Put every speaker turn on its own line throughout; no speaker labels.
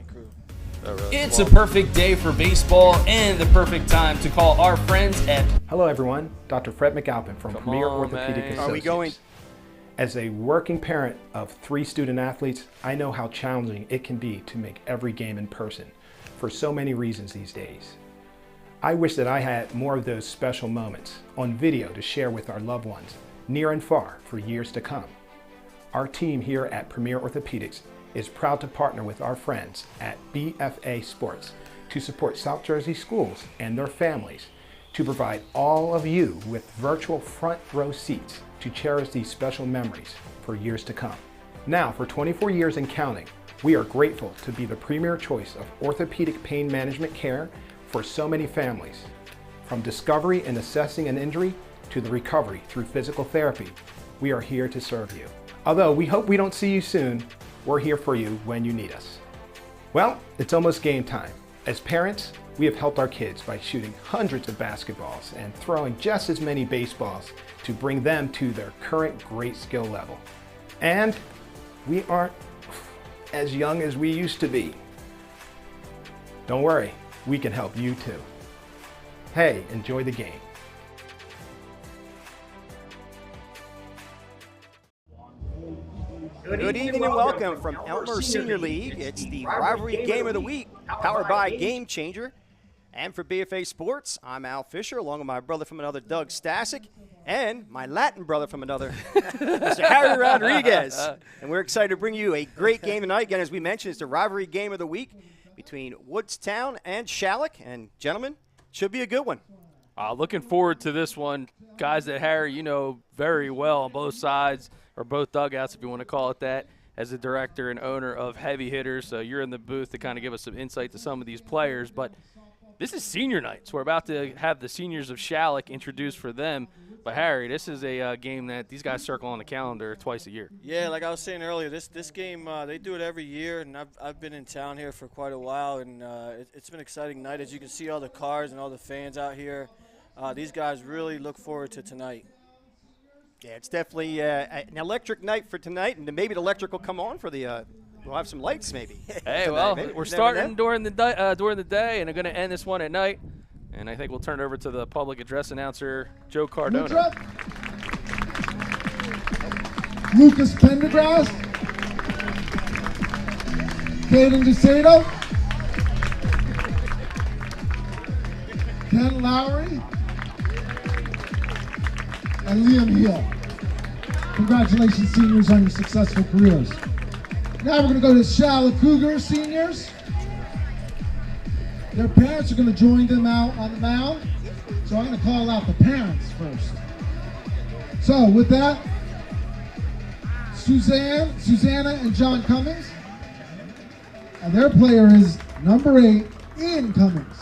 and crew.
It's a perfect day for baseball and the perfect time to call our friends at...
Hello everyone, Dr. Fred McAlpin from Premier Orthopedic Associates.
Are we going?
As a working parent of 3 student athletes, I know how challenging it can be to make every game in person for so many reasons these days. I wish that I had more of those special moments on video to share with our loved ones, near and far, for years to come. Our team here at Premier Orthopedics is proud to partner with our friends at BFA Sports to support South Jersey schools and their families to provide all of you with virtual front row seats to cherish these special memories for years to come. Now, for 24 years and counting, we are grateful to be the premier choice of orthopedic pain management care for so many families. From discovery and assessing an injury to the recovery through physical therapy, we are here to serve you. Although we hope we don't see you soon, we're here for you when you need us. Well, it's almost game time. As parents, we have helped our kids by shooting hundreds of basketballs and throwing just as many baseballs to bring them to their current great skill level. And we aren't as young as we used to be. Don't worry, we can help you too. Hey, enjoy the game.
Good evening and welcome from Elmer Senior League. It's the Rivalry Game of the Week, powered by GameChanger. And for BFA Sports, I'm Al Fisher, along with my brother from another, Doug Stasic, and my Latin brother from another, Mr. Harry Rodriguez. And we're excited to bring you a great game tonight. Again, as we mentioned, it's the Rivalry Game of the Week between Woodstown and Schalick. And, gentlemen, should be a good one.
Looking forward to this one. Guys that Harry, you know very well on both sides, or both dugouts if you want to call it that, as a director and owner of Heavy Hitters. So you're in the booth to kind of give us some insight to some of these players. But this is senior night, so we're about to have the seniors of Schalick introduced for them. But, Harry, this is a game that these guys circle on the calendar twice a year.
Yeah, like I was saying earlier, this game, they do it every year, and I've been in town here for quite a while, and it's been an exciting night. As you can see, all the cars and all the fans out here. These guys really look forward to tonight.
Yeah, it's definitely an electric night for tonight, and then maybe the electric will come on for the we'll have some lights maybe.
Hey, well, we're starting during the day, and I'm going to end this one at night. And I think we'll turn it over to the public address announcer, Joe Cardona.
Woodruff, Lucas Pendergrass, Caden DeSato, Ken Lowry, and Liam Hill. Congratulations, seniors, on your successful careers. Now we're going to go to Schalick Cougars seniors. Their parents are going to join them out on the mound. So I'm going to call out the parents first. So with that, Susanna and John Cummings. And their player is number 8, Ian Cummings.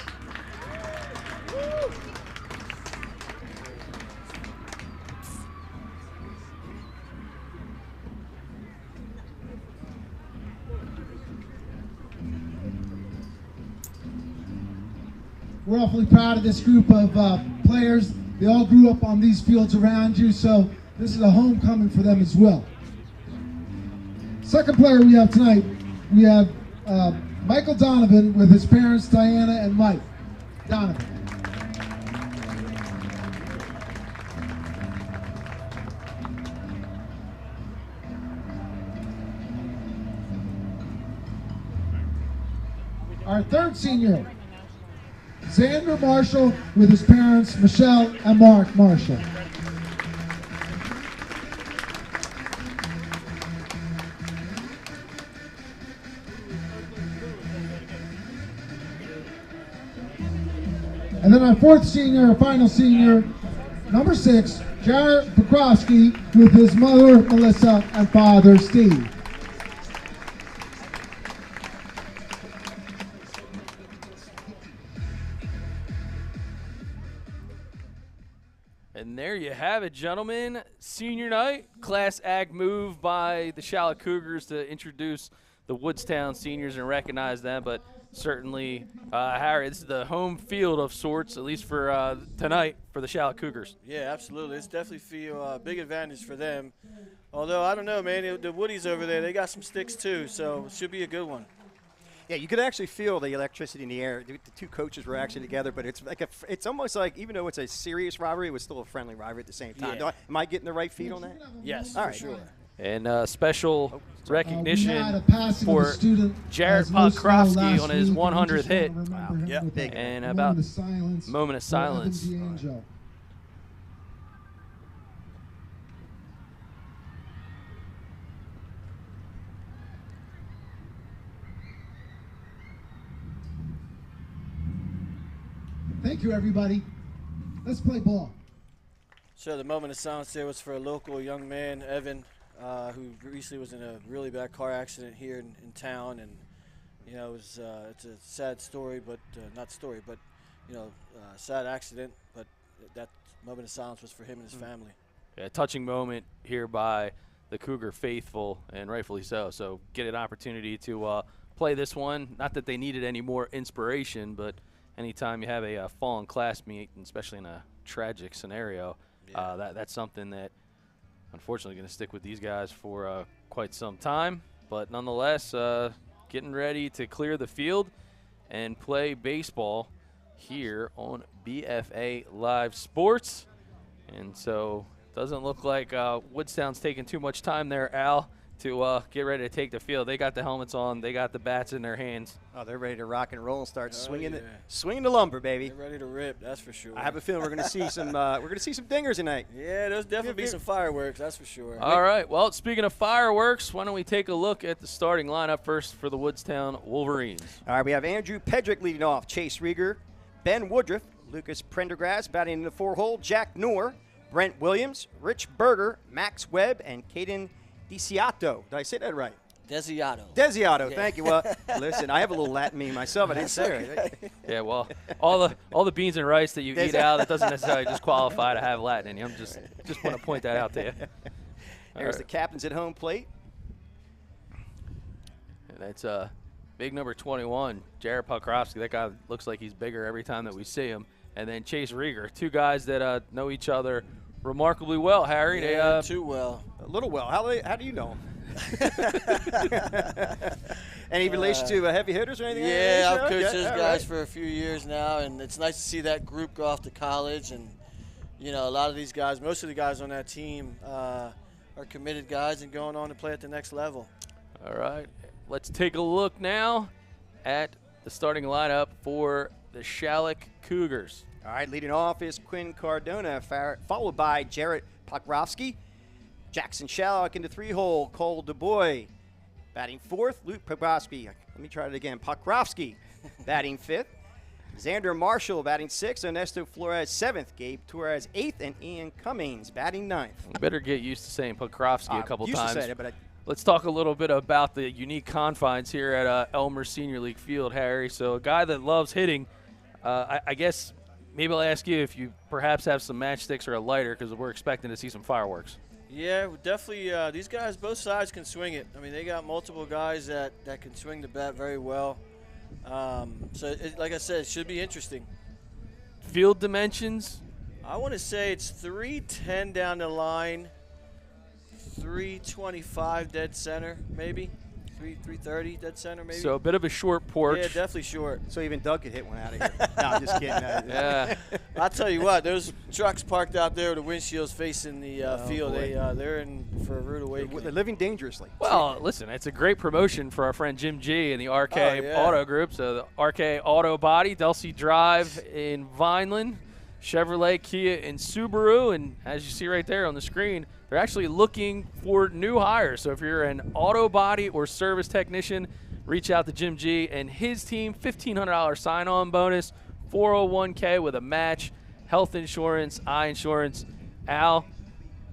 We're awfully proud of this group of players. They all grew up on these fields around you, so this is a homecoming for them as well. Second player we have tonight, we have Michael Donovan with his parents, Diana and Mike. Donovan. Our third senior, Xander Marshall with his parents, Michelle and Mark Marshall. And then our fourth senior, our final senior, number 6, Jared Pokrovsky with his mother, Melissa, and father, Steve.
And there you have it, gentlemen. Senior night, Class Act move by the Schalick Cougars to introduce the Woodstown seniors and recognize them. But certainly, Harry, this is the home field of sorts, at least for tonight, for the Schalick Cougars.
Yeah, absolutely. It's definitely feel a big advantage for them. Although, I don't know, man, the Woodies over there, they got some sticks too, so it should be a good one.
Yeah, you could actually feel the electricity in the air. The two coaches were actually together, but it's like it's almost like, even though it's a serious rivalry, it was still a friendly rivalry at the same time.
Yeah.
Am I getting the right feed on that?
Yes,
All
for
right.
sure.
And special recognition
We had a passing of a
for
student,
Jared
as most know,
Pokrovsky
last
on his
week, and we
100th
just
hit.
wanna remember him
Yep.
with
Big.
a
And
moment
about
of silence
moment of
for Evan
silence.
D'Angelo. Thank you, everybody. Let's play ball.
So the moment of silence there was for a local young man, Evan, who recently was in a really bad car accident here in town, and you know it's a sad story, but sad accident. But that moment of silence was for him and his family.
Yeah, a touching moment here by the Cougar faithful, and rightfully so. So get an opportunity to play this one. Not that they needed any more inspiration, but anytime you have a fallen classmate, and especially in a tragic scenario, that's something that unfortunately going to stick with these guys for quite some time. But nonetheless, getting ready to clear the field and play baseball here on BFA Live Sports. And so doesn't look like Woodstown's taking too much time there, Al, to get ready to take the field. They got the helmets on. They got the bats in their hands.
Oh, they're ready to rock and roll and start swinging
yeah.
swinging the lumber, baby.
They're ready to rip, that's for sure.
I have a feeling we're going to see some dingers tonight.
Yeah, there's definitely be some fireworks, that's for sure.
All right. Well, speaking of fireworks, why don't we take a look at the starting lineup first for the Woodstown Wolverines?
All right, we have Andrew Pedrick leading off, Chase Rieger, Ben Woodruff, Lucas Prendergrass batting in the 4-hole, Jack Noor, Brent Williams, Rich Berger, Max Webb, and Caden Desiato. Did I say that right?
Desiato.
Desiato, thank you. Well, listen, I have a little Latin me myself. I didn't say it right.
Yeah, well, all the beans and rice that you eat out, that doesn't necessarily just qualify to have Latin in you. I'm just want to point that out to you.
There's the captains at home plate.
And that's big number 21, Jared Pokrovsky. That guy looks like he's bigger every time that we see him. And then Chase Rieger, two guys that know each other remarkably well, Harry.
Yeah, too well.
A little well. How do you know them? Any relation to heavy hitters or anything?
Yeah, I've coached those
all
guys
right.
for a few years now, and it's nice to see that group go off to college. And, you know, a lot of these guys, most of the guys on that team are committed guys and going on to play at the next level.
All right, let's take a look now at the starting lineup for the Schalick Cougars.
All right, leading off is Quinn Cardona, followed by Jarrett Pokrovsky. Jackson Schalick in the 3-hole, Cole DuBois. Batting 4th, Luke Pokrovsky. Let me try it again. Pokrovsky batting 5th. Xander Marshall batting 6th. Ernesto Flores 7th. Gabe Torres 8th. And Ian Cummings batting 9th.
You better get used to saying Pokrovsky a couple
used
times.
to say it, but
Let's talk a little bit about the unique confines here at Elmer Senior League Field, Harry. So a guy that loves hitting, I guess maybe I'll ask you if you perhaps have some matchsticks or a lighter, because we're expecting to see some fireworks.
Yeah, definitely. These guys, both sides can swing it. I mean, they got multiple guys that can swing the bat very well. Like I said, it should be interesting.
Field dimensions?
I want to say it's 310 down the line, 325 dead center, maybe. 330 dead center, maybe.
So a bit of a short porch.
Yeah, definitely short.
so even Doug could hit one out of here. No, I'm just kidding.
Yeah.
I'll tell you what, those trucks parked out there with the windshields facing the field,
boy.
they're in for a rude awakening.
They're living dangerously.
Well, listen, it's a great promotion for our friend Jim G and the RK
yeah.
Auto Group. So the RK Auto Body, Delsey Drive in Vineland, Chevrolet, Kia, and Subaru. And as you see right there on the screen, they're actually looking for new hires. So if you're an auto body or service technician, reach out to Jim G and his team. $1,500 sign-on bonus, 401k with a match, health insurance, eye insurance. Al,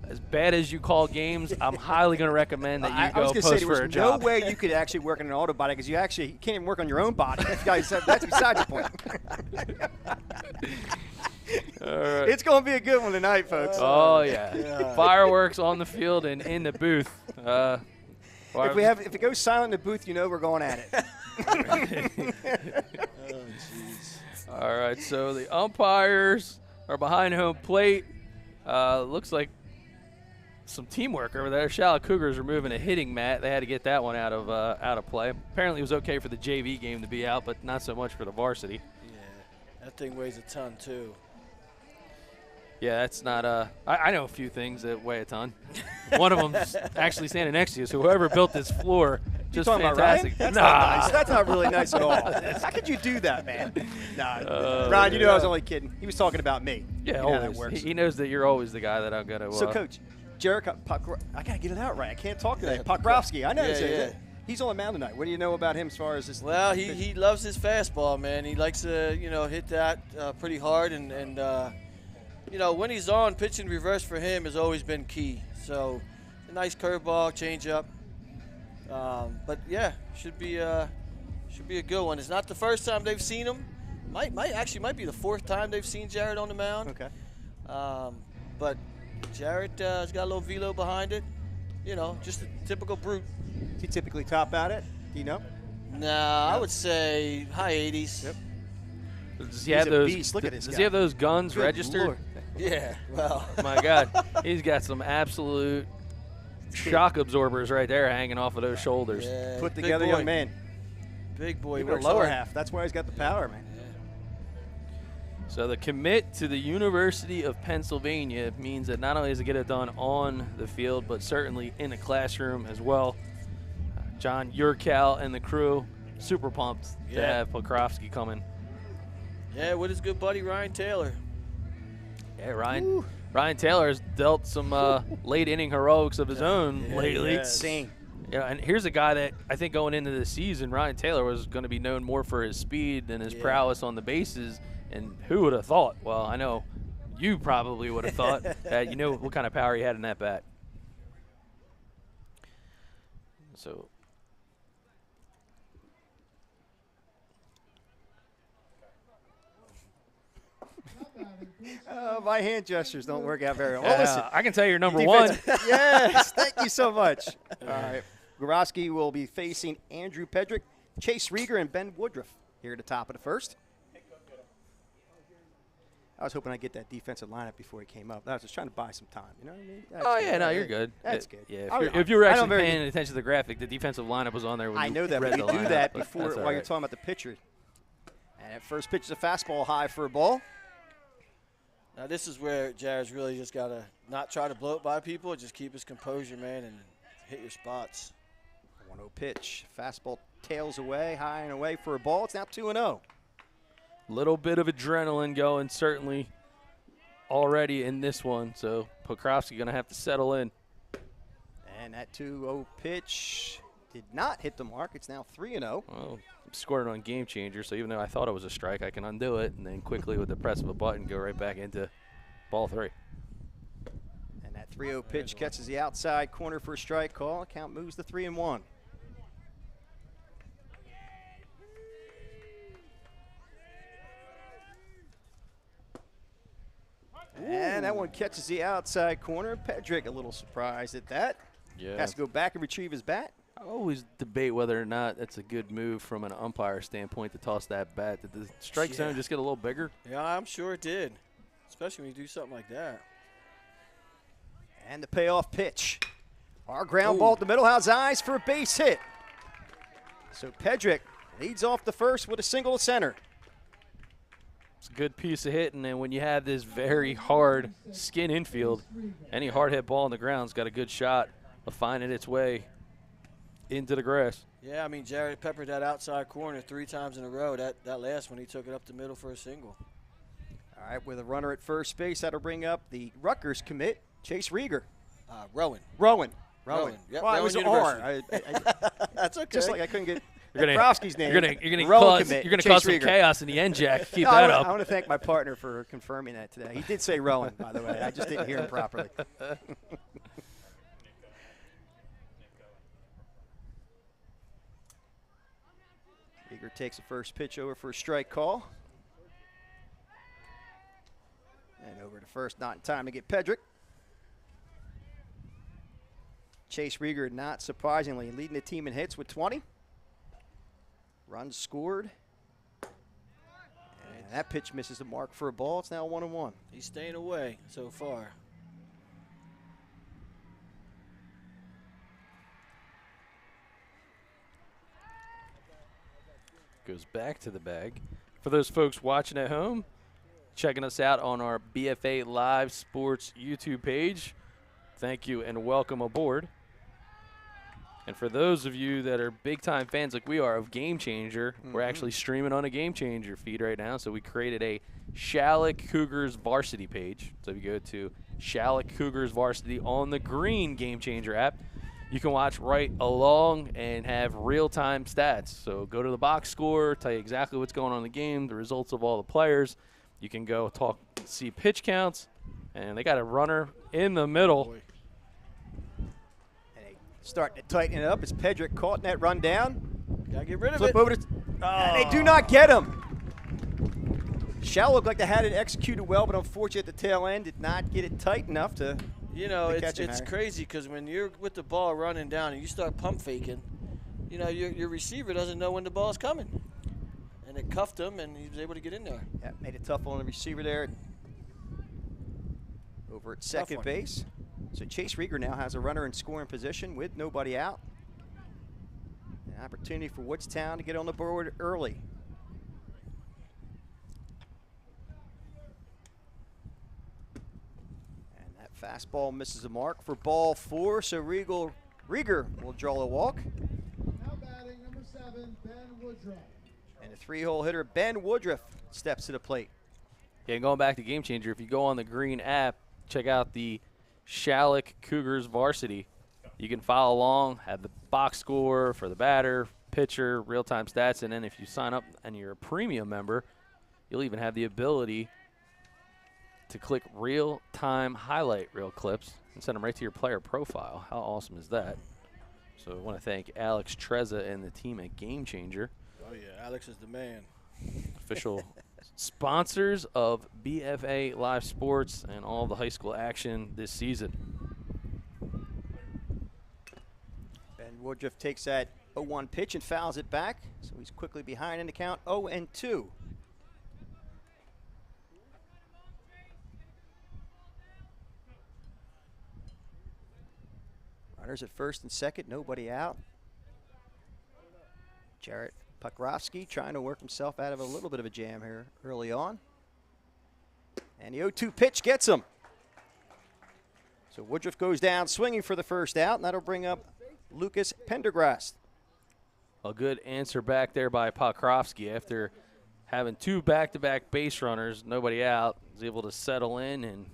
as bad as you call games, I'm highly going to recommend that you
I was
go
going to
post
say
for
there
a
was
job.
no way you could actually work in an auto body because you can't even work on your own body. That's beside the point.
All right.
It's going to be a good one tonight, folks.
Oh, yeah. Fireworks on the field and in the booth.
If it goes silent in the booth, you know we're going at it.
All right, so the umpires are behind home plate. Looks like some teamwork over there. Schalick Cougars removing a hitting mat. They had to get that one out of play. Apparently, it was okay for the JV game to be out, but not so much for the varsity.
Yeah, that thing weighs a ton too.
Yeah, that's not I know a few things that weigh a ton. One of them's actually standing next to you, so whoever built this floor, just fantastic.
About Ryan? That's not nice. That's not really nice at all. How could you do that, man? Nah, Ryan, you know I was only kidding. He was talking about me.
Yeah,
you know how that
always.
works.
He knows that you're always the guy that I'm going to
So, Coach, Jarek, I got to get it out right. I can't talk today. Pokrovsky, I know. He's on the mound tonight. What do you know about him as far as this?
Well, he loves his fastball, man. He likes to, hit that pretty hard. And when he's on, pitching reverse for him has always been key. So, a nice curveball, changeup. But, yeah, should be a good one. It's not the first time they've seen him. Might be the fourth time they've seen Jared on the mound.
Okay.
But Jared has got a little velo behind it. Just a typical brute.
Does he typically top out it? Do you know?
Nah, I would say high 80s.
Yep.
Does he have those?
Beast. Look at this
does
guy.
he have those guns
Good
registered?
Lord.
Yeah, well.
My God, he's got some absolute shock absorbers right there hanging off of those shoulders.
Yeah,
Put together, young man.
Big boy.
Even the lower half. That's why he's got the power, man.
So the commit to the University of Pennsylvania means that not only does it get it done on the field, but certainly in the classroom as well. John Urcal and the crew super pumped to have Pokrovsky coming.
Yeah, with his good buddy Ryan Taylor.
Yeah, Ryan Taylor has dealt some late inning heroics of his own lately.
Insane.
Yeah, and here's a guy that I think going into the season, Ryan Taylor was going to be known more for his speed than his prowess on the bases. And who would have thought? Well, I know you probably would have thought that what kind of power he had in that bat. So.
My hand gestures don't work out very well. Listen,
I can tell you're number one.
Yes, thank you so much. All right. Gorosky will be facing Andrew Pedrick, Chase Rieger, and Ben Woodruff here at the top of the first. I was hoping I'd get that defensive lineup before he came up. I was just trying to buy some time. You know what I mean? That's
no, you're good.
That's good.
Yeah, if you were actually paying attention to the graphic, the defensive lineup was on there. When
I know that, but you do that before while you're talking about the pitcher. And at first pitch is a fastball high for a ball.
Now this is where Jared's really just got to not try to blow it by people, just keep his composure, man, and hit your spots.
1-0 pitch. Fastball tails away, high and away for a ball. It's now 2-0.
Little bit of adrenaline going certainly already in this one, so Pokrovsky going to have to settle in.
And that 2-0 pitch did not hit the mark. It's now 3-0.
Well, I'm scoring on GameChanger, so even though I thought it was a strike, I can undo it and then quickly with the press of a button go right back into ball 3.
And that 3-0 pitch catches the outside corner for a strike call. Count moves to 3-1. And that one catches the outside corner. Pedrick a little surprised at that.
Yeah.
Has to go back and retrieve his bat.
I always debate whether or not that's a good move from an umpire standpoint to toss that bat. Did the strike zone just get a little bigger?
Yeah, I'm sure it did, especially when you do something like that.
And the payoff pitch. Our ground ball at the middle house eyes for a base hit. So Pedrick leads off the first with a single to center.
It's a good piece of hitting, and when you have this very hard skin infield, any hard hit ball on the ground's got a good shot of finding its way into the grass.
Yeah, I mean, Jared peppered that outside corner 3 times in a row. That last one, he took it up the middle for a single.
All right, with a runner at first base, that'll bring up the Rutgers commit, Chase Rieger.
Rowan.
Yep,
well,
it was
Rowan
R.
That's okay.
Just like I couldn't get
You're gonna
Pokrovsky's name.
You're gonna cause some chaos in the end, Jack. Keep that up.
I want to thank my partner for confirming that today. He did say Rowan, by the way. I just didn't hear him properly. Rieger takes the first pitch over for a strike call. And over to first, not in time to get Pedrick. Chase Rieger, not surprisingly, leading the team in hits with 20. Runs scored. And that pitch misses the mark for a ball. It's now 1-1.
He's staying away so far.
Goes back to the bag. For those folks watching at home, checking us out on our BFA Live Sports YouTube page, thank you and welcome aboard. And for those of you that are big-time fans like we are of GameChanger, we're actually streaming on a GameChanger feed right now. So we created a Schalick Cougars varsity page. So if you go to Schalick Cougars varsity on the green GameChanger app, you can watch right along and have real-time stats. So go to the box score, tell you exactly what's going on in the game, the results of all the players. You can go see pitch counts, and they got a runner in the middle.
Starting to tighten it up as Pedrick caught in that run down.
Got to get rid of
Flip
it.
over to, and they do not get him. Schalick looked like they had it executed well, but unfortunately at the tail end did not get it tight enough to
You know,
catch him,
it's
Harry.
crazy because when you're with the ball running down and you start pump faking, you know, your receiver doesn't know when the ball's coming. And it cuffed him, and he was able to get in there.
Yeah, made it tough on the receiver there. Over at second base. So Chase Rieger now has a runner in scoring position with nobody out. An opportunity for Woodstown to get on the board early. And that fastball misses the mark for ball 4, so Rieger will draw a walk.
Now batting number 7, Ben Woodruff.
And the 3-hole hitter, Ben Woodruff, steps to the plate.
Yeah, and going back to GameChanger, if you go on the green app, check out the Schalick Cougars varsity. You can follow along, have the box score for the batter, pitcher, real-time stats, and then if you sign up and you're a premium member, you'll even have the ability to click real-time highlight reel clips and send them right to your player profile. How awesome is that? So I want to thank Alex Trezza and the team at GameChanger.
Oh, yeah, Alex is the man.
Official sponsors of BFA Live Sports and all the high school action this season.
Ben Woodruff takes that 0-1 pitch and fouls it back, so he's quickly behind in the count, 0-2. Runners at first and second, nobody out. Jarrett Pokrovsky trying to work himself out of a little bit of a jam here early on. And the 0-2 pitch gets him. So Woodruff goes down swinging for the first out, and that'll bring up Lucas Pendergrast.
A good answer back there by Pokrovsky after having 2 back-to-back base runners, nobody out, was able to settle in, and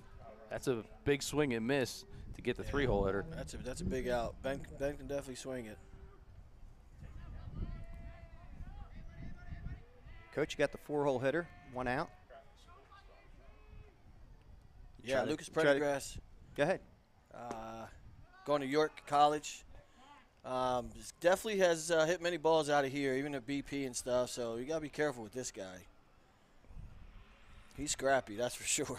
that's a big swing and miss to get the 3-hole hitter.
That's a big out. Ben can definitely swing it.
Coach, you got the 4-hole hitter, 1 out.
Yeah, Lucas Pendergrast.
Go ahead.
Going to York College. Definitely has hit many balls out of here, even at BP and stuff, so you got to be careful with this guy. He's scrappy, that's for sure.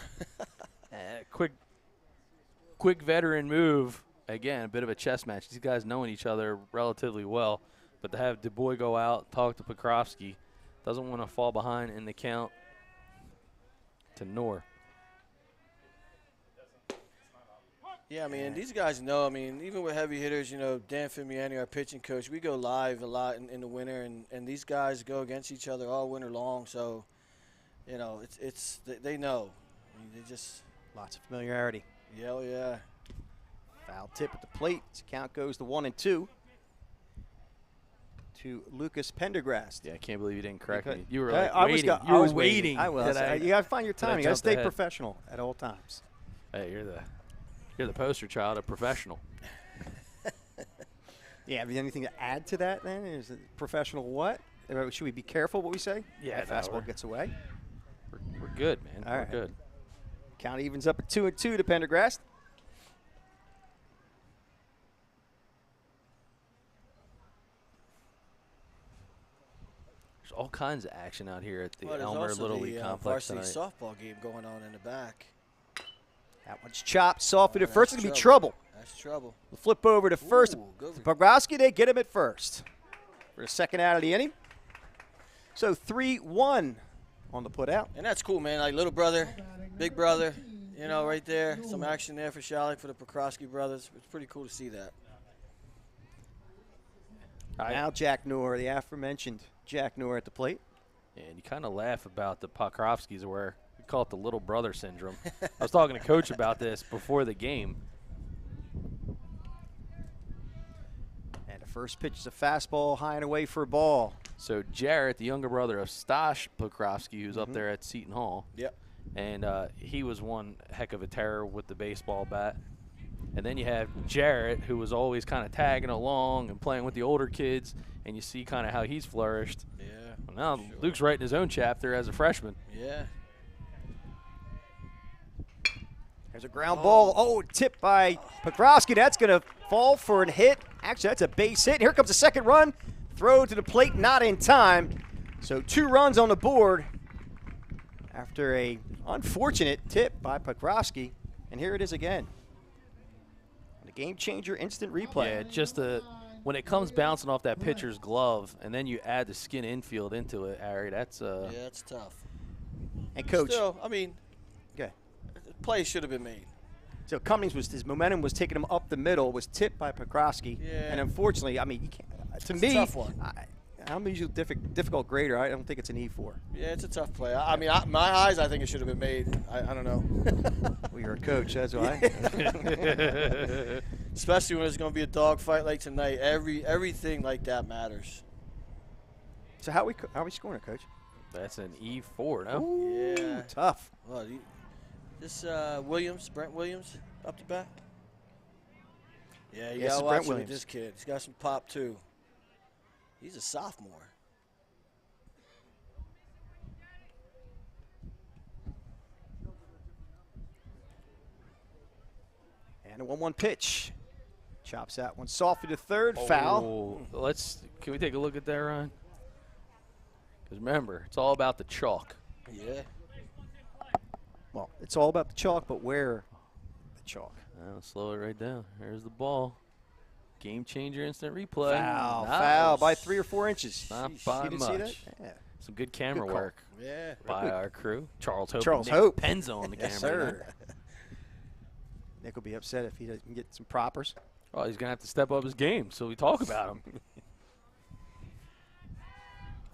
Quick veteran move. Again, a bit of a chess match. These guys knowing each other relatively well, but to have Du Bois go out, talk to Pokrovsky, doesn't want to fall behind in the count to Noor.
Yeah, I mean, these guys know. I mean, even with heavy hitters, you know, Dan Fimiani, our pitching coach, we go live a lot in the winter, and these guys go against each other all winter long. So, you know, they know. I mean, they just
Lots of familiarity.
yeah, oh yeah.
Foul tip at the plate. His count goes to 1-2 to Lucas Pendergrast.
Yeah, I can't believe you didn't correct me. You were
I
like
was
waiting.
I was waiting. I was.
that
You got to find your
that I
time. You got to
jumped
stay
ahead.
professional at all times.
Hey, you're the poster child of professional.
Yeah, have you anything to add to that then? Is it professional what? Should we be careful what we say?
Yeah,
That
no,
fastball
we're-
we're good.
We're good, man.
All
We're
right.
good.
Count evens up at 2-2 to Pendergrast.
There's all kinds of action out here at the
Well, there's
Elmer
also
Little
the,
League complex
varsity
tonight.
softball game going on in the back.
That one's chopped, soft at
Oh,
first.
that's
It's going to be trouble.
That's trouble.
We'll flip over to first.
Ooh, good.
Pokrovsky, they get him at first for the second out of the inning. So 3-1 on the put out.
And that's cool, man. Like little brother, big brother, you know, right there. Some action there for Schalick, for the Pokrovsky brothers. It's pretty cool to see that.
Now Jack Noor, the aforementioned Jack Noor at the plate.
And you kind of laugh about the Pokrovskis, where we call it the little brother syndrome. I was talking to Coach about this before the game.
And the first pitch is a fastball high and away for a ball.
So Jarrett, the younger brother of Stash Pokrovsky, who's up there at Seton Hall.
Yep.
And he was one heck of a terror with the baseball bat. And then you have Jarrett, who was always kind of tagging along and playing with the older kids, and you see kind of how he's flourished.
Yeah.
Well, now Luke's writing his own chapter as a freshman.
Yeah.
There's a ground ball. Oh, tipped by Pokrovsky. That's going to fall for a hit. Actually, that's a base hit. And here comes the second run. Throw to the plate, not in time. So 2 runs on the board after a unfortunate tip by Pokrovsky. And here it is again. The game changer instant replay.
Yeah, just when it comes bouncing off that pitcher's glove, and then you add the skin infield into it, Harry, that's
Yeah, that's tough.
And Coach.
Still, I mean,
Okay.
the play should have been made.
So Cummings his momentum was taking him up the middle, was tipped by Pokrovsky.
Yeah.
And unfortunately, I mean, you can't. To
It's a
me,
tough one.
I'm a usually difficult grader. I don't think it's an E4.
Yeah, it's a tough play. I mean, my eyes, I think it should have been made. I don't know.
Well, you're a coach, that's why.
Especially when it's going to be a dogfight like tonight. Everything like that matters.
So how are we scoring it, Coach?
an E4, no?
Ooh,
Yeah.
tough.
Well, this Brent Williams, up the bat. Yeah, you
Yes,
got to
Brent
watch
Williams.
this kid. He's got some pop, too. He's a sophomore.
And a 1-1 pitch. Chops that one softly to third. Foul.
Oh, can we take a look at that, Ryan? Because remember, it's all about the chalk.
Yeah.
Well, it's all about the chalk, but where the chalk?
I'll slow it right down. There's the ball. Game changer instant replay.
Foul.
Nice.
Foul by 3 or 4 inches.
Not
Sheesh.
by
You didn't
much.
see that? Yeah.
Some good camera
Good call.
work
Yeah.
by our crew. Charles Hope.
Charles
and Nick
Hope.
Penzo on the
Yes,
camera.
sir. Nick will be upset if he doesn't get some propers.
Oh, he's going to have to step up his game, so we talk about him.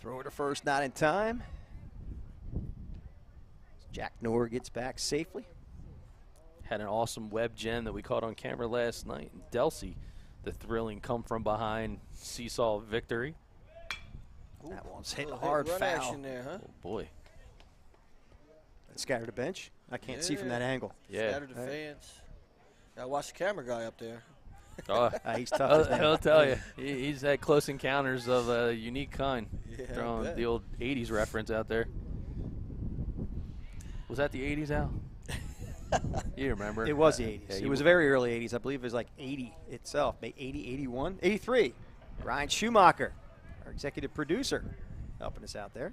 Throw it to first, not in time. Jack Noor gets back safely.
Had an awesome web gem that we caught on camera last night. Delsey, the thrilling come from behind seesaw victory.
That one's hit
Little
hard,
run
foul.
action there, huh?
Oh, boy.
Scattered the bench. I can't see from
Yeah.
that angle.
Yeah.
Scattered the fans. Got to watch the camera guy up there.
Oh,
He's tough. isn't he?
he'll tell you. He's had close encounters of a unique kind.
Yeah, I
Throwing
bet.
the old 80s reference out there. Was that the 80s, Al? You remember.
It was the 80s.
Yeah,
It
you
was
w-
very early 80s. I believe it was like 80 itself. Maybe 80, 81, 83. Ryan Schumacher, our executive producer, helping us out there.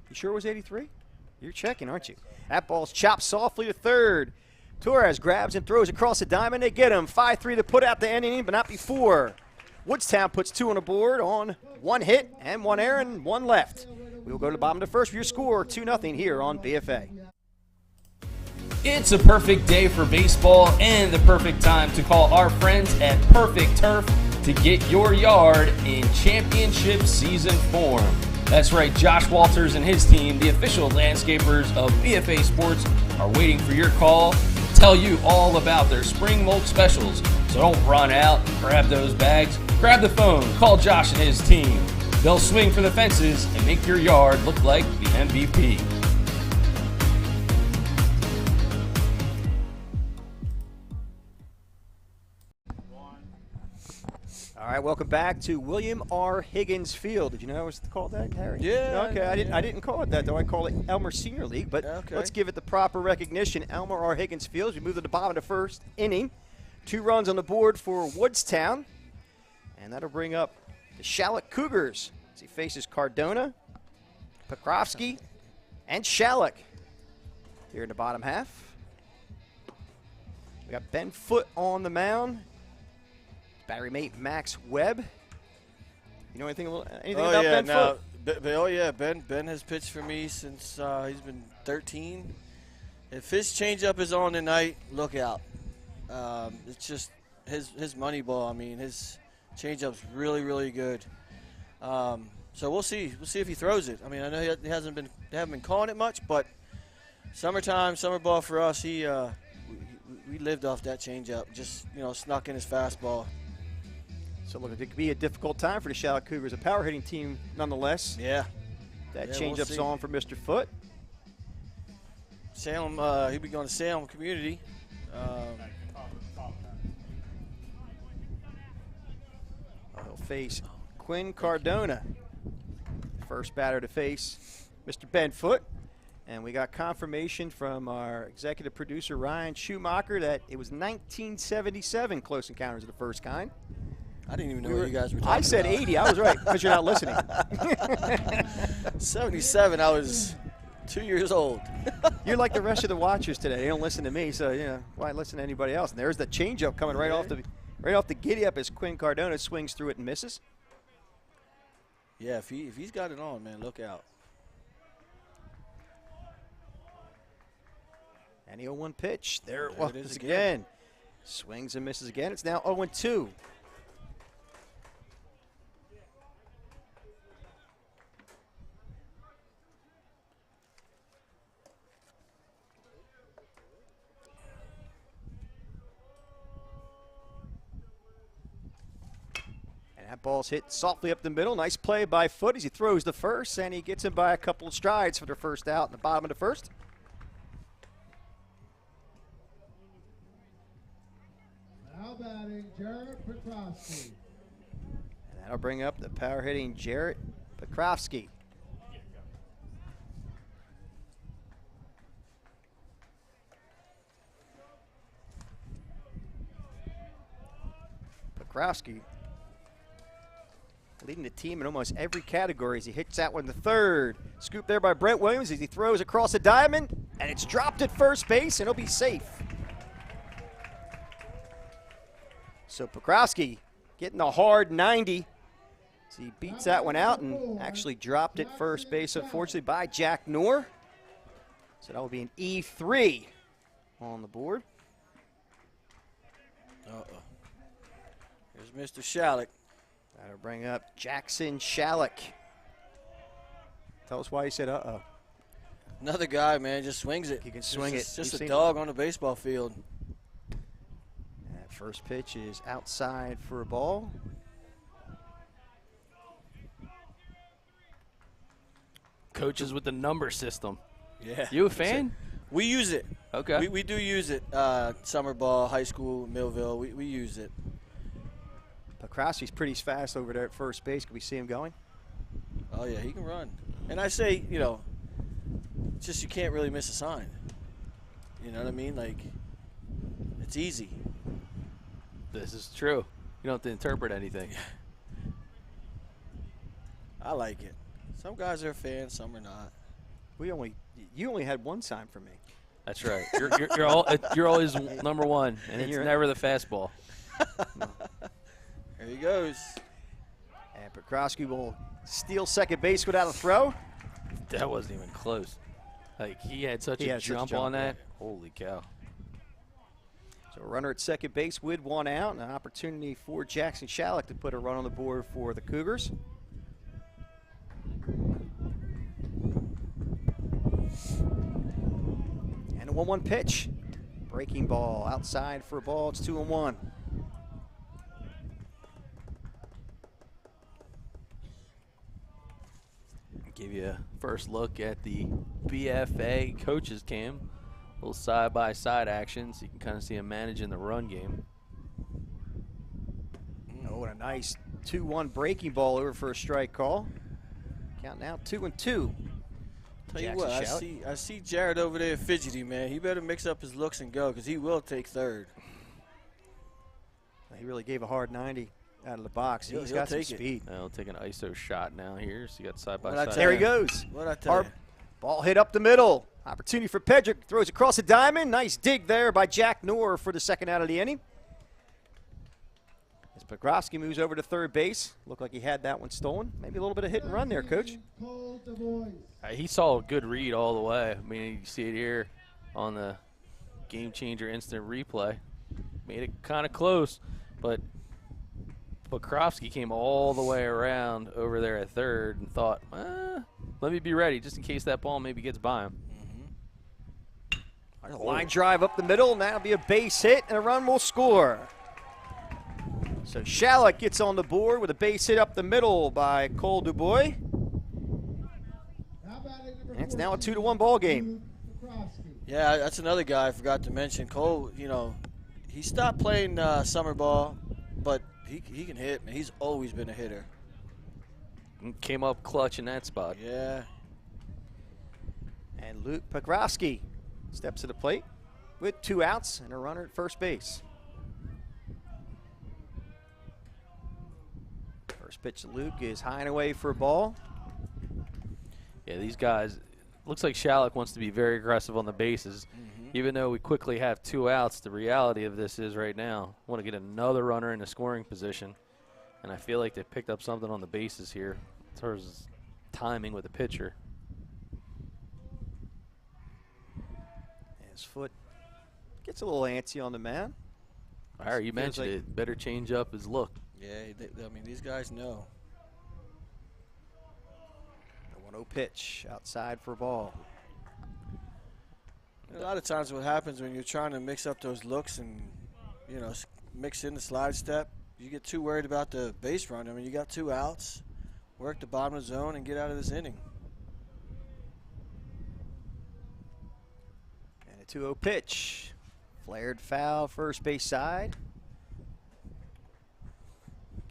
You sure it was 83? You're checking, aren't you? That ball's chopped softly to third. Torres grabs and throws across the diamond. They get him. 5-3 to put out the inning, but not before. Woodstown puts 2 on the board on 1 hit and 1 error and 1 left. We will go to the bottom of the first for your score, 2-0 here on BFA.
It's a perfect day for baseball and the perfect time to call our friends at Perfect Turf to get your yard in championship season form. That's right, Josh Walters and his team, the official landscapers of BFA Sports, are waiting for your call to tell you all about their spring mulch specials. So don't run out, grab those bags, grab the phone, call Josh and his team. They'll swing for the fences and make your yard look like the MVP.
All right, welcome back to William R. Higgins Field. Did you know it was called that, Harry?
Yeah,
Okay, I didn't call it that, though. I call it Elmer Senior League, but
Okay.
let's give it the proper recognition. Elmer R. Higgins Field. We move to the bottom of the first inning. 2 runs on the board for Woodstown, and that'll bring up the Schalick Cougars as he faces Cardona, Pokrovsky, and Schalick here in the bottom half. We got Ben Foote on the mound. Battery mate Max Webb. You know anything about Ben Foote?
Ben has pitched for me since he's been 13. If his changeup is on tonight, look out. It's just his money ball. I mean, his changeup's really, really good. So we'll see. We'll see if he throws it. I mean, I know they haven't been calling it much, but summertime, summer ball for us. We lived off that changeup. Just snuck in his fastball.
So look, it could be a difficult time for the Schalick Cougars, a power hitting team nonetheless.
Yeah.
That
Yeah,
changeup's
we'll
on for Mr. Foot.
Salem, he'll be going to Salem Community.
He'll face Quinn Cardona, first batter to face Mr. Ben Foot. And we got confirmation from our executive producer, Ryan Schumacher, that it was 1977 Close Encounters of the First Kind.
I didn't even know what you guys were talking about.
I said 80. I was right, because you're not listening.
77, I was 2 years old.
You're like the rest of the watchers today. They don't listen to me, so why listen to anybody else? And there's the changeup coming right off the giddy up as Quinn Cardona swings through it and misses.
Yeah, if he's got it on, man, look out.
And the 0-1 pitch. There
it is
again. Swings and misses again. It's now 0-2. That ball's hit softly up the middle. Nice play by Foot as he throws the first, and he gets him by a couple of strides for the first out in the bottom of the first.
Now batting, Jarrett Petrovsky.
And that'll bring up the power hitting Jarrett Petrovsky. Petrovsky leading the team in almost every category as he hits that one to third. Scoop there by Brent Williams as he throws across the diamond, and it's dropped at first base, and it'll be safe. So Pekrowski getting a hard 90. So he beats that one out and actually dropped at first base, unfortunately, by Jack Knorr. So that will be an E3 on the board.
Here's Mr. Schalick.
That'll bring up Jackson Schalick. Tell us why you said uh-oh.
Another guy, man, just swings it.
He can swing it.
Just a dog on the baseball field.
That first pitch is outside for a ball.
Coaches with the number system.
Yeah.
You a fan?
We use it.
Okay.
We do use it. Summer ball, high school, Millville, we use it.
Pekrowski's pretty fast over there at first base. Can we see him going?
Oh, yeah, he can run. And I say, it's just you can't really miss a sign. You know what I mean? Like, it's easy.
This is true. You don't have to interpret anything.
I like it. Some guys are fans, some are not.
You only had one sign for me.
That's right. You're always number one, and it's never the fastball.
There he goes.
And Pekrowski will steal second base without a throw.
That wasn't even close. Like, he had such a jump on that. Holy cow.
So a runner at second base with one out, and an opportunity for Jackson Schalick to put a run on the board for the Cougars. And a 1-1 pitch. Breaking ball outside for a ball. It's 2-1.
Give you a first look at the BFA coaches cam. A little side-by-side action, so you can kind of see him managing the run game.
Oh, and a nice 2-1 breaking ball over for a strike call. Count now 2-2.
Tell you what,
Schalick.
I see Jared over there fidgety, man. He better mix up his looks and go, because he will take third.
He really gave a hard 90 out of the box. He's
He'll
got some
take it.
speed.
I'll take an ISO shot now here. So you got side-by-side.
There he goes.
What'd I tell you?
Ball hit up the middle. Opportunity for Pedrick. Throws across the diamond. Nice dig there by Jack Knorr for the second out of the inning. As Pekrowski moves over to third base. Looked like he had that one stolen. Maybe a little bit of hit and run there, Coach.
He saw a good read all the way. I mean, you see it here on the GameChanger instant replay. made it kind of close, but Bukowski came all the way around over there at third and thought, let me be ready just in case that ball maybe gets by him.
A line drive up the middle, and that'll be a base hit, and a run will score. So Schalick gets on the board with a base hit up the middle by Cole Dubois. And it's now a 2-1 ball game.
Yeah, that's another guy I forgot to mention. Cole, you know, he stopped playing summer ball, but he can hit, man. He's always been a hitter.
Came up clutch in that spot.
Yeah.
And Luke Pogrowski steps to the plate with 2 outs and a runner at first base. First pitch to Luke is high and away for a ball.
Yeah, these guys, looks like Schalick wants to be very aggressive on the bases. Even though we quickly have 2 outs, the reality of this is right now, I want to get another runner in a scoring position. And I feel like they picked up something on the bases here as far as timing with the pitcher.
His foot gets a little antsy on the man.
Harry, you mentioned
like
it. Better change up his look.
Yeah, I mean, these guys know.
The 1-0 pitch outside for a ball.
A lot of times what happens when you're trying to mix up those looks and, you know, mix in the slide step, you get too worried about the base run. I mean, you got 2 outs, work the bottom of the zone and get out of this inning.
And a 2-0 pitch. Flared foul, first base side.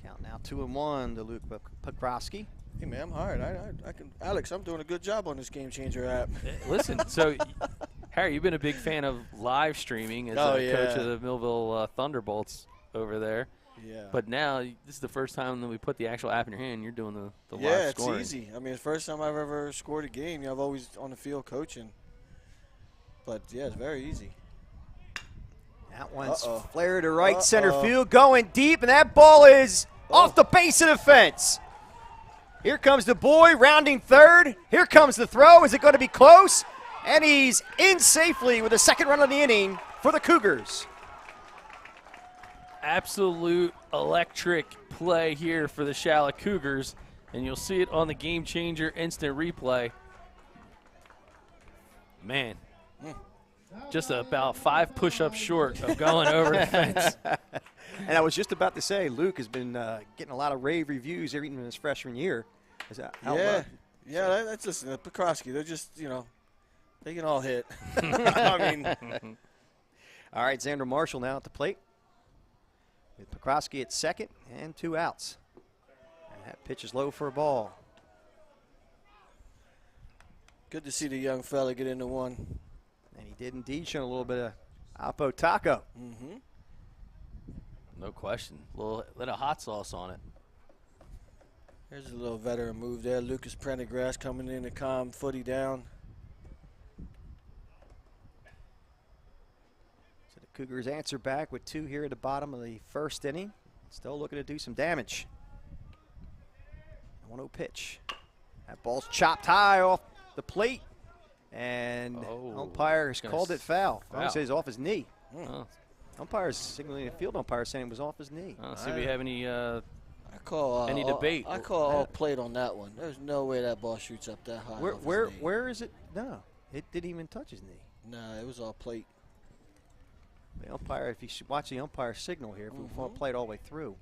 Count now 2-1 to Luke Pogrowski.
Hey, man, I'm hard. I can. Alex, I'm doing a good job on this GameChanger app.
Listen, so Harry, you've been a big fan of live streaming as coach of the Millville Thunderbolts over there.
Yeah.
But now this is the first time that we put the actual app in your hand. You're doing the live
Yeah,
scoring.
it's easy. I mean, the first time I've ever scored a game, you know, I've always on the field coaching. But, yeah, it's very easy.
That one's flared to right center field, going deep, and that ball is off the base of the fence. Here comes the boy rounding third. Here comes the throw. Is it going to be close? And he's in safely with the second run of the inning for the Cougars.
Absolute electric play here for the Schalick Cougars, and you'll see it on the GameChanger instant replay. Man, just about 5 push-ups short of going over the fence.
And I was just about to say, Luke has been getting a lot of rave reviews even in his freshman year. Is that how
Yeah, that's just Pogrowski. They're just, you know, they can all hit. I mean.
All right, Xander Marshall now at the plate. With Pogrowski at second and 2 outs. And that pitch is low for a ball.
Good to see the young fella get into one.
And he did indeed show a little bit of Apo Taco.
No question. A little hot sauce on it.
There's a little veteran move there. Lucas Prendergrass coming in to calm Footy down.
So the Cougars answer back with 2 here at the bottom of the first inning. Still looking to do some damage. 1-0 pitch. That ball's chopped high off the plate. And umpire has called it foul. I would say it's off his knee. Umpire's signaling the field umpire saying it was off his knee.
See if we have any
any
debate.
I call all plate on that one. There's no way that ball shoots up that high.
Where is it? No, it didn't even touch his knee.
No, it was all plate.
The umpire, if you should watch the umpire signal here, if we fall plate all the way through.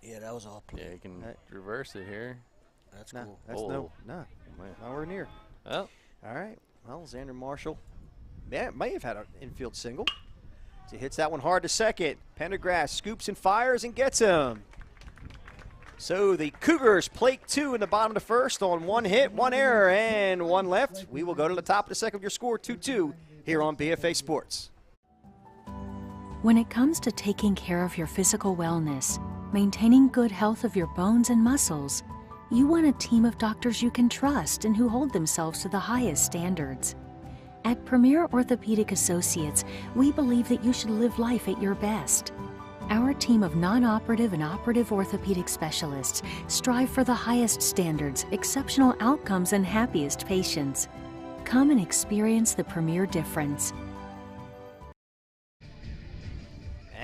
Yeah, that was all plate.
Yeah, you can reverse it here.
That's
No,
cool.
that's nowhere near.
Oh.
All right. Well, Xander Marshall may have had an infield single. So he hits that one hard to second. Pendergrass scoops and fires and gets him. So the Cougars plate 2 in the bottom of the first on 1 hit, 1 error, and 1 left. We will go to the top of the second with your score, 2-2, here on BFA Sports.
When it comes to taking care of your physical wellness, maintaining good health of your bones and muscles, you want a team of doctors you can trust and who hold themselves to the highest standards. At Premier Orthopedic Associates, we believe that you should live life at your best. Our team of non-operative and operative orthopedic specialists strive for the highest standards, exceptional outcomes, and happiest patients. Come and experience the Premier difference.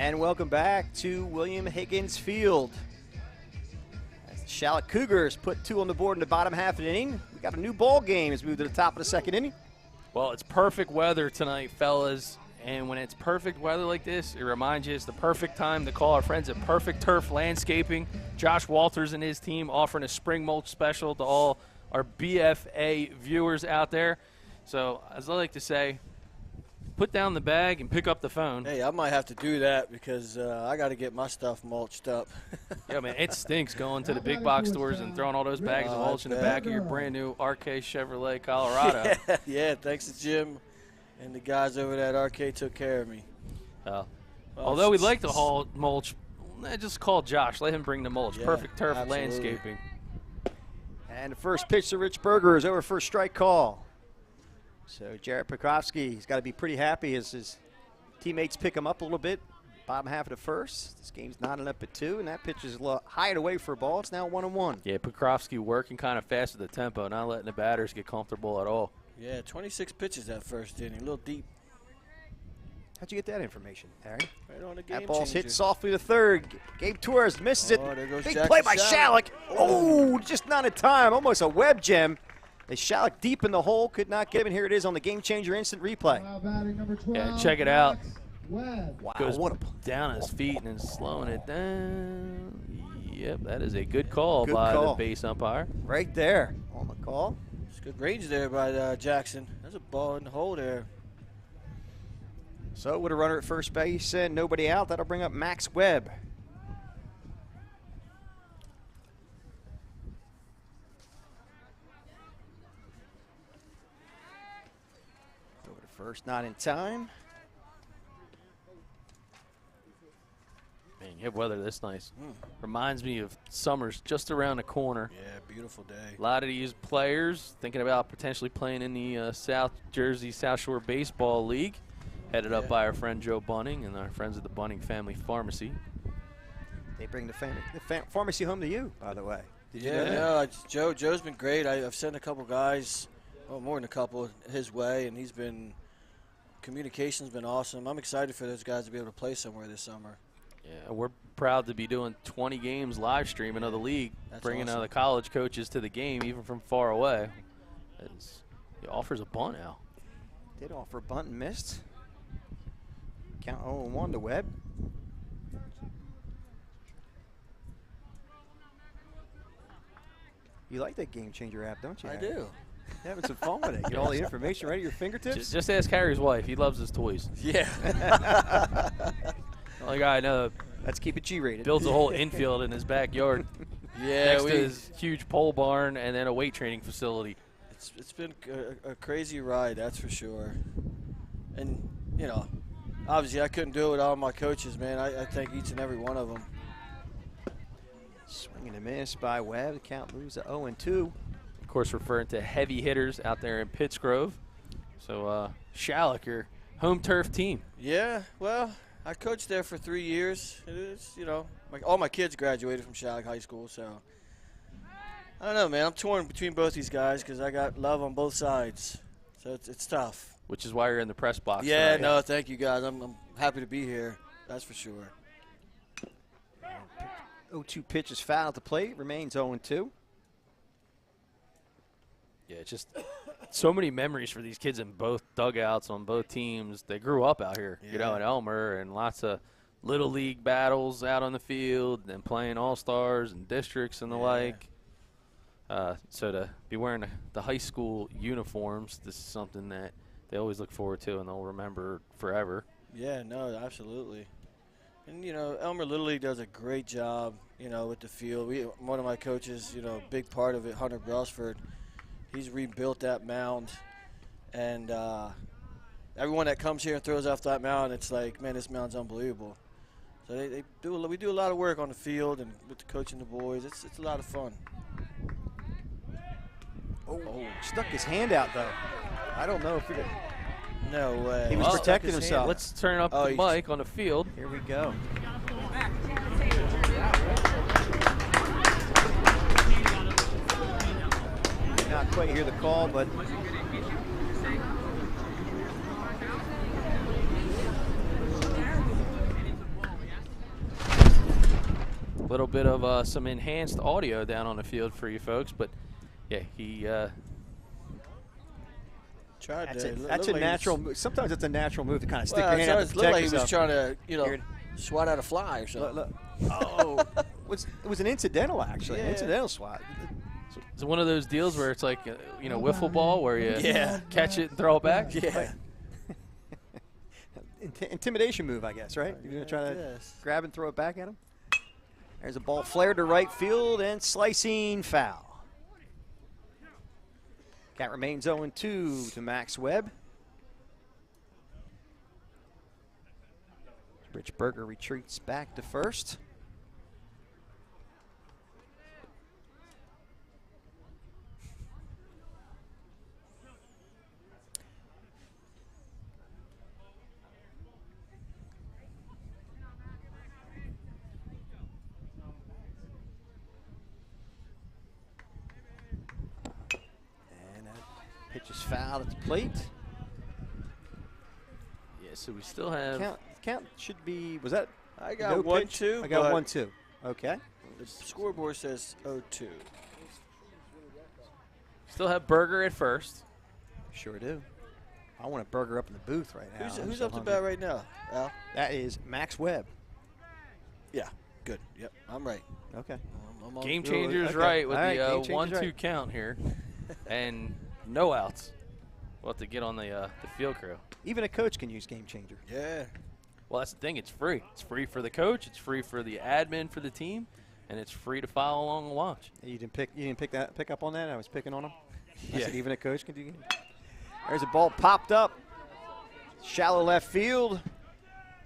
And welcome back to William Higgins Field. As the Schalick Cougars put 2 on the board in the bottom half of the inning. We got a new ball game as we move to the top of the second inning.
Well, it's perfect weather tonight, fellas. And when it's perfect weather like this, it reminds you it's the perfect time to call our friends at Perfect Turf Landscaping. Josh Walters and his team offering a spring mulch special to all our BFA viewers out there. So, as I like to say, put down the bag and pick up the phone.
Hey, I might have to do that because I got to get my stuff mulched up.
Yeah, man, it stinks going to the big box stores and throwing all those bags of mulch in the back of your brand new RK Chevrolet Colorado.
Yeah, thanks to Jim and the guys over at RK took care of me.
Although we'd like to haul mulch, just call Josh. Let him bring the mulch.
Yeah,
Perfect Turf
absolutely.
Landscaping.
And the first pitch to Rich Berger is over for a strike call. So Jarrett Pekowski, he's got to be pretty happy as his teammates pick him up a little bit. Bottom half of the first. This game's knotted up at 2, and that pitch is high and away for a ball. It's now 1-1.
Yeah, Pekowski working kind of fast at the tempo, not letting the batters get comfortable at all.
Yeah, 26 pitches that first inning, a little deep.
How'd you get that information, Harry?
Right on the
That
game
ball's
changer.
hit softly to third. Gabe Thurs misses it.
Oh, there goes
Big
Jackson
play by
Schalick.
Schalick. Oh, just not in time. Almost a web gem. They Schalick deep in the hole, could not get him. And here it is on the Game Changer instant replay.
Yeah, check it out.
Wow,
Goes
what a
down his feet and then slowing it down. Yep, that is a good call
Good
by
call.
the base umpire.
right there on the call.
It's good range there by Jackson. There's a ball in the hole there.
So with a runner at first base and nobody out, that'll bring up Max Webb. Over to first, not in time.
Man, you have weather this nice. Reminds me of summer's just around the corner.
Yeah, beautiful day.
A lot of these players thinking about potentially playing in the South Jersey South Shore Baseball League, headed up by our friend Joe Bunning and our friends at the Bunning Family Pharmacy.
They bring the pharmacy home to you, by the way. Did you know
Yeah,
that?
no, Joe's been great. I've sent a couple guys, well, more than a couple, his way, and communication's been awesome. I'm excited for those guys to be able to play somewhere this summer.
Yeah, we're proud to be doing 20 games live streaming of the league,
That's
bringing
awesome.
the college coaches to the game, even from far away. He offers a bunt out.
Did offer a bunt and missed. Count 0-1 to Webb. You like that Game Changer app, don't you?
I
Harry?
do.
You're having some fun with it. Get all the information right at your fingertips.
Just ask Harry's wife. He loves his toys.
Yeah.
The only guy I know
Let's keep it G-rated.
builds a whole infield in his backyard
Yeah,
next to his huge pole barn and then a weight training facility.
it's been a crazy ride, that's for sure. And, you know, obviously I couldn't do it with all my coaches, man. I thank each and every one of them.
Swing and a miss by Webb. The count moves to 0-2.
Of course, referring to heavy hitters out there in Pittsgrove. So, Schalick, your home turf team.
Yeah, well, I coached there for 3 years. It's, you know, all my kids graduated from Schalick High School, so I don't know, man. I'm torn between both these guys because I got love on both sides, so it's tough.
Which is why you're in the press box.
Yeah,
tonight.
no, thank you guys. I'm happy to be here. That's for sure.
0-2 pitch is foul at the plate. Remains 0-2.
Yeah, it's just so many memories for these kids in both dugouts on both teams. They grew up out here, you know,
Yeah.
at Elmer, and lots of little league battles out on the field and playing all-stars and districts and the
Yeah.
like. So to be wearing the high school uniforms, this is something that they always look forward to and they'll remember forever.
Yeah, no, absolutely. And, you know, Elmer Little League does a great job, you know, with the field. One of my coaches, you know, big part of it, Hunter Brelsford, he's rebuilt that mound. And everyone that comes here and throws off that mound, it's like, man, this mound's unbelievable. So we do a lot of work on the field and with the coaching the boys. It's a lot of fun.
Oh, stuck his hand out, though. I don't know if it.
No way.
He was
Stuck
protecting
his hand.
himself.
Let's turn up
Oh,
the
he's-
mic on the field.
Here we go. Did not quite hear the call, but
little bit of some enhanced audio down on the field for you folks. But, yeah, he
tried
That's
to.
that's a natural move. Sometimes it's a natural move to kind of stick
Well,
your hand out to
it looked
protect
like he was
yourself.
trying to,
Here.
swat out a fly or something.
Look. Oh, it was an incidental, actually. An
Yeah.
incidental swat.
It's one of those deals where it's like, wiffle ball where you catch it and throw it back.
Yeah.
Intimidation move, I guess, right? You're going to try to
Yes. grab
grab and throw it back at him? There's a ball flared to right field and slicing foul. Count remains 0-2 to Max Webb. Rich Berger retreats back to first. Pitch is fouled at the plate.
Yeah, so we still have.
Count should be, was that?
I got
no
1-2.
pitch? I got
but
1-2. Okay.
The scoreboard says 0-2.
Still have Berger at first.
Sure do. I want a Burger up in the booth right now. I'm
Who's
so
up to
hungry.
bat right now, Al?
That is Max Webb.
Yeah, good. Yep, I'm right.
Okay.
I'm on.
Game Changer's
Okay.
right with
All right,
the
Game Changer's
1-2
right.
count here. And no outs. We'll have to get on the field crew.
Even a coach can use Game Changer.
Yeah.
Well, that's the thing. It's free. It's free for the coach. It's free for the admin for the team, and it's free to follow along and watch.
You didn't pick up on that? I was picking on him. I
Yeah.
said even a coach can do it. There's a ball popped up. Shallow left field.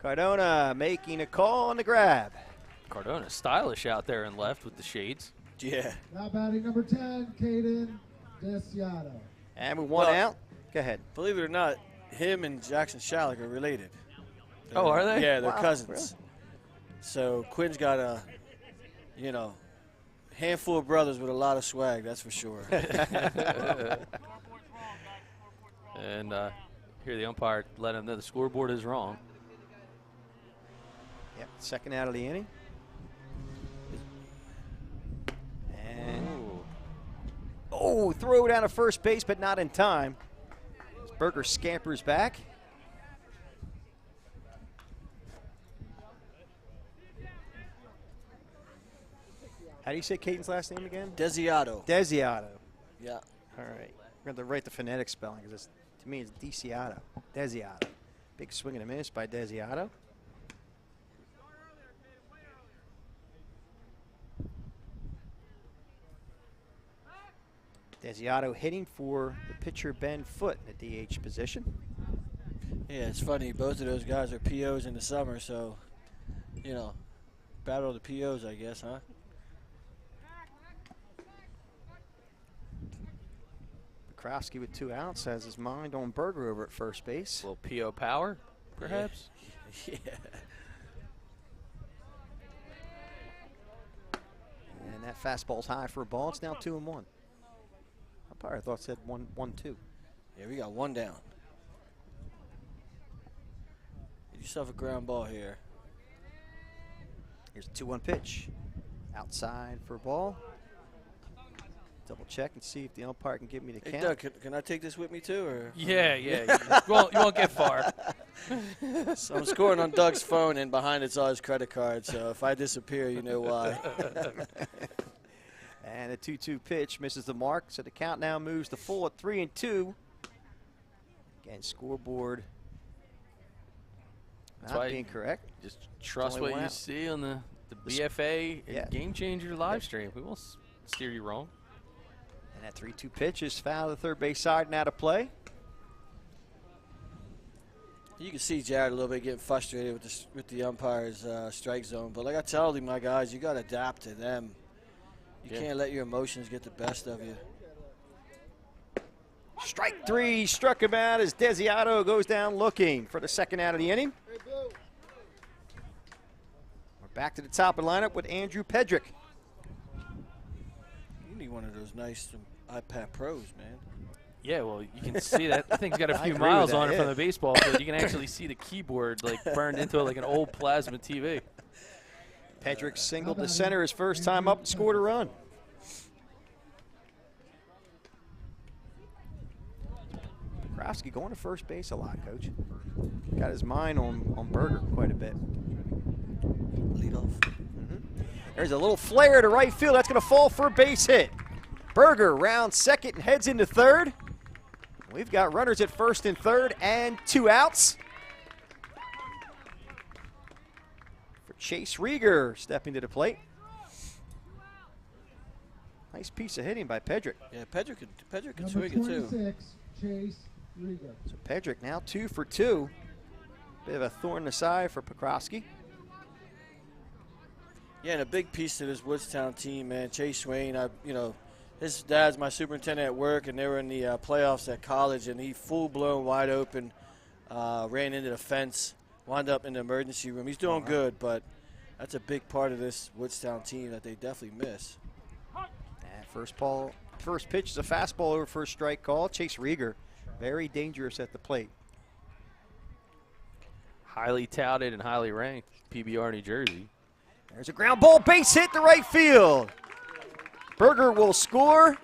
Cardona making a call on the grab.
Cardona stylish out there in left with the shades.
Yeah.
Now batting number 10, Caden Desiato.
And with one out. Go ahead.
Believe it or not, him and Jackson Schalick are related.
Oh, are they?
Yeah, they're
Wow,
cousins.
really?
So Quinn's got a, handful of brothers with a lot of swag, that's for sure.
And here the umpire let him know the scoreboard is wrong.
Yep, second out of the inning. And throw down to first base, but not in time. As Berger scampers back. How do you say Caden's last name again?
Desiato.
Desiato.
Yeah.
All right. We're going to write the phonetic spelling because to me it's Desiato. Desiato. Big swing and a miss by Desiato. Desiato hitting for the pitcher Ben Foote in the DH position.
Yeah, it's funny. Both of those guys are POs in the summer, so, battle of the POs, I guess, huh?
Bukowski with 2 outs has his mind on Berger over at first base.
A little PO power, perhaps.
Yeah.
And that fastball's high for a ball. It's now 2-1. Umpire thought it said 1-2.
Yeah, we got one down. Get yourself a ground ball here.
Here's a 2-1 pitch. Outside for a ball. Double check and see if the umpire can give me the
Hey,
count.
Doug, can I take this with me too? Or
Yeah. You won't get far.
So I'm scoring on Doug's phone, and behind it's all his credit card. So if I disappear, you know why.
And a 2-2 pitch misses the mark, so the count now moves to full at 3-2. Again, scoreboard
That's
not
why
being correct.
Just trust
only
what
one
you
out.
see on the BFA and
Yeah.
Game Changer live stream. We won't steer you wrong.
And that 3-2 pitch is fouled to the third base side and out of play.
You can see Jared a little bit getting frustrated with the umpire's strike zone. But like I tell my guys, you got to adapt to them. You can't let your emotions get the best of you.
Strike 3 struck him out as Desiato goes down looking for the second out of the inning. We're back to the top of the lineup with Andrew Pedrick.
You need one of those nice iPad Pros, man.
Yeah, well, you can see that thing's got a
I
few
agree
miles
with
on
that,
it from
yeah.
the baseball field. You can actually see the keyboard like burned into it like an old plasma TV.
Pedrick singled to center his first time up and scored a run. Krowski going to first base a lot, Coach. Got his mind on Berger quite a bit.
Lead off.
There's a little flare to right field. That's going to fall for a base hit. Berger rounds second and heads into third. We've got runners at first and third and 2 outs. For Chase Rieger stepping to the plate. Nice piece of hitting by Pedrick.
Yeah, Pedrick can swing it too.
26, Chase Rieger.
So Pedrick now 2 for 2. Bit of a thorn in the side for Pokrovsky.
Yeah, and a big piece to this Woodstown team, man. Chase Swain, his dad's my superintendent at work, and they were in the playoffs at college, and he full-blown wide open, ran into the fence, wound up in the emergency room. He's doing good, but that's a big part of this Woodstown team that they definitely miss.
And first pitch is a fastball over for a strike call. Chase Rieger, very dangerous at the plate.
Highly touted and highly ranked, PBR New Jersey.
There's a ground ball, base hit to right field. Berger will score,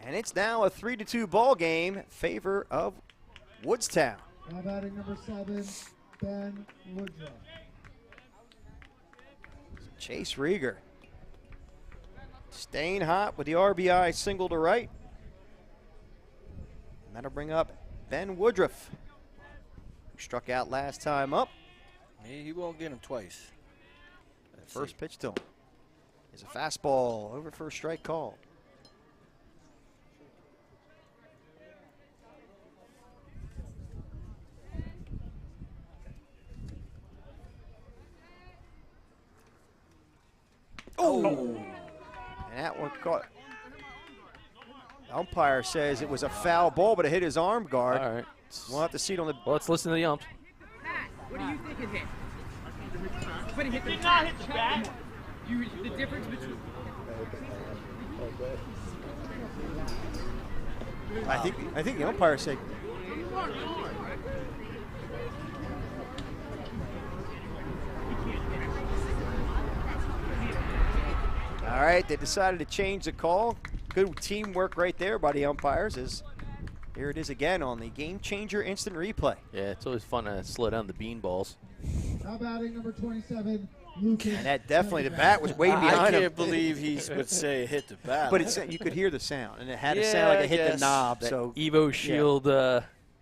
and it's now a 3-2 ball game in favor of Woodstown.
Now batting number 7, Ben Woodruff.
Chase Rieger staying hot with the RBI single to right. And that'll bring up Ben Woodruff, who struck out last time up.
He won't get him twice.
First pitch to him is a fastball over for a strike call. Oh! And that one caught. The umpire says it was a foul ball, but it hit his arm guard.
All right.
We'll have to see it on the.
Well, let's listen to the umps.
What do you think it hit? But it hit the top. Hit the bat. The difference between.
I think the umpire said. All right, they decided to change the call. Good teamwork right there by the umpires. Here it is again on the GameChanger instant replay.
Yeah, it's always fun to slow down the bean balls.
Now batting number 27, Lucas.
And that definitely, the bat was way behind him.
I can't believe he would say it hit the bat.
But you could hear the sound, and it had to sound like it hit the knob.
That
so
Evo Shield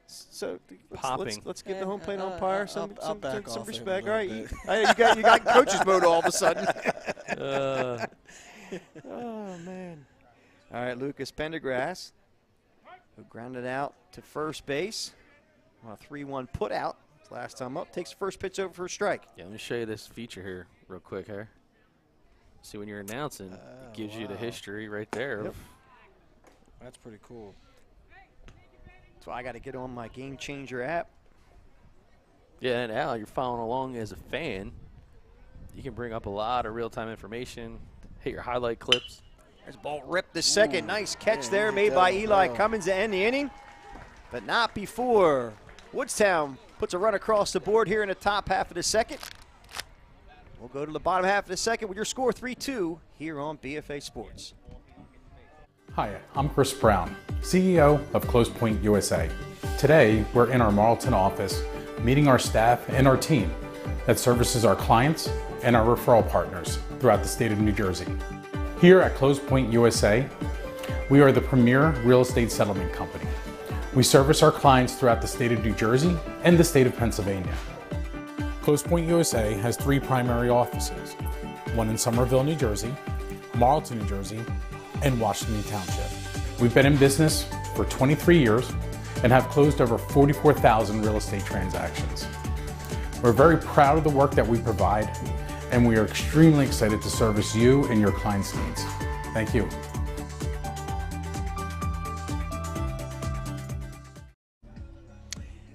so
popping.
Let's give the home plate umpire some respect. All right, you
bit.
you got coach's mode all of a sudden. Oh man! All right, Lucas Pendergrass, who grounded out to first base on a 3-1 put out last time up, takes the first pitch over for a strike.
Yeah, let me show you this feature here real quick here. See, when you're announcing, it gives you the history right there.
Yep.
That's pretty cool.
So I got to get on my GameChanger app.
Yeah, and Al, you're following along as a fan. You can bring up a lot of real-time information, hit your highlight clips.
There's a ball ripped to second. Nice catch there made by Eli Cummins to end the inning, but not before Woodstown puts a run across the board here in the top half of the second. We'll go to the bottom half of the second with your score 3-2 here on BFA Sports.
Hi, I'm Chris Brown, CEO of Close Point USA. Today, we're in our Marlton office meeting our staff and our team that services our clients and our referral partners throughout the state of New Jersey. Here at Close Point USA, we are the premier real estate settlement company. We service our clients throughout the state of New Jersey and the state of Pennsylvania. Close Point USA has 3 primary offices, one in Somerville, New Jersey, Marlton, New Jersey, and Washington Township. We've been in business for 23 years and have closed over 44,000 real estate transactions. We're very proud of the work that we provide, and we are extremely excited to service you and your clients' needs. Thank you.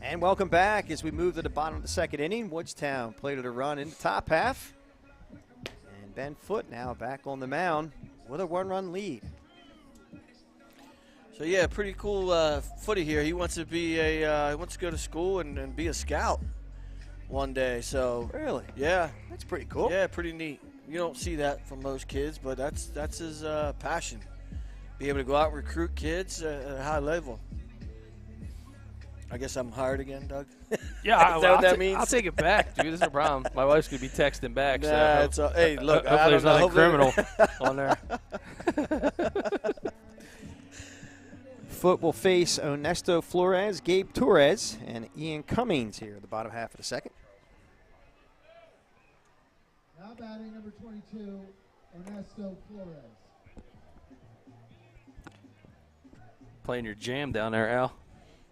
And welcome back as we move to the bottom of the second inning. Woodstown played a run in the top half. And Ben Foote now back on the mound with a 1-run lead.
So yeah, pretty cool footy here. He wants to be he wants to go to school and be a scout. one day. So
Really?
yeah,
That's pretty cool.
yeah, pretty neat. You don't see that from most kids, but that's his passion. Be able to go out and recruit kids at a high level. I guess I'm hired again, Doug.
Yeah,
Is that what that means?
I'll take it back, dude. This is a problem. My wife's going to be texting back.
Nah,
so
hey, look,
hopefully there's nothing criminal on there.
Foot will face Ernesto Flores, Gabe Torres, and Ian Cummings here at the bottom half of the second.
Now batting number 22, Ernesto Flores.
Playing your jam down there, Al.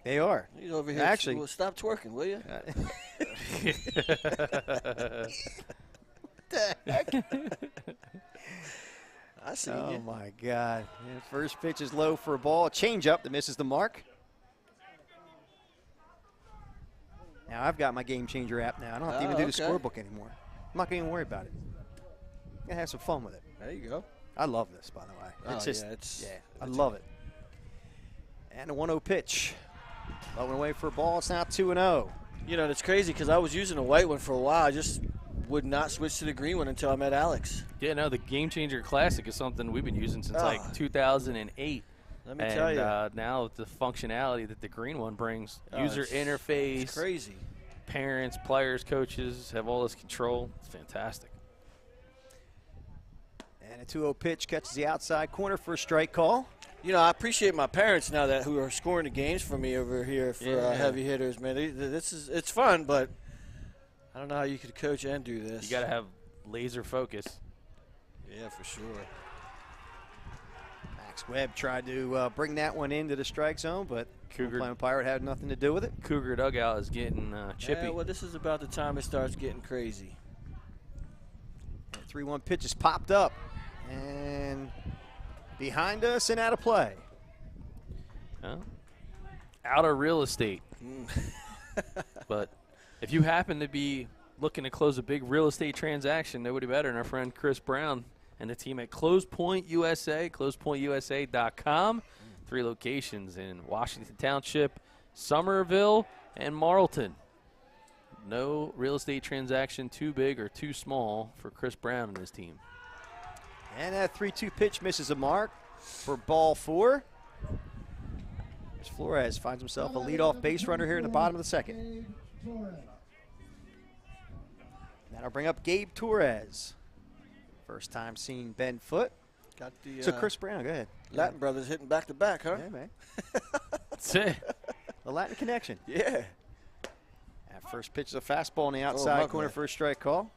They are.
He's over here.
Actually-
Well, stop twerking, will you? I see
Oh,
you.
my God. Yeah, first pitch is low for a ball. A changeup that misses the mark. Now I've got my Game Changer app now. I don't have to even do the
okay.
scorebook anymore. I'm not going to worry about it. I'm going to have some fun with it.
There you go.
I love this, by the way.
Oh,
It's just,
yeah, it's-
I love it. And a 1-0 pitch. Low and away for a ball. It's now 2-0.
You know, it's crazy because I was using a white one for a while. I just would not switch to the green one until I met Alex.
Yeah, no, the Game Changer Classic is something we've been using since like 2008.
Let me tell you.
Now with the functionality that the green one brings,
Oh,
user interface,
It's crazy.
parents, players, coaches have all this control. It's fantastic.
And a 2-0 pitch catches the outside corner for a strike call.
You know, I appreciate my parents now that who are scoring the games for me over here for heavy hitters, man. It's fun, but I don't know how you could coach and do this.
You got to have laser focus.
Yeah, for sure.
Max Webb tried to bring that one into the strike zone, but
Cougar
Playing Pirate had nothing to do with it.
Cougar dugout is getting chippy.
Yeah, well, this is about the time it starts getting crazy.
3-1 pitch is popped up. And behind us and out of play.
Huh? Out of real estate. But if you happen to be looking to close a big real estate transaction, nobody better than our friend Chris Brown and the team at Close Point USA, closepointusa.com. 3 locations in Washington Township, Somerville, and Marlton. No real estate transaction too big or too small for Chris Brown and his team.
And that 3-2 pitch misses a mark for ball 4. As Flores finds himself a leadoff base runner here in the bottom of the second. That'll bring up Gabe Torres. First time seeing Ben Foote.
Got the
So Chris Brown, go ahead.
Latin brothers hitting back to back, huh?
Yeah, man.
That's it.
The Latin connection.
Yeah.
That first pitch is a fastball on the outside corner for a strike call.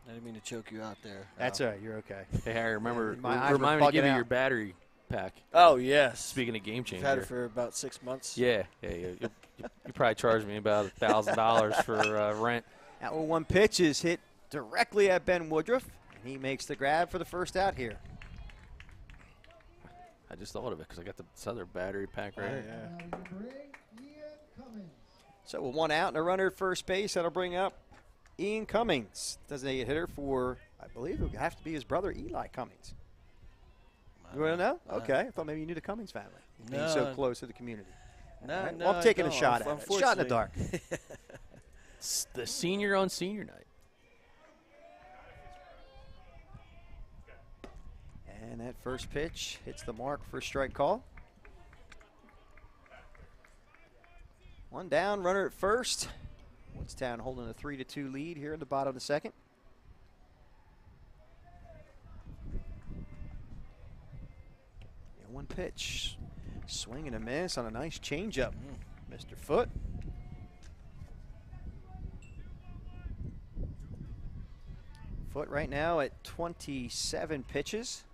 I didn't mean to choke you out there.
That's all right. You're okay.
Hey, Harry, remember,
My eyes were
remind me to give
bugging
you
out.
your battery pack.
Oh, yes.
Speaking of Game Changer.
I've had it for about 6 months.
Yeah. You probably charged me about $1,000 for rent.
That 1 pitch is hit directly at Ben Woodruff, and he makes the grab for the first out here.
I just thought of it because I got this other battery pack right here.
So with 1 out and a runner at first base, that'll bring up Ian Cummings. Designated hitter for, I believe it would have to be his brother, Eli Cummings. You want to know? Okay. I thought maybe you knew the Cummings family, being so close to the community.
No,
All right,
no,
well, I'm taking
I
a
don't,
shot at it. Shot in the dark.
It's the senior on senior night.
And that first pitch hits the mark for a strike call. 1 down, runner at first. Woodstown holding a 3-2 lead here in the bottom of the second. And 1 pitch. Swing and a miss on a nice changeup. Mr. Foote. Foote right now at 27 pitches.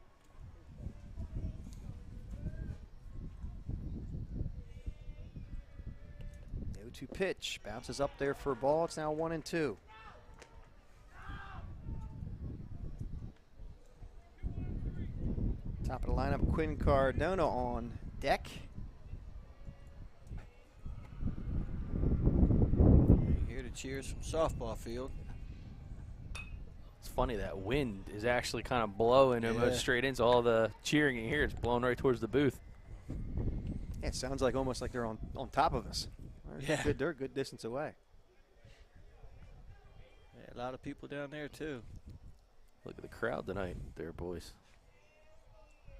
No 2 pitch. Bounces up there for a ball. It's now 1-2. Top of the lineup, Quinn Cardona on deck.
Here to cheers from softball field.
It's funny that wind is actually kind of blowing almost straight into all the cheering you hear. It's blowing right towards the booth.
Yeah, it sounds like almost like they're on top of us.
Yeah.
They're a good distance away.
Yeah, a lot of people down there, too.
Look at the crowd tonight there, boys.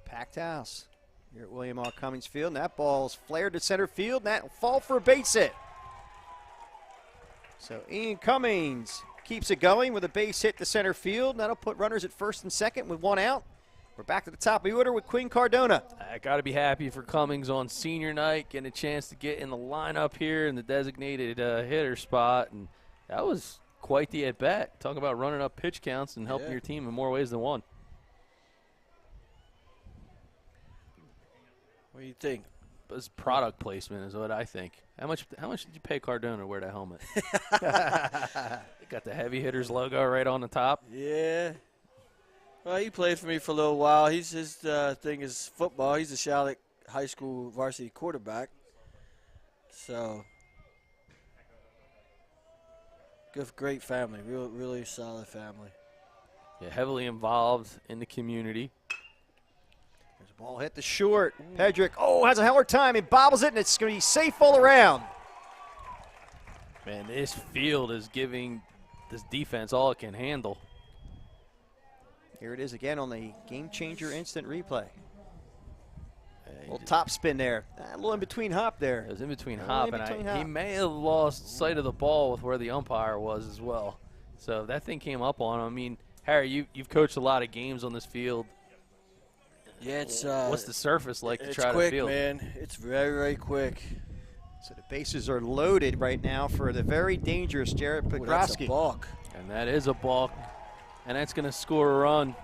Packed house here at William R. Cummings Field. And that ball's flared to center field, and that will fall for a base hit. So Ian Cummings keeps it going with a base hit to center field. And that'll put runners at first and second with one out. We're back to the top of the order with Quinn Cardona.
I got to be happy for Cummings on senior night, getting a chance to get in the lineup here in the designated hitter spot. And that was quite the at-bat. Talk about running up pitch counts and helping your team in more ways than one.
What do you think?
It's product placement is what I think. How much did you pay Cardona to wear that helmet? Got the heavy hitters logo right on the top.
Yeah. Well, he played for me for a little while. His thing is football. He's a Schalick high school varsity quarterback. So, great family. Really solid family.
Yeah, heavily involved in the community.
There's a ball hit to short. Pedrick, has a hard time. He bobbles it, and it's going to be safe all around.
Man, this field is giving this defense all it can handle.
Here it is again on the GameChanger instant replay. A little top spin there. A little in between hop there.
It was in between hop, and he may have lost sight of the ball with where the umpire was as well. So that thing came up on him. I mean, Harry, you've coached a lot of games on this field.
Yeah, it's
what's the surface like to try
quick,
to field?
It's quick, man. It's very, very quick.
So the bases are loaded right now for the very dangerous Jared
That's a
Pogrovsky.
balk.
And that is a balk. And that's going to score a run.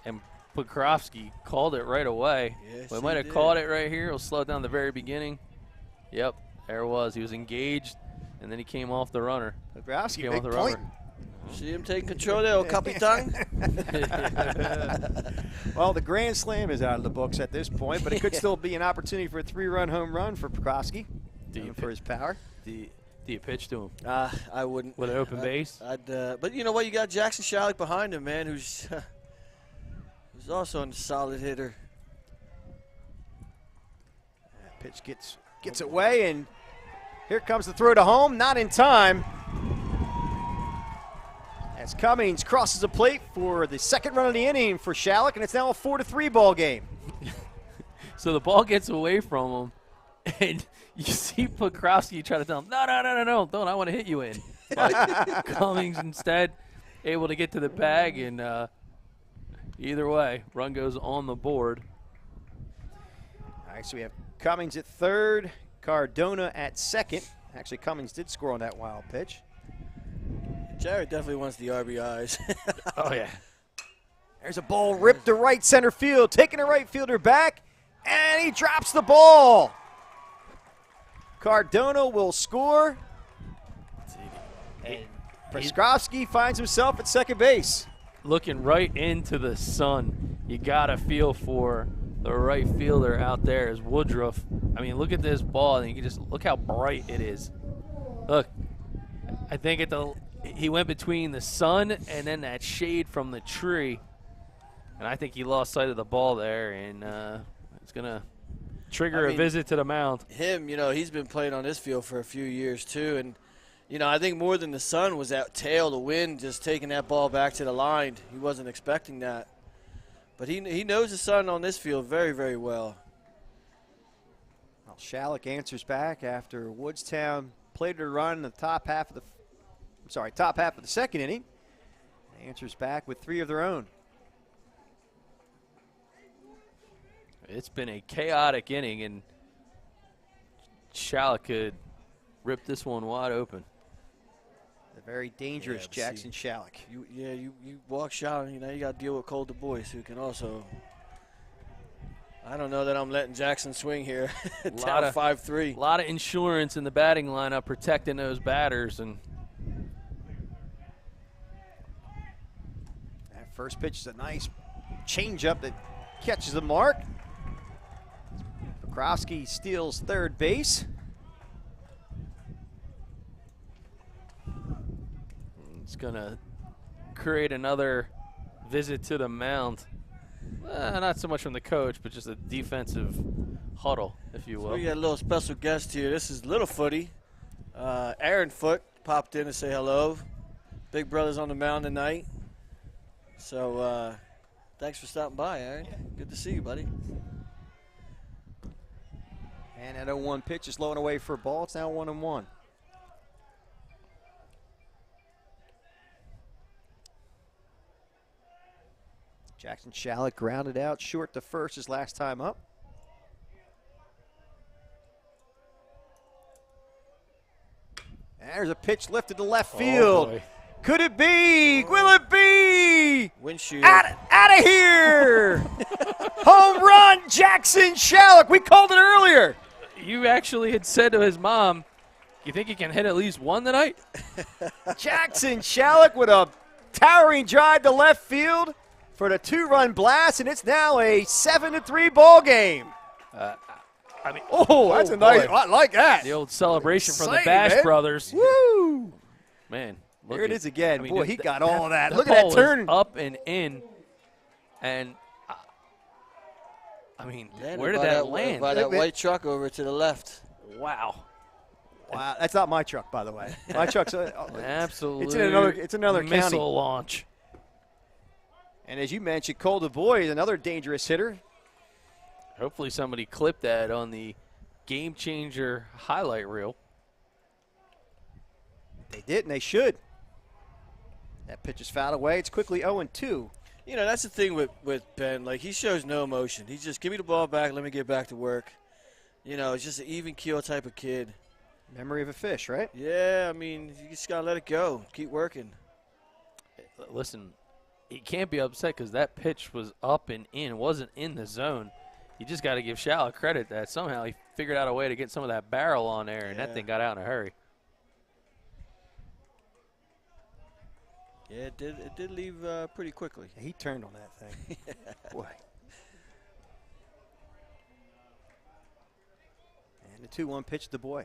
And Pokrovsky called it right away.
Yes,
we might have caught it right here. We'll slow it down the very beginning. Yep, there it was. He was engaged, and then he came off the runner.
Pogrovsky,
came
big
off the
point.
rubber.
See him taking control there, Capitan?
Well, the Grand Slam is out of the books at this point, but it could still be an opportunity for a 3-run home run for Pogrovsky for his power.
Do you pitch to him?
I wouldn't.
With an open base?
But you know what? You got Jackson Schalick behind him, man, who's also a solid hitter.
That pitch gets away, and here comes the throw to home. Not in time. As Cummings crosses the plate for the second run of the inning for Schalick, and it's now a 4-3 ball game.
So the ball gets away from him, and you see Pokrovsky try to tell him, no, don't, I want to hit you in. But Cummings instead able to get to the bag, and either way, run goes on the board.
All right, so we have Cummings at third, Cardona at second. Actually, Cummings did score on that wild pitch.
Jared definitely wants the RBIs.
Oh, yeah.
There's a ball ripped to right center field, taking a right fielder back, and he drops the ball. Cardona will score. And Pogrovsky finds himself at second base.
Looking right into the sun. You got to feel for the right fielder out there is Woodruff. I mean, look at this ball, and you can just look how bright it is. Look, I think he went between the sun and then that shade from the tree, and I think he lost sight of the ball there, and it's going to trigger a visit to the mound.
Him, he's been playing on this field for a few years too, and I think more than the sun was that tail, the wind just taking that ball back to the line. He wasn't expecting that, but he knows the sun on this field very, very well.
Well, Schalick answers back after Woodstown played a run in the top half of the second inning. Answers back with 3 of their own.
It's been a chaotic inning, and Schalick could rip this one wide open.
The very dangerous Jackson Schalick.
You walk Schalick, you got to deal with Cole Du Bois, who can also. I don't know that I'm letting Jackson swing here. Down 5-3.
A lot of insurance in the batting lineup protecting those batters, and
that first pitch is a nice changeup that catches the mark. Pogrovsky steals third base.
It's going to create another visit to the mound. Not so much from the coach, but just a defensive huddle, if you will.
We got a little special guest here. This is Little Footy. Aaron Foote popped in to say hello. Big brother's on the mound tonight. So thanks for stopping by, Aaron. Good to see you, buddy.
And that 0-1 pitch is low and away for a ball. It's now 1-1. Jackson Schalick grounded out short to first his last time up. And there's a pitch lifted to left field.
Boy.
Could it be? Will it be?
Windshield.
Out of here! Home run, Jackson Schalick. We called it earlier.
You actually had said to his mom, you think he can hit at least one tonight?
Jackson Schalick with a towering drive to left field for the 2-run blast, and it's now a 7-3 ball game.
I mean,
that's a nice.
boy.
I like that.
The old celebration from the
Exciting,
Bash
man.
brothers.
Woo!
Man,
Here it is again.
I mean,
Boy, he got all of that.
That
Look at
ball
that
was
turn.
up and in, and I mean,
Landed
where did
by
that land?
By that white truck over to the left.
Wow.
Wow, that's not my truck, by the way. My truck's
Absolutely.
It's another
missile
county.
launch.
And as you mentioned, Cole DuBois is another dangerous hitter.
Hopefully somebody clipped that on the GameChanger highlight reel.
They did, and they should. That pitch is fouled away. It's quickly 0-2.
You know, that's the thing with Ben. Like, he shows no emotion. He's just, give me the ball back, let me get back to work. You know, it's just an even keel type of kid.
Memory of a fish, right?
Yeah, I mean, you just got to let it go. Keep working.
Listen, he can't be upset because that pitch was up and in. It wasn't in the zone. You just got to give Schalick credit that somehow he figured out a way to get some of that barrel on there, and that thing got out in a hurry.
Yeah, it did leave pretty quickly.
He turned on that thing. Boy. And the 2-1 pitch to DuBois.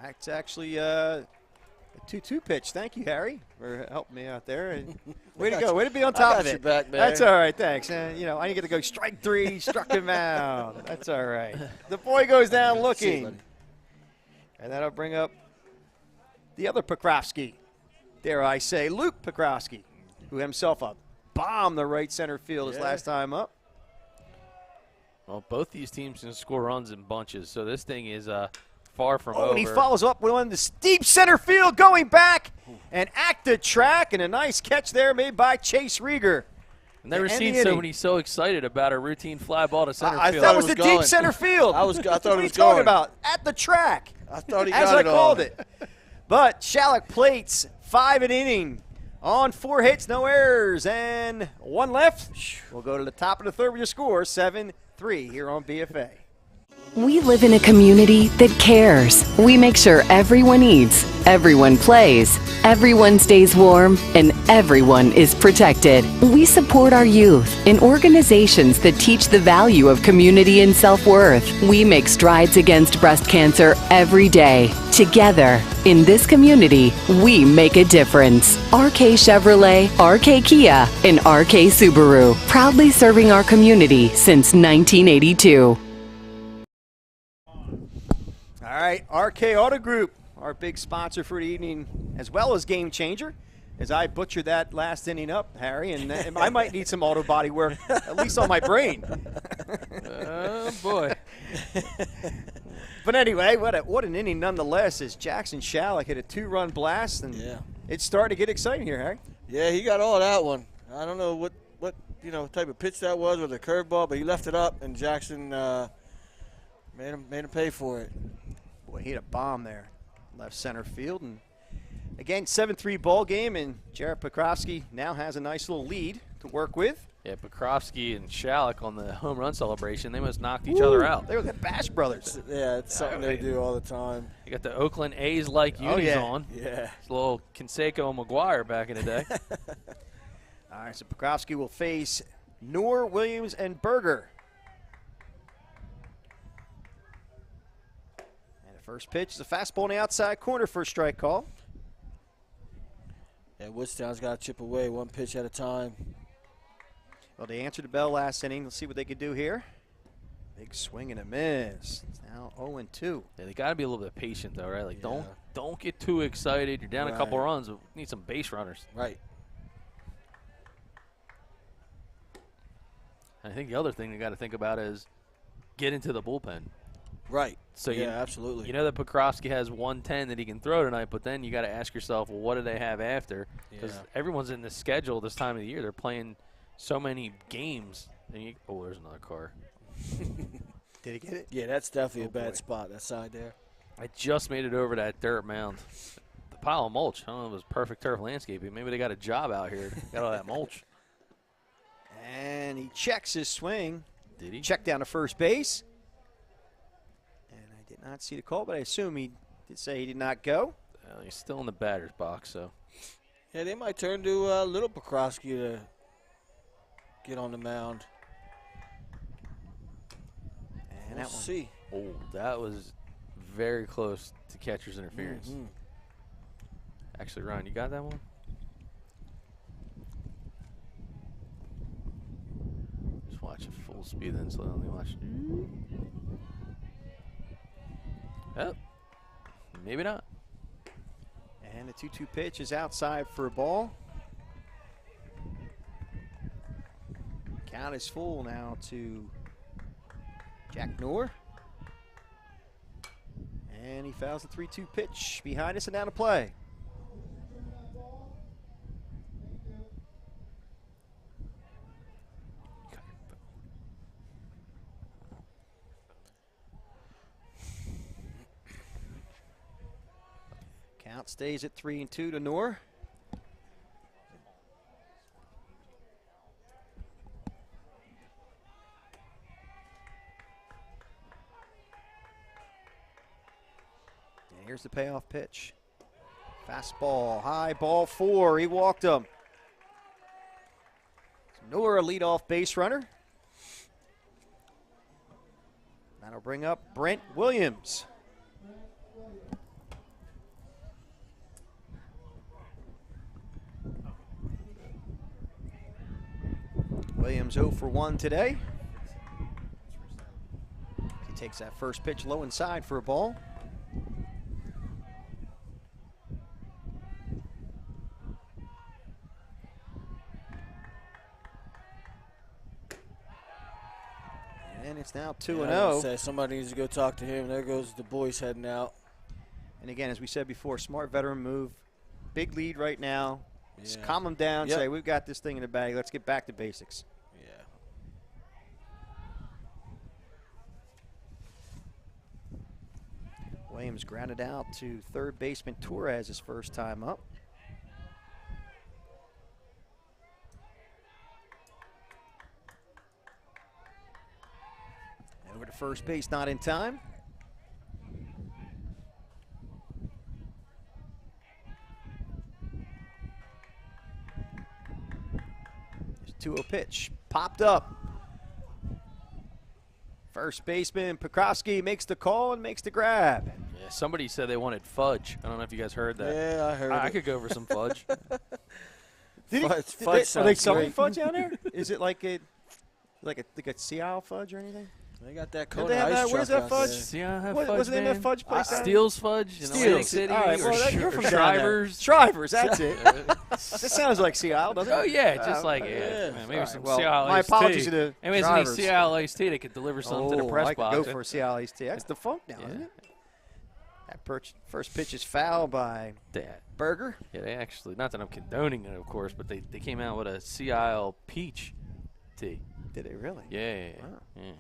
That's actually a 2-2 pitch. Thank you, Harry, for helping me out there. And way to go. Way to be on top of it.
Back, man.
That's all right. Thanks. You know, I didn't get to go strike 3, struck him out. That's all right. The boy goes down looking. And that'll bring up the other Pokrovsky. Dare I say, Luke Pokrovsky, who himself bombed the right center field his last time up.
Well, both these teams can score runs in bunches, so this thing is far from over.
And he follows up with one in the deep center field, going back and active track, and a nice catch there made by Chase Rieger.
I've never seen somebody so excited about a routine fly ball to center field.
That was the deep center field.
I thought it was
what are you
going.
talking about? At the track.
I thought he
as
got
I
it all.
called it. But Schalick plates 5 an inning on 4 hits, no errors, and 1 left. We'll go to the top of the third with your score, 7-3 here on BFA.
We live in a community that cares. We make sure everyone eats, everyone plays, everyone stays warm, and everyone is protected. We support our youth in organizations that teach the value of community and self-worth. We make strides against breast cancer every day. Together, in this community, we make a difference. RK Chevrolet, RK Kia, and RK Subaru, proudly serving our community since 1982.
All right, RK Auto Group, our big sponsor for the evening, as well as GameChanger. As I butchered that last inning up, Harry, and I might need some auto body work, at least on my brain.
Oh, boy.
But anyway, what an inning nonetheless, as Jackson Schalick hit a 2-run blast, and it's starting to get exciting here, Harry.
Yeah, he got all of that one. I don't know what type of pitch that was with a curveball, but he left it up, and Jackson made him pay for it.
Boy, he hit a bomb there, left center field, and again, 7-3 ball game, and Jared Pokrovsky now has a nice little lead to work with.
Yeah, Pokrovsky and Schalick on the home run celebration, they must knocked each other out.
They were the Bash brothers.
Yeah, it's something they do all the time.
You got the Oakland A's like unis on.
Yeah.
It's a little Canseco and McGuire back in the day.
All right, so Pokrovsky will face Noor, Williams, and Berger. And the first pitch is a fastball on the outside corner for a strike call.
Yeah, Woodstown's got to chip away 1 pitch at a time.
Well, they answered the bell last inning. Let's see what they can do here. Big swing and a miss. It's now 0-2.
Yeah, they got to be a little bit patient, though, right? Like, don't get too excited. You're down a couple runs. We need some base runners.
Right.
I think the other thing you got to think about is get into the bullpen.
Right.
So
absolutely.
You know that Pokrovsky has 110 that he can throw tonight, but then you got to ask yourself, well, what do they have after? Because everyone's in this schedule this time of the year. They're playing so many games. And oh, there's another car.
Did he get it?
Yeah, that's definitely a bad spot, that side there.
I just made it over that dirt mound. The pile of mulch. I don't know if it was perfect turf landscaping. Maybe they got a job out here. Got all that mulch.
And he checks his swing.
Did he?
Check down to first base. And I did not see the call, but I assume he did say he did not go.
Well, he's still in the batter's box, so.
Yeah, they might turn to little Pokrovsky to get on the mound.
And
we'll see.
Oh, that was very close to catcher's interference.
Mm-hmm.
Actually, Ryan, you got that one? Just watch it full speed, then slowly watch. Oh, maybe not.
And the 2-2 pitch is outside for a ball. Count is full now to Jack Noor. And he fouls the 3-2 pitch behind us and down to play. Count stays at 3-2 to Noor. Here's the payoff pitch. Fastball, high ball 4. He walked him. Noor, a leadoff base runner. That'll bring up Brent Williams. Williams 0 for 1 today. He takes that first pitch low inside for a ball. And it's now 2-0.
Somebody needs to go talk to him. There goes the boys heading out.
And again, as we said before, smart veteran move. Big lead right now. Just calm them down. Say, we've got this thing in the bag. Let's get back to basics.
Yeah.
Williams grounded out to third baseman Torres his first time up. Over to first base, not in time. There's 2-0 pitch, popped up. First baseman Pokrovsky makes the call and makes the grab.
Yeah, somebody said they wanted fudge. I don't know if you guys heard that.
Yeah, I heard
I could go for some fudge.
Fudge are they selling fudge down there? Is it like a Sea Isle fudge or anything?
They got that
Don't
Kona
they have
ice
that? Where's
truck
that
out
fudge?
there.
See, I have
What's
fudge,
the name of that fudge place?
Steele's Fudge in Atlantic City.
All right, well, you're from down there.
Shriver's.
Shriver's, that's it. That sounds like Sea Isle, doesn't it?
Oh, yeah, just like, man, maybe some Sea Isle
my
iced
apologies
tea.
to the
Maybe some
Shriver's.
Sea Isle iced tea. They could deliver something to the press
I
box.
could go for a Sea Isle iced tea. That's the funk now, isn't it? That first pitch is foul by Berger.
Yeah, they actually, not that I'm condoning it, of course, but they came out with a Sea Isle peach tea.
Did they really?
Yeah.
Wow.
Yeah.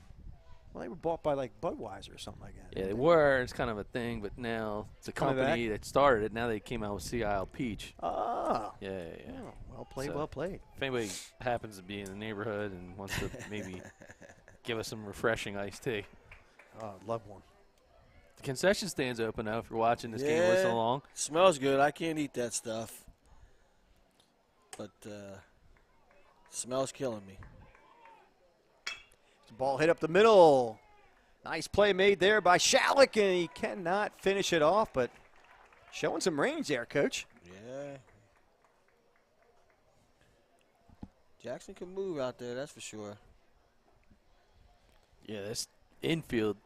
Well, they were bought by like Budweiser or something like that.
Yeah, they were. It's kind of a thing, but now it's a
Coming
company that started it. Now they came out with Sea Isle Peach.
Oh.
Yeah.
Oh, well played,
So,
well played.
If anybody happens to be in the neighborhood and wants to maybe give us some refreshing iced tea.
Oh, I'd love one.
The concession stand's open now if you're watching this game listening along.
Smells good. I can't eat that stuff. But smells killing me.
Ball hit up the middle. Nice play made there by Schalick, and he cannot finish it off, but showing some range there, Coach.
Yeah. Jackson can move out there, that's for sure.
Yeah, this infield.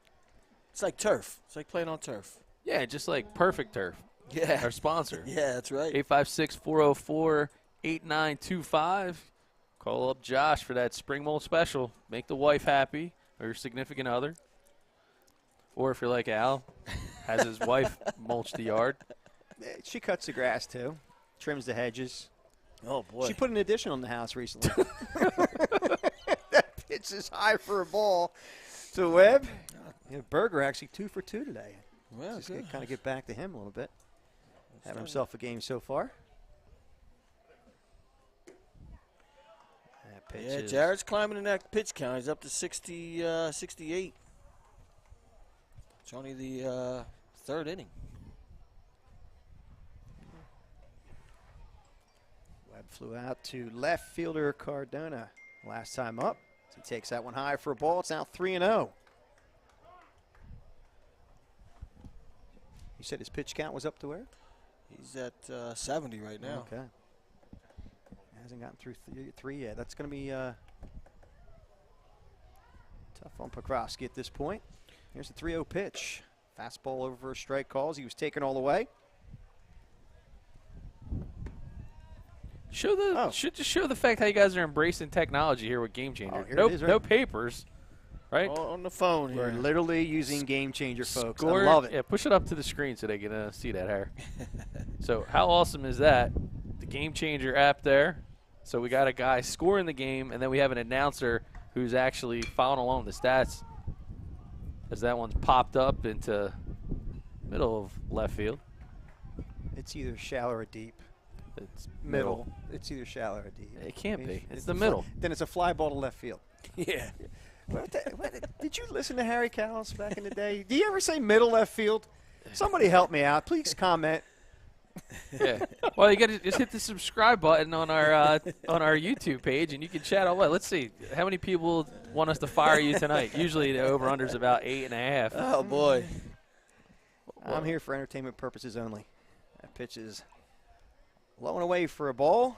It's like turf. It's like playing on turf.
Yeah, just like Perfect Turf.
Yeah.
Our sponsor.
Yeah, that's right.
856-404-8925. Call up Josh for that spring mold special. Make the wife happy or your significant other. Or if you're like Al, has his wife mulch the yard.
She cuts the grass, too. Trims the hedges.
Oh, boy.
She put an addition on the house recently. That pitch is high for a ball to Webb. Berger actually 2 for 2 today.
Well,
just kind of get back to him a little bit. Having himself a game so far. That pitch
Yeah,
is
Jared's climbing in that pitch count. He's up to 68. It's only the third inning.
Webb flew out to left fielder Cardona last time up. He takes that one high for a ball. It's now 3-0. You said his pitch count was up to where?
He's at 70 right now.
Okay. Hasn't gotten through three yet. That's going to be tough on Pokrovsky at this point. Here's the 3-0 pitch. Fastball over for a strike calls. He was taken all the way.
Should just show the fact how you guys are embracing technology here with GameChanger. No papers, right?
All on the phone here.
We're literally using GameChanger, folks.
Score,
I love it.
Yeah, push it up to the screen so they can see that hair. So how awesome is that? The GameChanger app there. So we got a guy scoring the game, and then we have an announcer who's actually following along the stats as that one's popped up into middle of left field.
It's either shallow or deep.
It's
Middle. It's either shallow or deep.
It can't be. It's the middle.
Then it's a fly ball to left field.
Yeah.
Did you listen to Harry Callis back in the day? Do you ever say middle left field? Somebody help me out. Please comment.
Yeah. Well, you got to just hit the subscribe button on our YouTube page, and you can chat all day. Let's see how many people want us to fire you tonight. Usually the over/under is about 8.5.
Oh boy.
I'm here for entertainment purposes only. That pitch is low and away for a ball.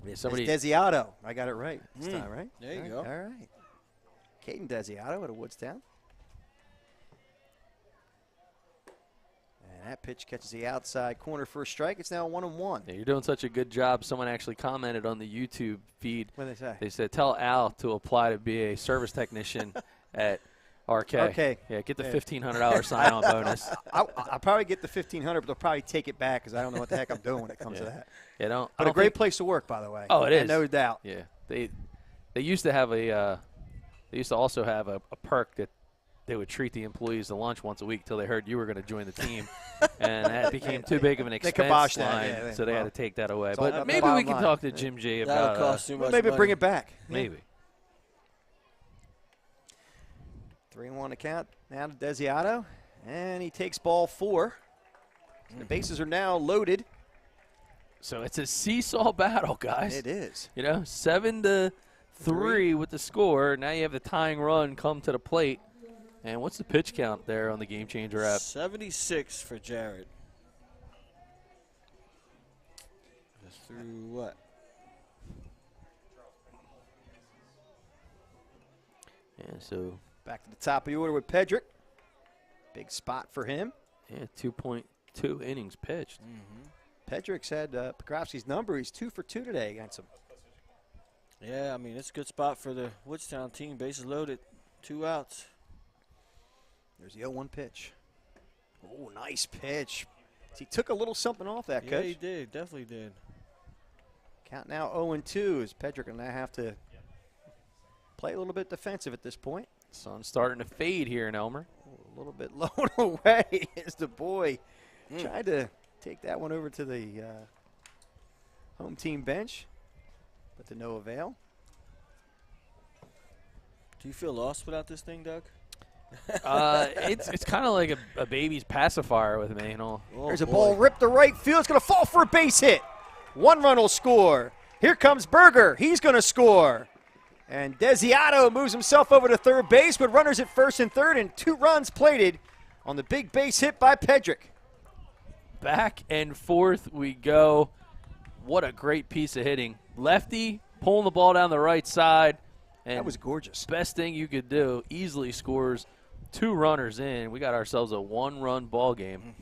Yeah,
It's Desiato. I got it right this time, right?
There you go.
All right. Caden Desiato at a Woodstown. And that pitch catches the outside corner for a strike. It's now 1-1.
Yeah, you're doing such a good job. Someone actually commented on the YouTube feed.
What did they say?
They said, tell Al to apply to be a service technician at RK.
Okay.
Yeah, get the $1,500 sign-on bonus.
I'll probably get the $1,500, but they'll probably take it back because I don't know what the heck I'm doing when it comes to that.
Yeah,
But a great place to work, by the way.
Oh, it is.
No doubt.
Yeah, they used to have they used to also have a perk that they would treat the employees to lunch once a week till they heard you were going to join the team, and that became too big of an expense line, so they had to take that away. But maybe we can talk to Jim J about
cost too much
maybe
money.
bring it back.
Maybe.
3-1 account now to Desiato, and he takes ball 4. The bases are now loaded.
So it's a seesaw battle, guys.
It is.
7-3 with the score. Now you have the tying run come to the plate. And what's the pitch count there on the GameChanger app?
76 for Jared. Just through what?
Yeah, so
Back to the top of the order with Pedrick. Big spot for him.
yeah, 2.2 innings pitched.
Pedrick's had Pokrovsky's number. He's 2 for 2 today against him.
Yeah, I mean, it's a good spot for the Woodstown team. Bases loaded, 2 outs.
There's the 0-1 pitch. Oh, nice pitch. He took a little something off that,
Yeah,
Coach.
he did. Definitely did.
Count now 0-2 as Pedrick will now have to play a little bit defensive at this point.
Sun's starting to fade here in Elmer.
A little bit low and away as the boy tried to take that one over to the home team bench, but to no avail.
Do you feel lost without this thing, Doug?
It's kind of like a baby's pacifier with me.
There's a ball ripped to right field. It's going to fall for a base hit. 1 run will score. Here comes Berger. He's going to score. And Desiato moves himself over to third base with runners at first and third and 2 runs plated on the big base hit by Pedrick.
Back and forth we go. What a great piece of hitting. lefty, pulling the ball down the right side. And
that was gorgeous.
Best thing you could do, easily scores 2 runners in. We got ourselves a 1-run ball game.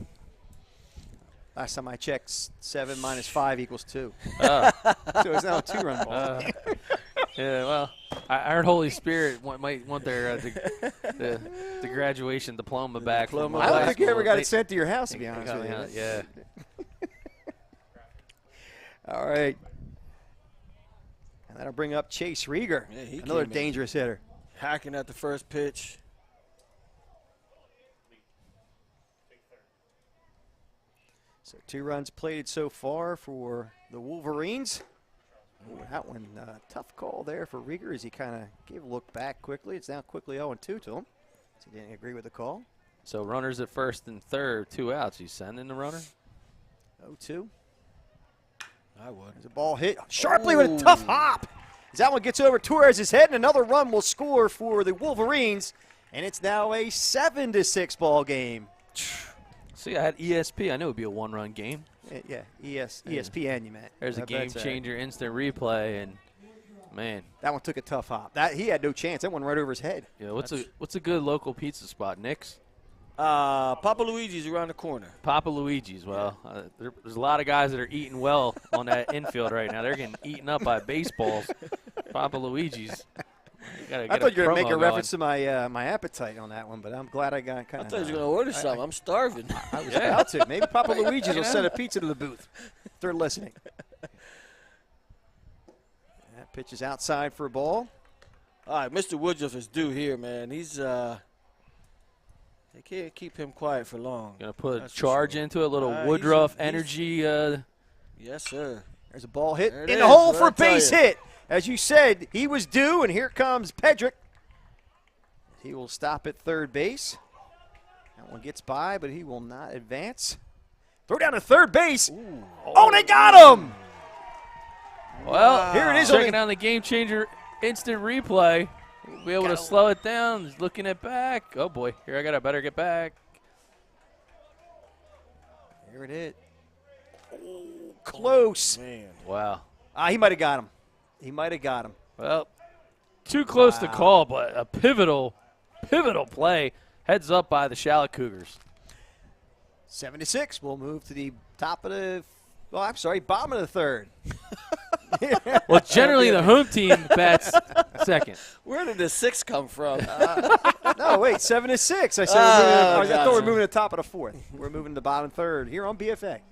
Last time I checked, 7 minus 5 equals 2. So it's now a 2-run ball.
Yeah, well, I heard Holy Spirit might want their the graduation diploma back.
I don't think you ever got it sent to your house, to be honest with you.
Yeah.
All right. And that'll bring up Chase Rieger, another dangerous hitter.
Hacking at the first pitch.
So 2 runs played so far for the Wolverines. Ooh, that one, tough call there for Rieger as he kind of gave a look back quickly. It's now quickly 0-2 to him. So he didn't agree with the call.
So runners at first and third, 2 outs. You sending the runner?
0-2.
I would.
There's a ball hit sharply with a tough hop. As that one gets over Torres' head, and another run will score for the Wolverines. And it's now a 7-6 ball game.
See, I had ESP. I knew it would be a 1-run game.
Yeah, ESPN you meant.
There's a game-changer instant replay, and, man.
That one took a tough hop. He had no chance. That one right over his head.
Yeah, what's a good local pizza spot, Nick's?
Papa Luigi's around the corner.
Papa Luigi's. Well, there's a lot of guys that are eating well on that infield right now. They're getting eaten up by baseballs. Papa Luigi's.
I thought you were going to make a reference to my appetite on that one, but I'm glad I got kind of.
I thought you were going to order something. I'm starving.
I was about to. Maybe Papa Luigi's will send a pizza to the booth if they're listening. That pitch is outside for a ball.
All right, Mr. Woodruff is due here, man. He's they can't keep him quiet for long.
Going to put a charge into it, a little Woodruff energy.
Yes, sir.
There's a ball hit in the hole for a base hit. As you said, he was due, and here comes Pedrick. He will stop at third base. That one gets by, but he will not advance. Throw down to third base. Ooh. Oh, they got him!
Well,
here it is.
Checking on the game-changer instant replay. We'll be able to slow it down. He's looking at back. Oh, boy. Here, I better get back.
Here it is. Oh, close.
Oh, man.
Wow.
He might have got him. He might have got him.
Well, too close to call, but a pivotal play. Heads up by the Schalick Cougars.
7-6. We'll move to the top of the bottom of the third.
Well, generally the home team bats second.
Where did the 6 come from?
No, wait, 7-6. I said I thought we're moving to the top of the fourth. We're moving to the bottom third here on BFA.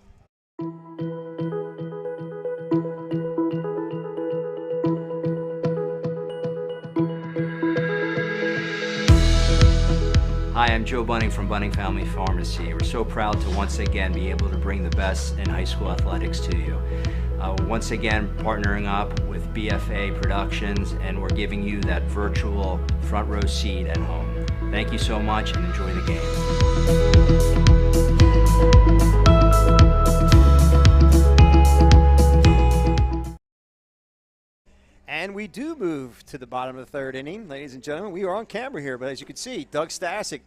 Hi, I'm Joe Bunning from Bunning Family Pharmacy. We're so proud to once again be able to bring the best in high school athletics to you. Once again, partnering up with BFA Productions, and we're giving you that virtual front row seat at home. Thank you so much, and enjoy the game.
And we do move to the bottom of the third inning, ladies and gentlemen. We are on camera here, but as you can see, Doug Stasic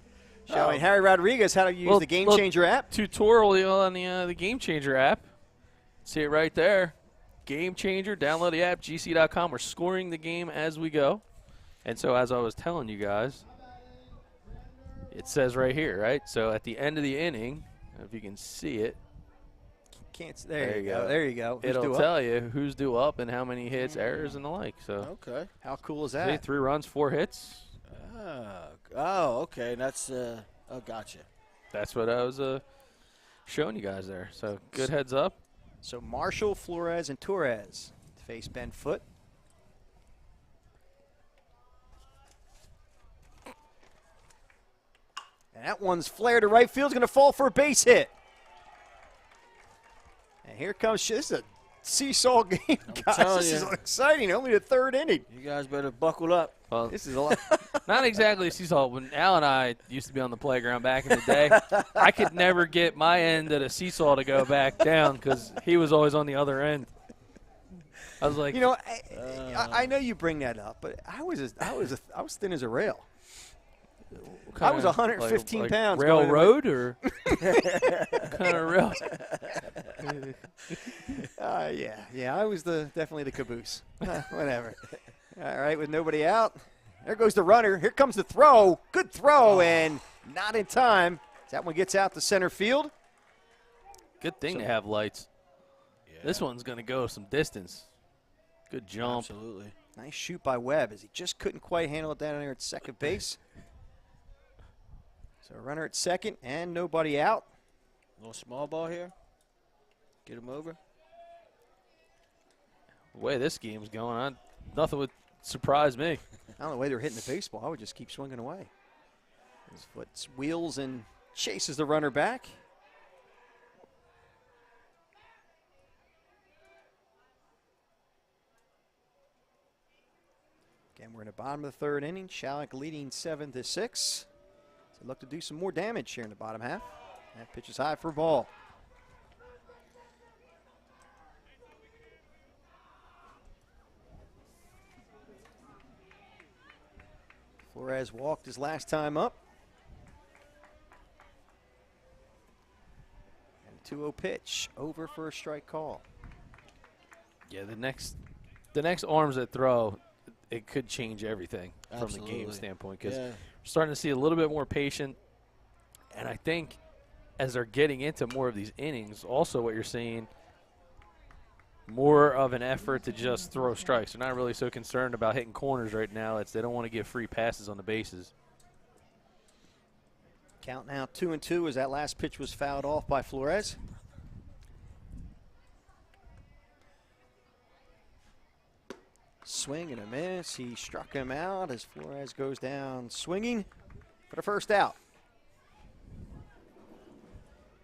showing Harry Rodriguez how to use the GameChanger app.
Tutorial on the GameChanger app. See it right there. GameChanger. Download the app, gc.com. We're scoring the game as we go. And so as I was telling you guys, it says right here, right? So at the end of the inning, if you can see it.
There you go. There you go.
It'll tell you who's due up and how many hits, errors, and the like. So
okay.
How cool is that?
See, 3 runs, 4 hits.
Okay. That's gotcha.
That's what I was showing you guys there. So good heads up.
So Marshall, Flores, and Torres face Ben Foote. And that one's flared to right field. It's going to fall for a base hit. And here comes, this is a seesaw game, guys. This is exciting. Only the third inning.
You guys better buckle up.
Well, this is a lot.
Not exactly a seesaw. When Al and I used to be on the playground back in the day, I could never get my end of the seesaw to go back down because he was always on the other end. I was like,
you know, I know you bring that up, but I was thin as a rail. I was 115 pounds.
Railroad or kind of rail?
Yeah, I was definitely the caboose. Whatever. All right, with nobody out, there goes the runner. Here comes the throw. Good throw, and not in time. That one gets out to center field.
Good thing to have lights. Yeah. This one's going to go some distance. Good jump.
Absolutely.
Nice shoot by Webb as he just couldn't quite handle it down there at second base. So a runner at second and nobody out.
A little small ball here. Get him over.
The way this game's going on, nothing would surprise me.
I don't know the way they're hitting the baseball. I would just keep swinging away. His foot wheels and chases the runner back. Again, we're in the bottom of the third inning. Schalick leading 7-6. So look to do some more damage here in the bottom half. That pitch is high for a ball. Flores walked his last time up. And a 2-0 pitch, over for a strike call.
Yeah, the next arms that throw, it could change everything from the game standpoint because we're starting to see a little bit more patient. And I think as they're getting into more of these innings, also what you're seeing, more of an effort to just throw strikes. They're not really so concerned about hitting corners right now. They don't want to give free passes on the bases.
Count now 2-2 as that last pitch was fouled off by Flores. Swing and a miss. He struck him out as Flores goes down swinging for the first out.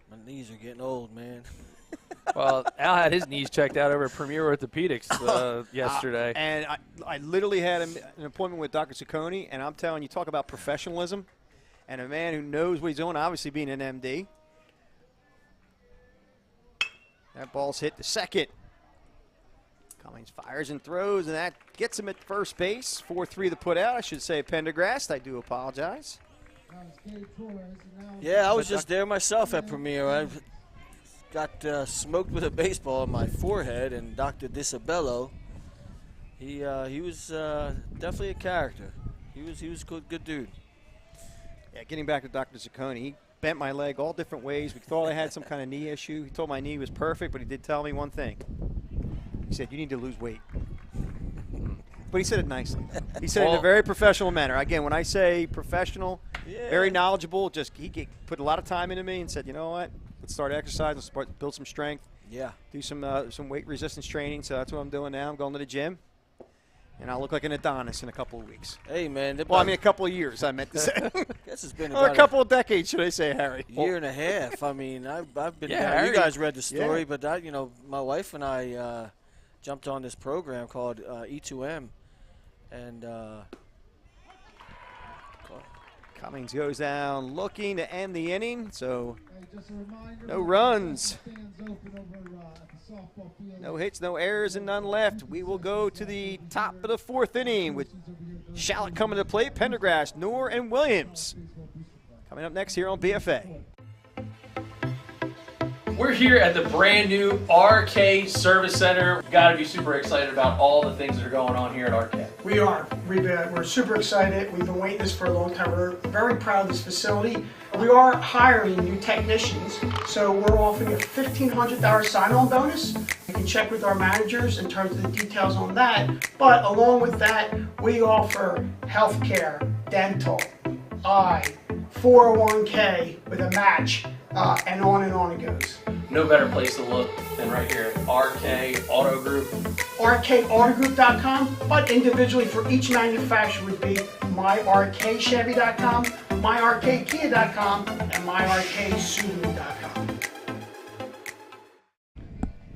My knees are getting old, man.
Well, Al had his knees checked out over at Premier Orthopedics yesterday.
And I literally had an appointment with Dr. Ciccone, and I'm telling you, talk about professionalism and a man who knows what he's doing, obviously being an MD. That ball's hit to second. Cummings fires and throws, and that gets him at first base. 4-3 the put out. I should say Pendergrast. I do apologize.
Yeah, I was just there myself at Premier. I got smoked with a baseball on my forehead, and Dr. Disabello, he was definitely a character. He was good dude.
Yeah, getting back to Dr. Ciccone, he bent my leg all different ways. We thought I had some kind of knee issue. He told my knee was perfect, but he did tell me one thing. He said, you need to lose weight. But he said it nicely. He said it in a very professional manner. Again, when I say professional, very knowledgeable, he put a lot of time into me and said, you know what, let's start exercising, let's build some strength.
Yeah.
Do some weight resistance training. So that's what I'm doing now. I'm going to the gym. And I'll look like an Adonis in a couple of weeks.
Hey, man.
Well, I mean a couple of years, I meant to say.
Guess it's been
or a couple of decades, should I say, Harry?
Year and a half. I mean, I've been down. You guys read the story, but my wife and I jumped on this program called E2M. And
Cummings goes down looking to end the inning. So no runs. No hits, no errors, and none left. We will go to the top of the fourth inning with Schalick coming to the plate, Pendergrast, Noor, and Williams. Coming up next here on BFA.
We're here at the brand new RK Service Center. We've got to be super excited about all the things that are going on here at RK.
We are. We're super excited. We've been waiting this for a long time. We're very proud of this facility. We are hiring new technicians, so we're offering a $1,500 sign-on bonus. You can check with our managers in terms of the details on that. But along with that, we offer healthcare, dental, eye, 401k with a match, and on it goes.
No better place to look than right here at RK Auto Group.
RKAutogroup.com, but individually for each manufacturer would be myrkchevy.com, myrkkia.com, and myrksubaru.com.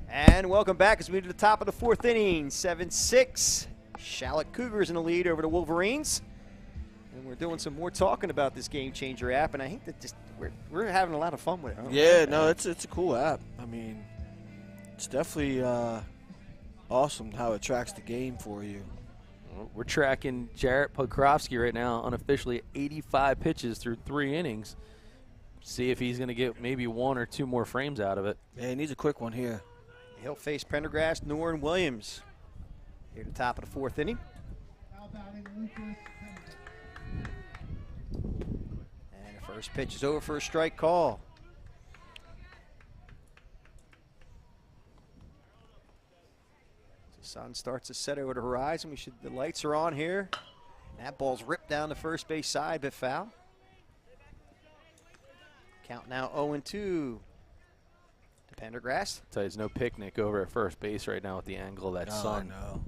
And welcome back as we move to the top of the fourth inning. 7-6. Schalick Cougars in the lead over the Wolverines. And we're doing some more talking about this GameChanger app, and I think that we're having a lot of fun with it.
Yeah, no, it's a cool app. I mean, it's definitely awesome how it tracks the game for you.
We're tracking Jarrett Pokrovsky right now, unofficially 85 pitches through 3 innings. see if he's going to get maybe 1 or 2 more frames out of it.
Yeah, he needs a quick one here.
He'll face Pendergrass, Noor, and Williams here at the top of the 4th inning. And the first pitch is over for a strike call. The sun starts to set over the horizon. The lights are on here. That ball's ripped down the first base side, but foul. Count now 0-2 to Pendergrass.
Tell you, there's no picnic over at first base right now with the angle of that sun.
No.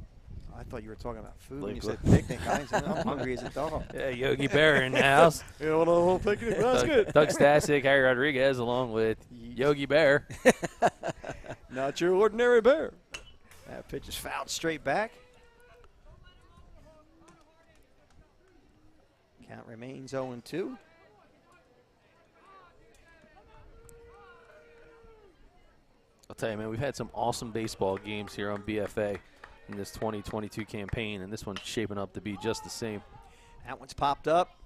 I thought you were talking about food when you said picnic. I'm hungry as a dog.
Yeah, Yogi Bear in the house.
You want a whole picnic? That's good.
Doug Stasic, Harry Rodriguez, along with Yogi Bear.
Not your ordinary bear. That pitch is fouled straight back. Count remains 0-2.
I'll tell you, man, we've had some awesome baseball games here on BFA in this 2022 campaign, and this one's shaping up to be just the same.
That one's popped up.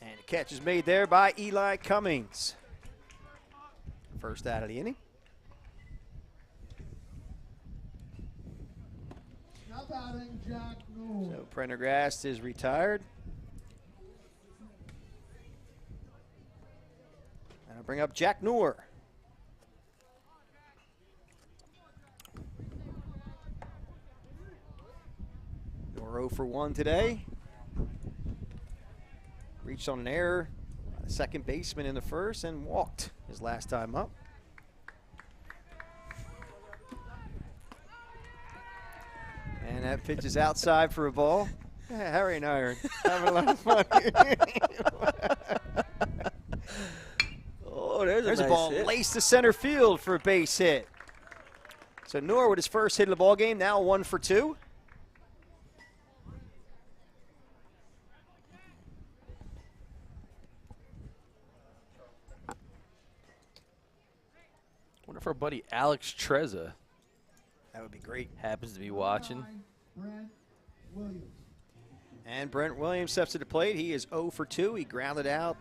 And the catch is made there by Eli Cummings. First out of the inning. So Prendergast is retired. And I'll bring up Jack Noor. Noor 0 for 1 today. Reached on an error. Second baseman in the first and walked his last time up. And that pitch is outside for a ball. Yeah, Harry and I are having a lot of fun.
Oh, there's a
nice
ball
hit. Laced to center field for a base hit. So Noor with his first hit of the ball game, now 1 for 2.
Wonder if our buddy Alex Trezza,
that would be great,
happens to be watching.
And Brent Williams steps to the plate. He is 0 for 2. He grounded out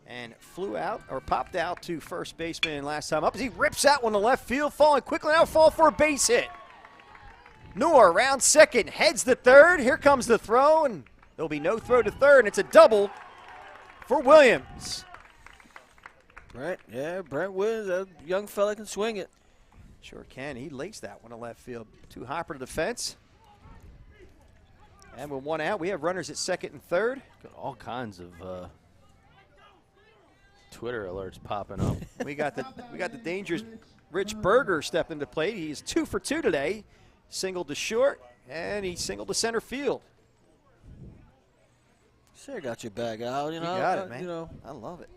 and flew out or popped out to first baseman last time up as he rips that one to left field, falling quickly now, fall for a base hit. Noor around second, heads to third. Here comes the throw, and there'll be no throw to third, and it's a double for Williams.
Brent Williams, a young fella can swing it.
Sure can. He laced that one to left field. Too high for the fence. And with 1 out, we have runners at second and third.
Got all kinds of Twitter alerts popping up.
we got the dangerous Rich Berger stepped into plate. He's 2 for 2 today. Singled to short, and he singled to center field.
Sure got your bag out. You know,
you got it, man.
You know.
I love it.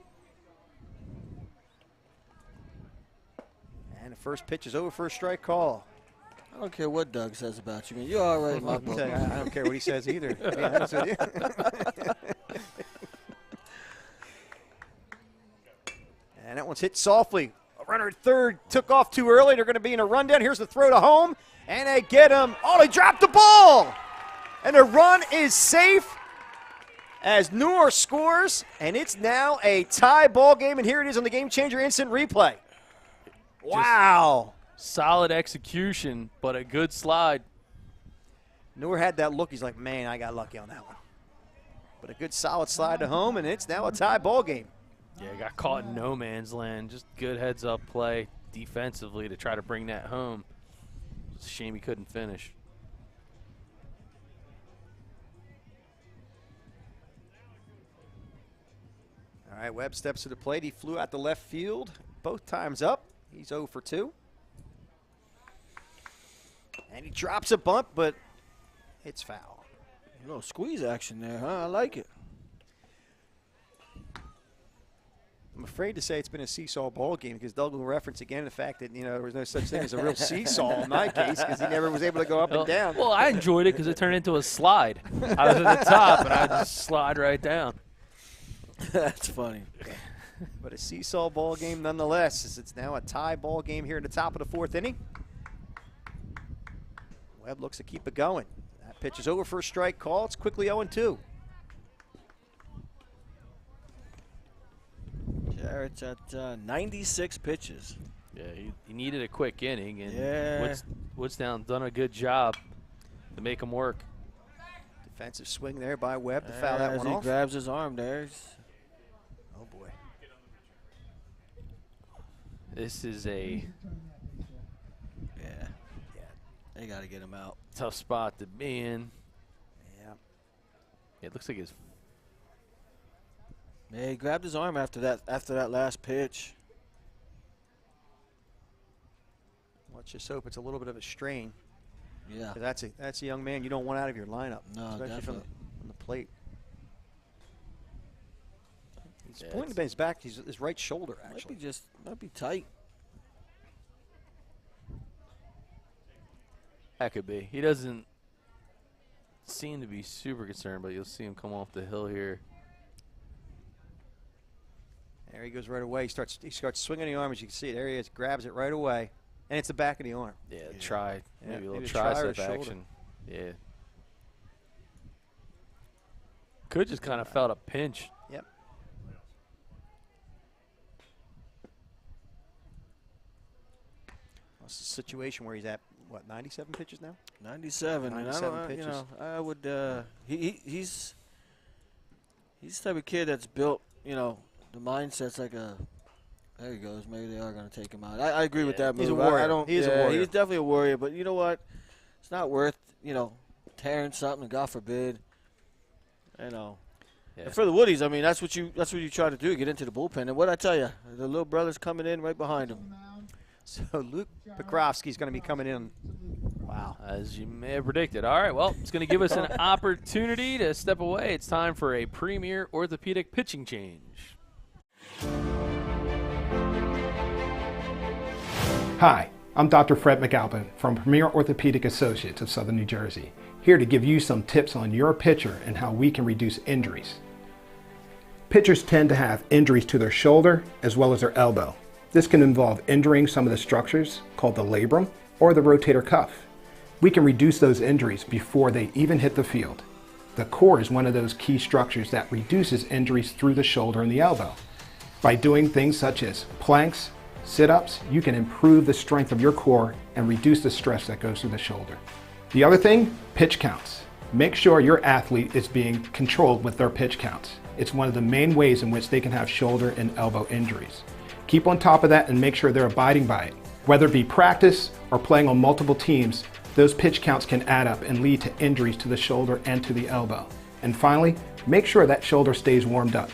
And the first pitch is over for a strike call.
I don't care what Doug says about you, man. You're all right in my book.
I don't care what he says either, to be honest with you. And that one's hit softly. A runner at third took off too early. They're going to be in a rundown. Here's the throw to home. And they get him. Oh, they dropped the ball. And the run is safe as Noor scores. And it's now a tie ball game. And here it is on the GameChanger instant replay. Wow.
Solid execution, but a good slide.
Noor had that look. He's like, man, I got lucky on that one. But a good solid slide to home, and it's now a tie ball game.
Yeah, got caught in no man's land. Just good heads-up play defensively to try to bring that home. It's a shame he couldn't finish.
All right, Webb steps to the plate. He flew out to left field both times up. He's 0 for 2. And he drops a bunt, but it's foul.
A little squeeze action there, huh? I like it.
I'm afraid to say it's been a seesaw ball game because Doug will reference again the fact that, there was no such thing as a real seesaw in my case because he never was able to go up and down.
Well, I enjoyed it because it turned into a slide. I was at the top, and I just slide right down.
That's funny.
But a seesaw ball game nonetheless, as it's now a tie ball game here in the top of the 4th inning. Webb looks to keep it going. That pitch is over for a strike call. It's quickly 0-2.
Barrett's at 96 pitches.
Yeah, he needed a quick inning, and
yeah.
Woodstown
done a good job to make him work.
Defensive swing there by Webb to foul that one off.
He grabs his arm there.
Oh, boy.
This is a
they got to get him out.
Tough spot to be in.
Yeah.
It looks like his.
Yeah, he grabbed his arm after that last pitch.
Let's just hope it's a little bit of a strain.
Yeah.
That's a young man you don't want out of your lineup,
no,
especially from the plate. He's
Yeah,
pointing to his back, his right shoulder, actually.
Might be tight.
That could be. He doesn't seem to be super concerned, but you'll see him come off the hill here.
There he goes right away. He starts swinging the arm, as you can see. There he is, grabs it right away, and it's the back of the arm.
Yeah, try. Maybe a little
maybe try or
tricep
shoulder.
action. Yeah. Could just kind of felt a pinch.
Yep. It's a situation where he's at, what, 97 pitches now?
97.
97
and
pitches.
You know, I would. He's the type of kid that's built. You know, the mindset's like a. There he goes. Maybe they are going to take him out. I agree with that move.
He's a warrior.
I don't.
He's a warrior.
He's definitely a warrior. But you know what? It's not worth tearing something. God forbid. You know.
Yeah.
And for the Woodies, I mean, that's what you try to do. Get into the bullpen. And what I tell you, the little brother's coming in right behind him.
So Luke Pokrovsky's going to be coming in. Wow.
As you may have predicted. All right, well, it's going to give us an opportunity to step away. It's time for a premier orthopedic pitching change.
Hi, I'm Dr. Fred McAlpin from Premier Orthopedic Associates of Southern New Jersey, here to give you some tips on your pitcher and how we can reduce injuries. Pitchers tend to have injuries to their shoulder as well as their elbow. This can involve injuring some of the structures called the labrum or the rotator cuff. We can reduce those injuries before they even hit the field. The core is one of those key structures that reduces injuries through the shoulder and the elbow. By doing things such as planks, sit-ups, you can improve the strength of your core and reduce the stress that goes through the shoulder. The other thing, pitch counts. Make sure your athlete is being controlled with their pitch counts. It's one of the main ways in which they can have shoulder and elbow injuries. Keep on top of that and make sure they're abiding by it. Whether it be practice or playing on multiple teams, those pitch counts can add up and lead to injuries to the shoulder and to the elbow. And finally, make sure that shoulder stays warmed up.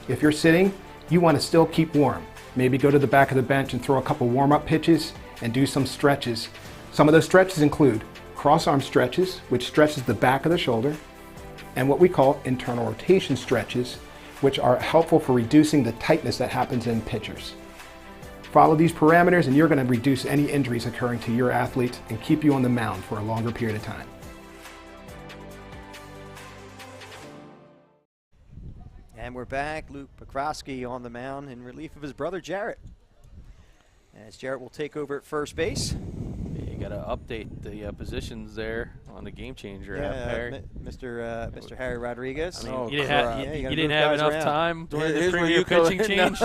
If you're sitting, you want to still keep warm. Maybe go to the back of the bench and throw a couple warm-up pitches and do some stretches. Some of those stretches include cross-arm stretches, which stretches the back of the shoulder, and what we call internal rotation stretches, which are helpful for reducing the tightness that happens in pitchers. Follow these parameters and you're going to reduce any injuries occurring to your athletes and keep you on the mound for a longer period of time.
And we're back. Luke Pokrovsky on the mound in relief of his brother Jarrett. As Jarrett will take over at first base.
Yeah, you got to update the positions there on the GameChanger app, Harry.
Mr. Harry Rodriguez.
I mean, you didn't have enough time during the
Here's where
premier
you come
pitching
in.
change.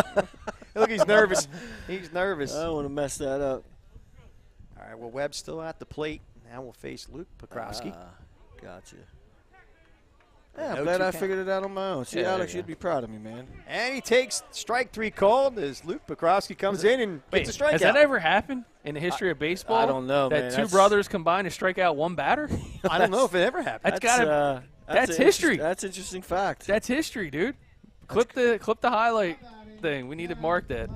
Look, he's nervous. He's nervous.
I don't want to mess that up.
All right, well, Webb's still at the plate. Now we'll face Luke Pokrovsky.
Gotcha. Yeah, I'm
No
glad
two
I
count.
figured it out on my own. See,
Yeah,
Alex,
there you
you'd be proud of me, man.
And he takes strike 3 called as Luke Pokrovsky comes in and
Wait,
gets a strikeout.
has that ever happened in the history of baseball?
I don't know,
that
man.
two
That's-
brothers combine to strike out one batter?
I don't know if it ever happened.
That's history.
That's interesting fact.
That's history, dude. Clip the highlight thing. We need to mark that.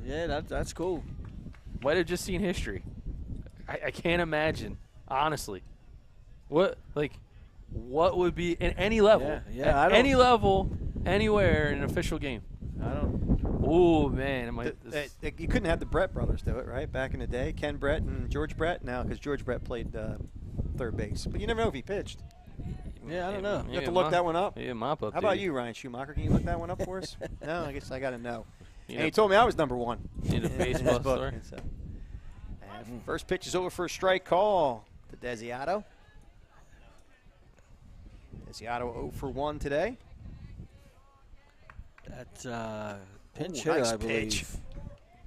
Yeah, that's cool.
Might have just seen history. I can't imagine, honestly. What would be in any level?
Yeah, I
at
don't-
any level, anywhere in an official game.
I don't.
Oh man,
You couldn't have the Brett brothers do it, right? Back in the day, Ken Brett and George Brett. Now, because George Brett played third base, but you never know if he pitched.
Yeah, I don't know.
You have to look that one up.
Yeah, mop up.
How about you, Ryan Schumacher? Can you look that one up for us? No, I guess I got to know.
You
And
know-
he told me I was number 1.
Need a
in
baseball
his book.
story?
And so- and first pitch is over for a strike call to Desiato. Desiato 0 for 1 today.
That's pinch
Ooh,
hitter,
nice
I believe.
pitch.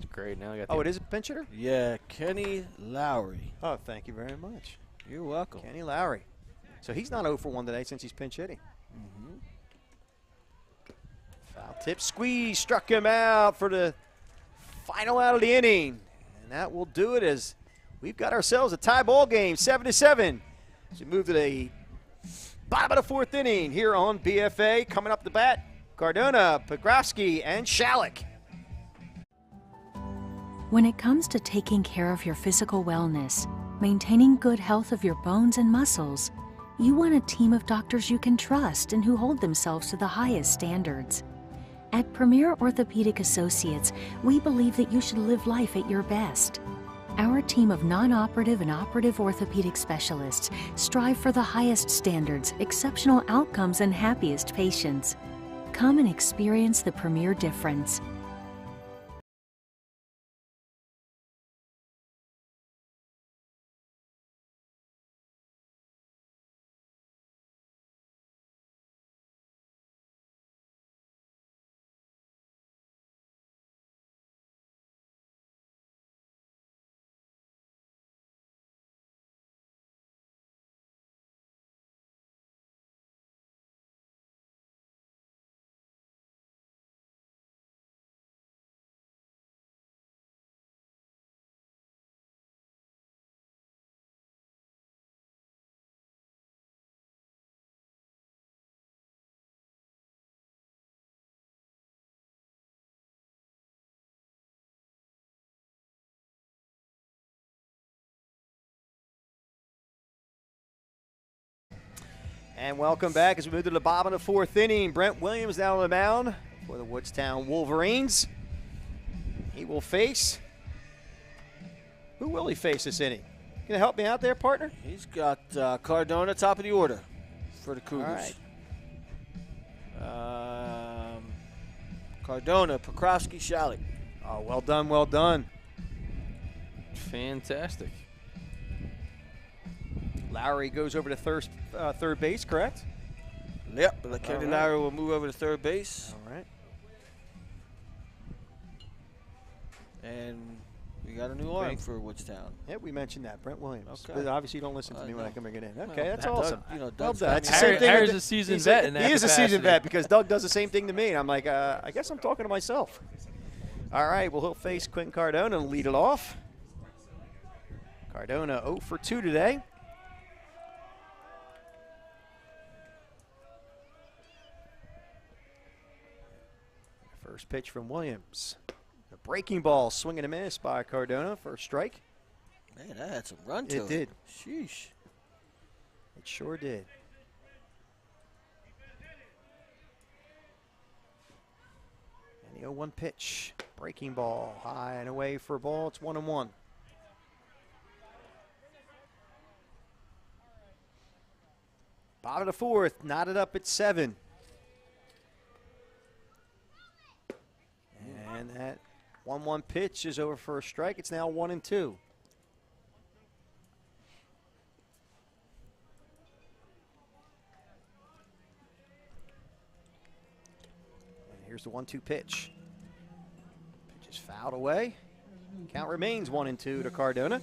It's great. Now I got.
Oh, it is a pinch hitter?
Yeah, Kenny Lowry.
Oh, thank you very much.
You're welcome.
Kenny Lowry. So he's not 0 for 1 today since he's pinch hitting. Foul tip squeeze struck him out for the final out of the inning. And that will do it as we've got ourselves a tie ball game, 7-7. As we move to the bottom of the 4th inning here on BFA. Coming up the bat, Cardona, Pogrovsky, and Schalick.
When it comes to taking care of your physical wellness, maintaining good health of your bones and muscles, you want a team of doctors you can trust and who hold themselves to the highest standards. At Premier Orthopedic Associates, we believe that you should live life at your best. Our team of non-operative and operative orthopedic specialists strive for the highest standards, exceptional outcomes, and happiest patients. Come and experience the Premier difference.
And welcome back as we move to the bottom of the 4th inning. Brent Williams down on the mound for the Woodstown Wolverines. He will face. Who will he face this inning? Can you help me out there, partner?
He's got Cardona top of the order for the Cougars.
All right.
Cardona, Pokrovsky, Schalick.
Oh, well done, well done.
Fantastic.
Lowry goes over to third base, correct?
Yep, Kenny Lowry will move over to third base.
All right.
And we got a new arm for Woodstown.
Yeah, we mentioned that, Brent Williams.
Okay.
But obviously, you don't listen to me when I can bring it in. Okay, that's
Doug,
awesome.
you know,
Well
Doug's
done.
got
It's
me.
the same thing.
Harry's a seasoned vet in that
He is a
capacity.
seasoned vet because Doug does the same thing to me. And I'm like, I guess I'm talking to myself. All right, well, he'll face Quentin Cardona and lead it off. Cardona 0 for 2 today. First pitch from Williams. A breaking ball, swing and a miss by Cardona for a strike.
Man, that had some run to it.
It did.
Sheesh.
It sure did. And the 0-1 pitch. Breaking ball, high and away for a ball. It's 1-1. Bottom of the 4th, knotted up at 7. And that 1-1 pitch is over for a strike. It's now 1-2. And here's the 1-2 pitch. Pitch is fouled away. Count remains 1-2 to Cardona.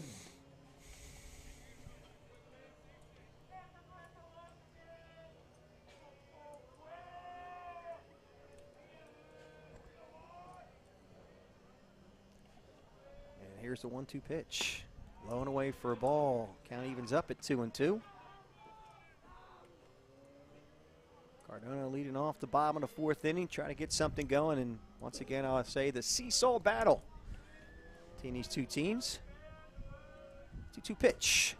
Here's the 1-2 pitch. Low and away for a ball. Count evens up at 2-2. Cardona leading off the bottom of the 4th inning, trying to get something going. And once again, I'll say the seesaw battle between these two teams. 2-2 pitch.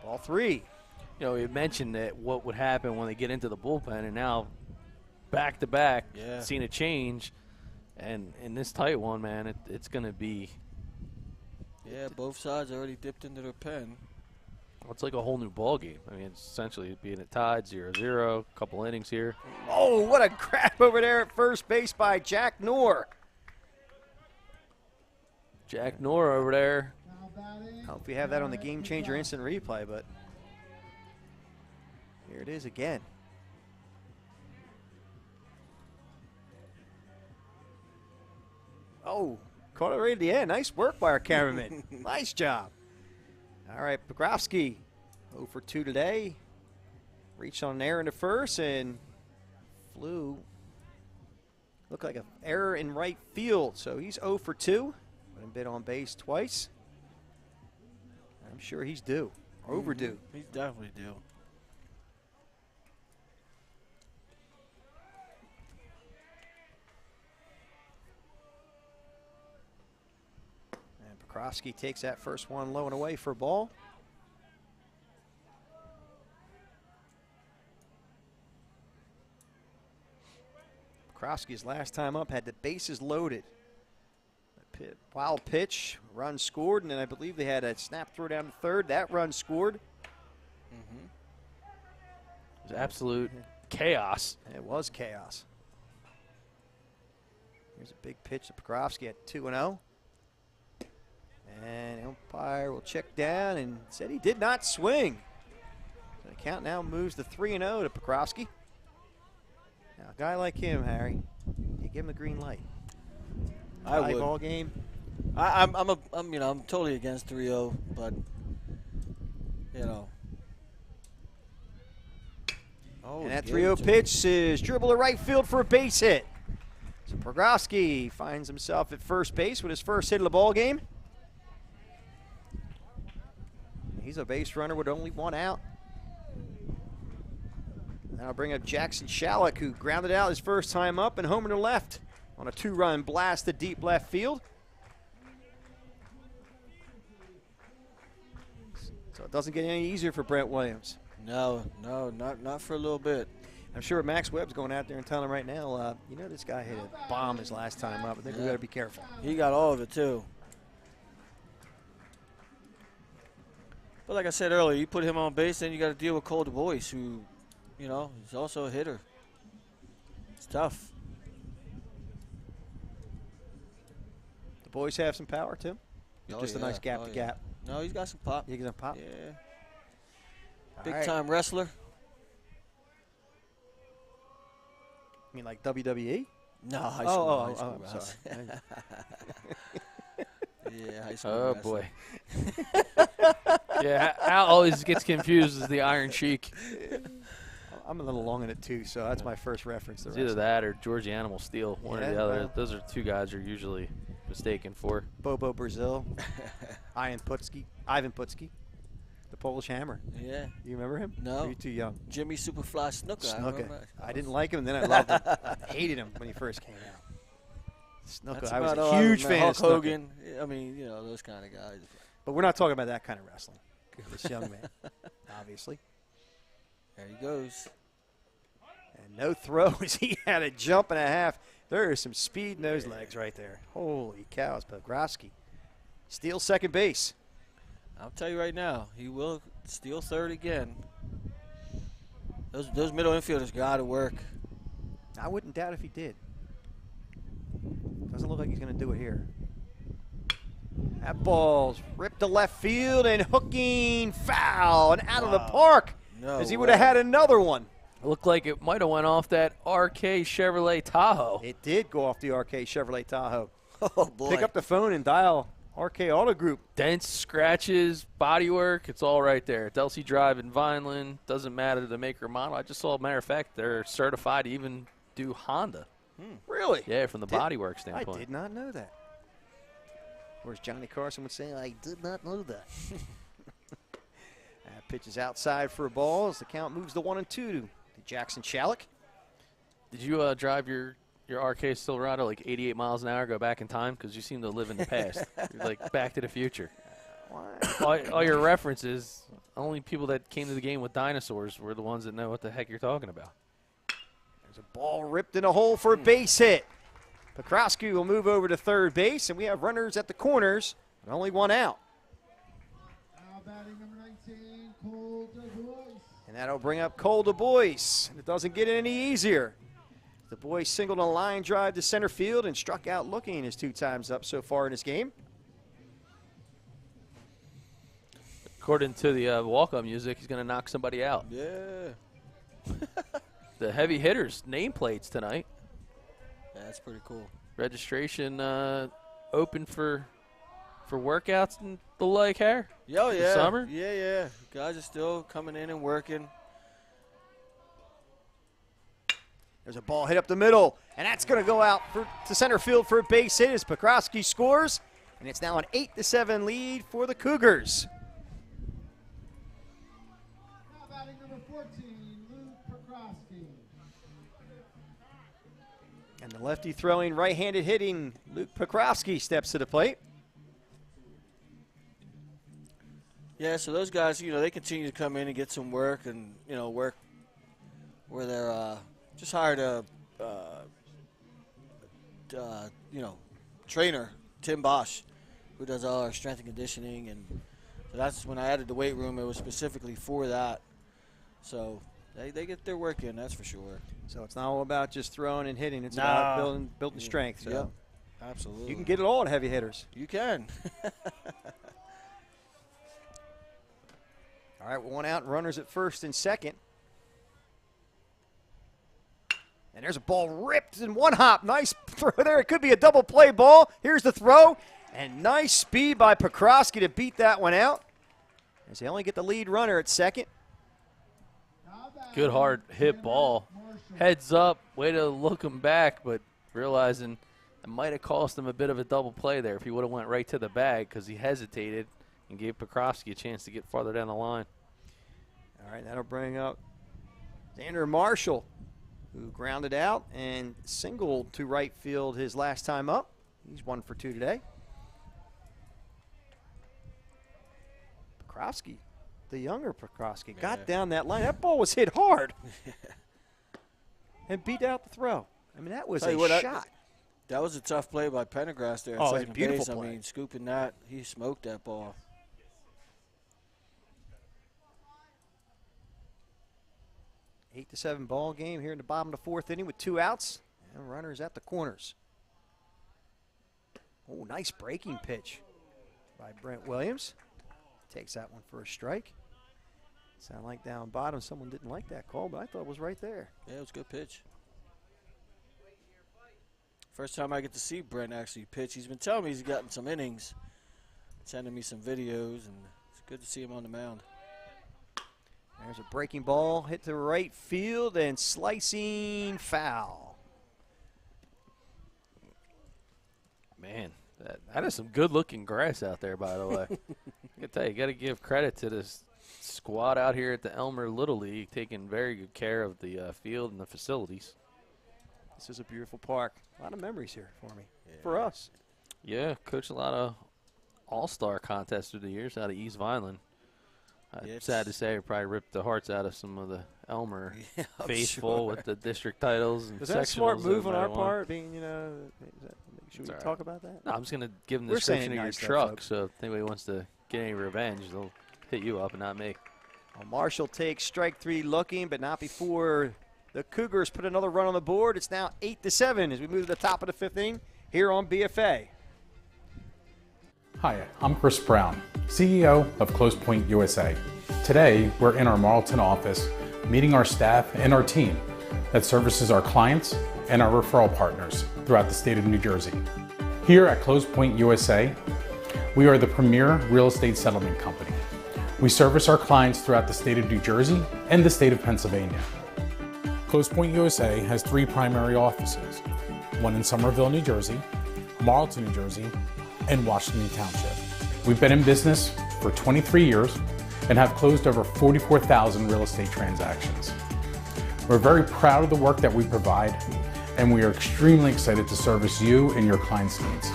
Ball 3.
You know, we mentioned that what would happen when they get into the bullpen, and now back-to-back, seeing a change. And in this tight one, man, it's going to be –
yeah, both sides already dipped into their pen.
well, it's like a whole new ball game. I mean, it's essentially being a tied 0-0, a couple innings here.
Oh, what a grab over there at first base by Jack Knorr.
Jack Knorr over there.
I hope we have that on the GameChanger instant replay, but here it is again. Oh, caught it right at the end. Nice work by our cameraman. Nice job. All right, Pokrovsky, 0 for 2 today. Reached on an error in the first and flew. Looked like an error in right field, so he's 0 for 2. Been bit on base twice. I'm sure he's due. Overdue.
He's definitely due.
And Pokrovsky takes that first one low and away for a ball. Pokrovsky's last time up had the bases loaded. Wild pitch, run scored, and then I believe they had a snap throw down to third. That run scored.
It was absolute chaos.
It was chaos. Here's a big pitch to Pokrovsky at 2-0. And the umpire will check down and said he did not swing. So the count now moves to 3-0 to Pokrovsky. Now, a guy like him, Harry, you give him the green light.
I would.
Ball game.
I'm totally against 3-0, but you know.
And that 3-0 pitch is dribble to right field for a base hit. So Pokrovsky finds himself at first base with his first hit of the ball game. He's a base runner with only one out. Now I'll bring up Jackson Schalick, who grounded out his first time up and homer to left on a 2-run blast to deep left field. So it doesn't get any easier for Brent Williams.
No, not for a little bit.
I'm sure Max Webb's going out there and telling him right now, you know, this guy hit a bomb his last time up. I think we got to be careful.
He got all of it, too. But like I said earlier, you put him on base, then you got to deal with Cole DuBois, who, you know, is also a hitter. It's tough.
The boys have some power, too. Just a nice gap to gap.
No, he's got some pop.
He got some pop?
Yeah. Big-time wrestler.
You mean like WWE?
No, high school.
I'm sorry.
Yeah, high school.
Oh,
wrestler.
boy. Yeah, Al always gets confused as the Iron Sheik.
I'm a little long in it, too, so that's my first reference to
It's either that or Georgie Animal Steel, one or the other.
Well,
those are two guys you're usually mistaken for.
Bobo Brazil, Ivan Putski, the Polish Hammer.
Yeah.
You remember him?
No.
Or are you too young?
Jimmy Superfly Snuka.
I didn't like him, and then I loved him. I hated him when he first came out. Snuka, I was a
all
huge fan
Hulk
of Snuka.
Hogan. I mean, you know, those kind of guys.
But we're not talking about that kind of wrestling. This young man, obviously.
There he goes.
And no throws. He had a jump and a half. There is some speed in those legs right there. Holy cows, Pokrovsky. Steals second base.
I'll tell you right now, he will steal third again. Those middle infielders got to work.
I wouldn't doubt if he did. Doesn't look like he's going to do it here. That ball's ripped to left field and hooking foul and out of the park.
No
As he would have had another one.
It looked like it might have went off that RK Chevrolet Tahoe.
It did go off the RK Chevrolet Tahoe.
Oh, boy.
Pick up the phone and dial RK Auto Group.
Dents, scratches, bodywork, it's all right there. Delsey Drive in Vineland. Doesn't matter the maker or model. I just saw, matter of fact, they're certified to even do Honda.
Really?
Yeah, from the bodywork standpoint.
I did not know that. Or as Johnny Carson would say, I did not know that. Pitch is outside for a ball as the count moves to 1-2 to Jackson Schalick.
Did you drive your RK Silverado like 88 miles an hour, go back in time? Because you seem to live in the past. You're like Back to the Future. All your references, only people that came to the game with dinosaurs were the ones that know what the heck you're talking about.
There's a ball ripped in a hole for a base hit. Pokrovsky will move over to third base, and we have runners at the corners and only one out.
Now batting number 19, Cole DuBois.
And that'll bring up Cole DuBois. And it doesn't get any easier. DuBois singled a line drive to center field and struck out looking his 2 times up so far in this game.
According to the walk-up music, he's going to knock somebody out.
Yeah.
The heavy hitters nameplates tonight.
Yeah, that's pretty cool.
Registration open for workouts and the like, Harry?
Oh, yeah.
Summer?
Yeah. Guys are still coming in and working.
There's a ball hit up the middle, and that's going to go out to center field for a base hit as Pokrovsky scores, and it's now an 8-7 lead for the Cougars.
Batting number 14, Luke Pokrovsky.
And the lefty throwing, right-handed hitting Luke Pokrovsky steps to the plate.
Yeah, so those guys, they continue to come in and get some work and, work where they're just hired a, trainer, Tim Bosch, who does all our strength and conditioning. And so that's when I added the weight room, it was specifically for that. So they get their work in, that's for sure.
So it's not all about just throwing and hitting. It's about building strength. So
yep, absolutely.
You can get it all in heavy hitters.
You can.
All right, one out, runners at first and second. And there's a ball ripped in one hop. Nice throw there. It could be a double play ball. Here's the throw. And nice speed by Pokrovsky to beat that one out, as they only get the lead runner at second.
Good hard hit ball. Heads up, way to look him back, but realizing it might have cost him a bit of a double play there if he would have went right to the bag because he hesitated and gave Pokrovsky a chance to get farther down the line.
All right, that'll bring up Xander Marshall, who grounded out and singled to right field his last time up. He's 1 for 2 today. Pokrovsky, the younger Pokrovsky, got down that line. That ball was hit hard and beat out the throw. I mean, that was a shot.
That was a tough play by Pendergrass there.
Oh, it was a beautiful
base.
play.
I mean, scooping that, he smoked that ball.
8-7 ball game here in the bottom of the fourth inning with 2 outs and runners at the corners. Oh, nice breaking pitch by Brent Williams. Takes that one for a strike. Sound like down bottom someone didn't like that call, but I thought it was right there.
Yeah, it was a good pitch. First time I get to see Brent actually pitch. He's been telling me he's gotten some innings, sending me some videos, and it's good to see him on the mound.
There's a breaking ball hit to right field and slicing foul.
Man, that is some good-looking grass out there, by the way. I can tell you, got to give credit to this squad out here at the Elmer Little League, taking very good care of the field and the facilities.
This is a beautiful park. A lot of memories here for me, for us.
Yeah, coached a lot of all-star contests through the years out of East Vineland. Sad to say, I probably ripped the hearts out of some of the Elmer faithful with the district titles and sectionals.
Was that a smart move on our part? Should we talk about that?
No, I'm just going to give them the description of your truck, so if anybody wants to get any revenge, they'll hit you up and not me.
Well, Marshall takes strike 3 looking, but not before the Cougars put another run on the board. It's now 8-7 as we move to the top of the 5th inning here on BFA.
Hi, I'm Chris Brown, CEO of Close Point USA. Today, we're in our Marlton office meeting our staff and our team that services our clients and our referral partners throughout the state of New Jersey. Here at Close Point USA, we are the premier real estate settlement company. We service our clients throughout the state of New Jersey and the state of Pennsylvania. Close Point USA has 3 primary offices, one in Somerville, New Jersey, Marlton, New Jersey, and Washington Township. We've been in business for 23 years and have closed over 44,000 real estate transactions. We're very proud of the work that we provide, and we are extremely excited to service you and your clients' needs.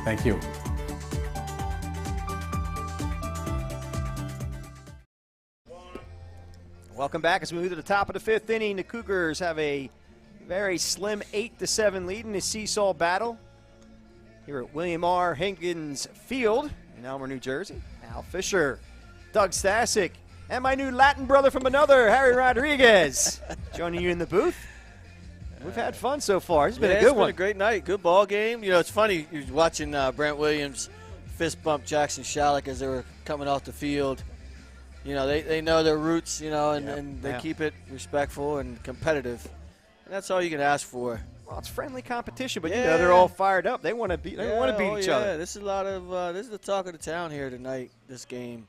Thank you.
Welcome back as we move to the top of the 5th inning. The Cougars have a very slim 8-7 lead in the seesaw battle here at William R. Higgins Field in Elmer, New Jersey. Al Fisher, Doug Stasic, and my new Latin brother from another, Harry Rodriguez, joining you in the booth. We've had fun so far. It's been a good one.
It's been a great night. Good ball game. You know, it's funny, you're watching Brent Williams fist bump Jackson Schalick as they were coming off the field. You know, they know their roots, you know, and they keep it respectful and competitive. And that's all you can ask for.
Well, it's friendly competition, but
Yeah.
they're all fired up. They want to beat. They want to beat each other.
This is a lot of. This is the talk of the town here tonight. This game,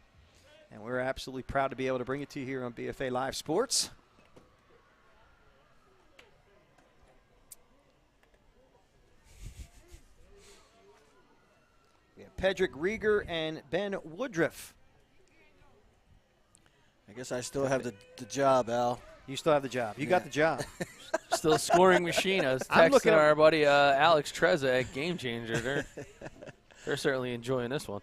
and we're absolutely proud to be able to bring it to you here on BFA Live Sports. We have Pedrick Rieger and Ben Woodruff.
I guess I still have the job, Al.
You still have the job. You got the job.
Still a scoring machine. I was texting our buddy Alex Treza at GameChanger. They're certainly enjoying this one.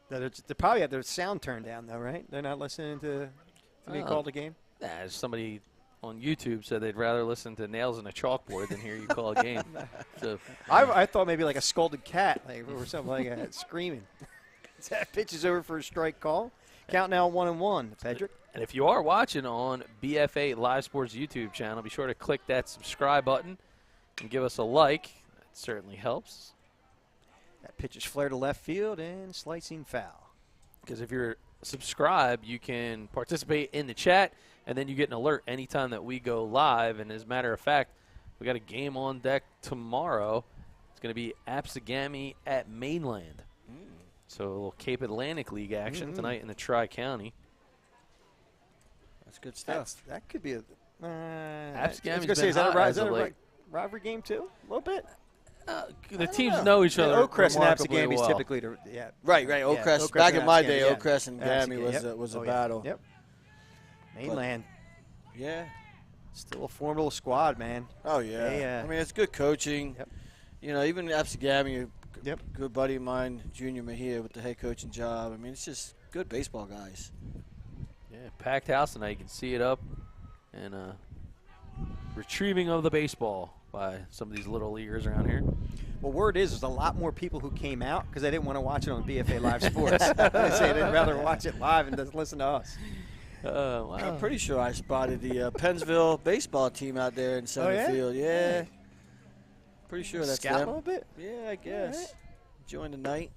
They probably have their sound turned down, though, right? They're not listening to me call the game?
Nah, somebody on YouTube said they'd rather listen to nails in a chalkboard than hear you call a game. So
I thought maybe like a scolded cat, like, or something like that, screaming. That pitch is over for a strike call. Count now 1-1, Pedrick.
And if you are watching on BFA Live Sports YouTube channel, be sure to click that subscribe button and give us a like. That certainly helps.
That pitch is flared to left field and slicing foul.
Because if you're subscribed, you can participate in the chat, and then you get an alert anytime that we go live. And as a matter of fact, we got a game on deck tomorrow. It's going to be Absegami at Mainland. So a little Cape Atlantic League action tonight in the Tri-County.
That's good stuff.
That could be a.
Absegami's
is
been hot as of late.
Rivalry game too? A little bit.
The teams know each other.
Oakcrest and
remarkably
Absegami is
well.
typically
Right. Oakcrest. Back in my day, Oakcrest and Gami was a battle.
Yep. Mainland.
Yeah.
Still a formidable squad, man.
Oh yeah. I mean, it's good coaching.
Yep.
You know, even Absegami.
Yep.
Good buddy of mine, Junior Mejia, with the head coaching job. I mean, it's just good baseball guys.
Yeah, packed house tonight. You can see it up and retrieving of the baseball by some of these little leaguers around here.
Well, word is there's a lot more people who came out because they didn't want to watch it on BFA Live Sports. They say they'd rather watch it live and just listen to us.
Wow.
I'm pretty sure I spotted the Pennsville baseball team out there in center field. Yeah. Pretty sure that's
Scout
them.
a little bit?
Yeah, I guess.
Right.
Enjoying the night.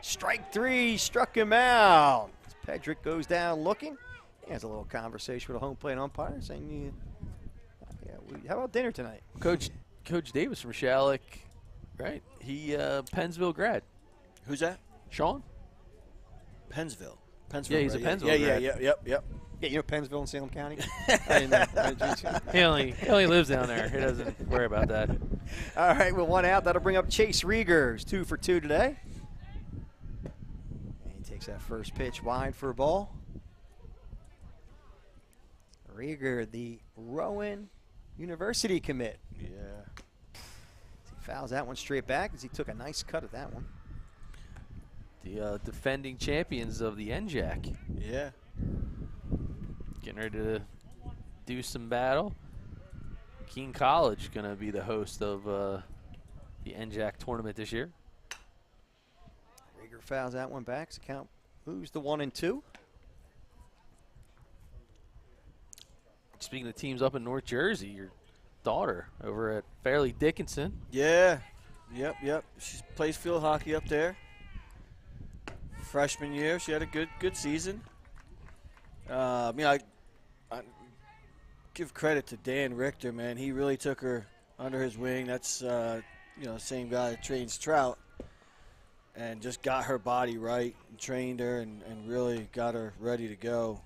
Strike three, struck him out. Pedrick goes down looking. He has a little conversation with a home plate umpire saying, how about dinner tonight?
Coach Davis from Schalick, right? He Pennsville grad.
Who's that?
Sean?
Pennsville.
Yeah, he's
right?
a Pennsville grad.
Yep.
Yeah, you know Pennsville in Salem County?
He only lives down there. He doesn't worry about that.
All right, with one out, that'll bring up Chase Rieger, who's 2 for 2 today. And he takes that first pitch wide for a ball. Rieger, the Rowan University commit.
Yeah.
He fouls that one straight back as he took a nice cut at that one.
The defending champions of the NJAC.
Yeah.
Getting ready to do some battle. Keene College going to be the host of the NJAC tournament this year.
Rieger fouls that one back. So count moves to 1-2.
Speaking of teams up in North Jersey, your daughter over at Fairleigh Dickinson.
Yeah. Yep. She plays field hockey up there. Freshman year, she had a good season. I give credit to Dan Richter, man. He really took her under his wing. That's the same guy that trains Trout, and just got her body right and trained her and really got her ready to go.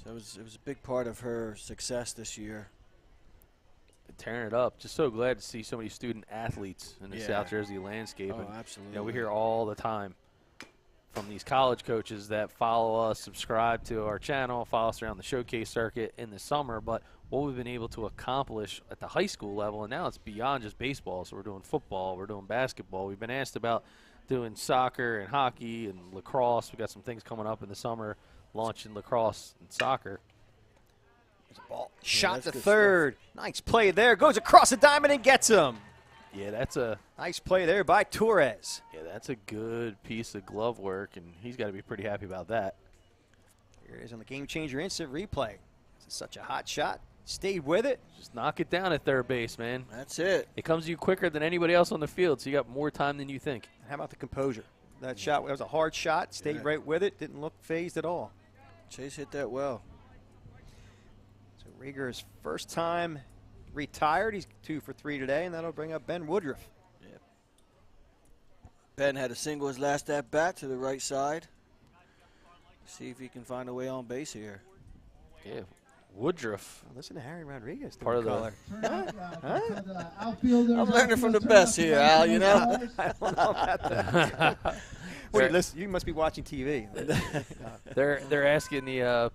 So it was a big part of her success this year.
Tearing it up. Just so glad to see so many student athletes in the South Jersey landscape.
Oh,
and,
absolutely.
We hear all the time from these college coaches that follow us, subscribe to our channel, follow us around the showcase circuit in the summer, but what we've been able to accomplish at the high school level, and now it's beyond just baseball. So we're doing football, we're doing basketball. We've been asked about doing soccer and hockey and lacrosse. We've got some things coming up in the summer, launching lacrosse and soccer.
There's a ball. Shot to third. Stuff. Nice play there. Goes across the diamond and gets him.
Yeah, that's a
nice play there by Torres.
Yeah, that's a good piece of glove work, and he's got to be pretty happy about that.
Here it is on the game-changer instant replay. This is such a hot shot. Stayed with it.
Just knock it down at third base, man.
That's it.
It comes to you quicker than anybody else on the field, so you got more time than you think.
How about the composure? That shot, it was a hard shot. Stayed right with it. Didn't look phased at all.
Chase hit that well.
So Rieger's first time retired. He's 2 for 3 today, and that'll bring up Ben Woodruff.
Yep. Ben had a single his last at bat to the right side. See if he can find a way on base here.
Yeah, Woodruff.
Listen to Harry Rodriguez.
Part of the
color.
I'm learning from the best here, Al, you know?
I don't know about that. Wait, listen, you must be watching TV.
They're asking the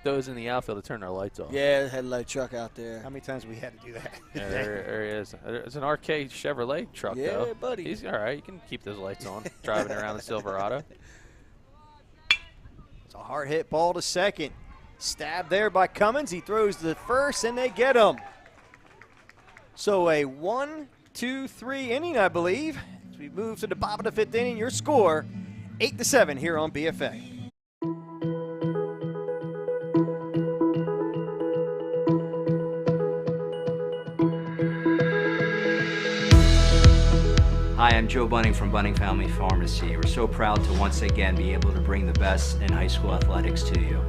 those in the outfield to turn their lights off.
Yeah, headlight truck out there.
How many times have we had to do that?
Yeah, there he is. It's an RK Chevrolet truck, though.
Yeah, buddy.
He's all right. You can keep those lights on driving around the Silverado.
It's a hard hit ball to second. Stabbed there by Cummins. He throws to first, and they get him. So a 1-2-3 inning, I believe. As we move to the bottom of the 5th inning, your score 8-7 here on BFA.
Hi, I'm Joe Bunning from Bunning Family Pharmacy. We're so proud to once again be able to bring the best in high school athletics to you.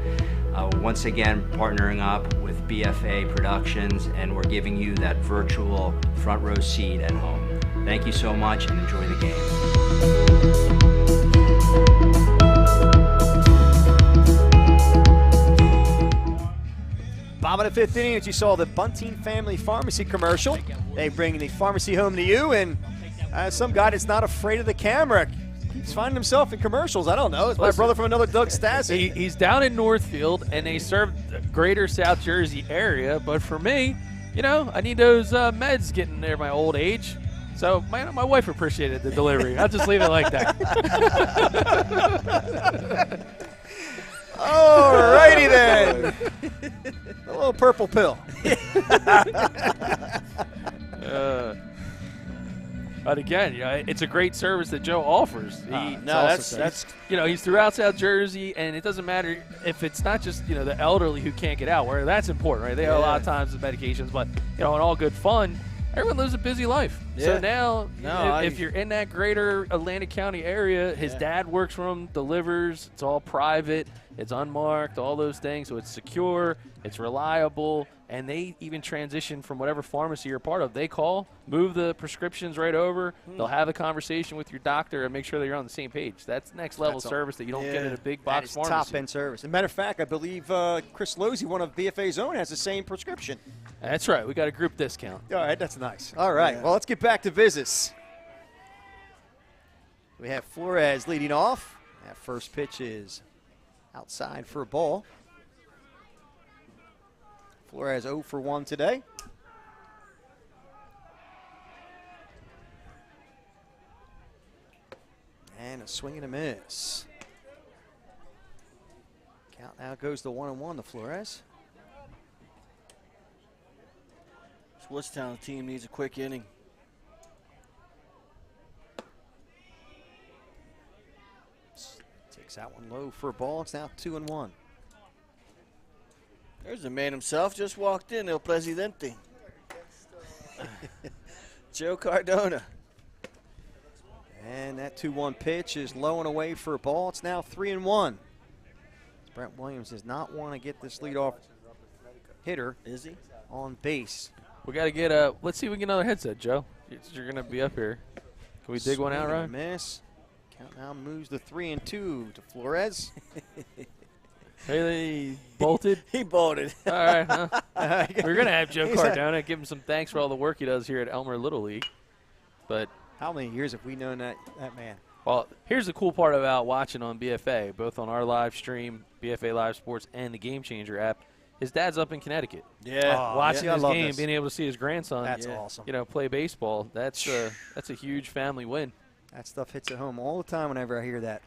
Once again, partnering up with BFA Productions, and we're giving you that virtual front row seat at home. Thank you so much, and enjoy the game.
Bottom of the 5th inning, as you saw the Bunting Family Pharmacy commercial. They bring the pharmacy home to you, and some guy that's not afraid of the camera keeps finding himself in commercials. I don't know. It's my brother from another Doug Stassi.
He's down in Northfield, and they serve the greater South Jersey area. But for me, you know, I need those meds getting there my old age. So my wife appreciated the delivery. I'll just leave it like that.
All righty then. A little purple pill.
But again, you know, it's a great service that Joe offers.
That's
you know, he's throughout South Jersey, and it doesn't matter if it's not just, you know, the elderly who can't get out, where that's important, right? They have a lot of times with medications, but, you know, in all good fun, everyone lives a busy life.
Yeah.
So now, if you're in that greater Atlantic County area, his dad works for him, delivers. It's all private. It's unmarked, all those things. So it's secure. It's reliable. And they even transition from whatever pharmacy you're part of. They call, move the prescriptions right over. They'll have a conversation with your doctor and make sure that you're on the same page. That's next level service that you don't get at a big box pharmacy.
Top-end service. As a matter of fact, I believe Chris Losey, one of BFA's own, has the same prescription.
That's right. We got a group discount.
All right, that's nice. All right, well, let's get back to business. We have Flores leading off. That first pitch is outside for a ball. Flores 0 for 1 today. And a swing and a miss. Count now goes to 1-1 to Flores.
This Woodstown team needs a quick inning.
Takes that one low for a ball. It's now 2-1.
There's the man himself, just walked in, El Presidente. Joe Cardona.
And that 2-1 pitch is low and away for a ball. It's now 3-1. Brent Williams does not want to get this leadoff hitter.
Is he?
On base.
We got to get let's see if we can get another headset, Joe. You're going to be up here. Can we dig one out, Ryan?
Miss. Count now moves to 3-2 to Flores.
He bolted?
He bolted.
All right. Huh? We're going to have Joe Cardona give him some thanks for all the work he does here at Elmer Little League. But
how many years have we known that man?
Well, here's the cool part about watching on BFA, both on our live stream, BFA Live Sports, and the GameChanger app. His dad's up in Connecticut.
Yeah.
Watching his game, being able to see his grandson
awesome.
You know, play baseball. That's a huge family win.
That stuff hits at home all the time whenever I hear that.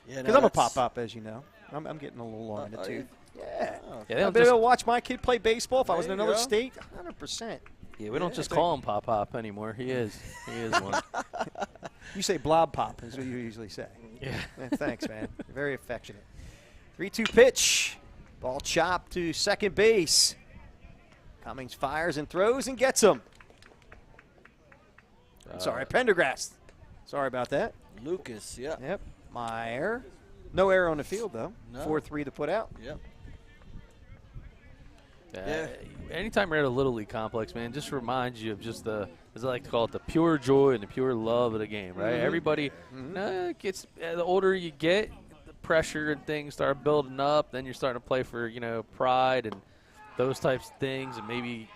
Yeah,
because I'm a pop-up, as you know. I'm getting a little long in the tooth. Yeah. I'd be able to watch my kid play baseball if I was in another state. 100%.
Yeah, we don't just call him Pop anymore. He is one.
You say Blob Pop is what you usually say.
Yeah.
Thanks, man. You're very affectionate. 3-2 pitch. Ball chopped to second base. Cummings fires and throws and gets him. Sorry, Pendergrast. Sorry about that.
Lucas, yeah.
Yep. Meyer. No error on the field, though.
No.
4-3 to put out.
Yep. Yeah.
Anytime you're at a Little League complex, man, just reminds you of just as I like to call it, the pure joy and the pure love of the game, right? Everybody gets, the older you get, the pressure and things start building up. Then you're starting to play for, pride and those types of things, and maybe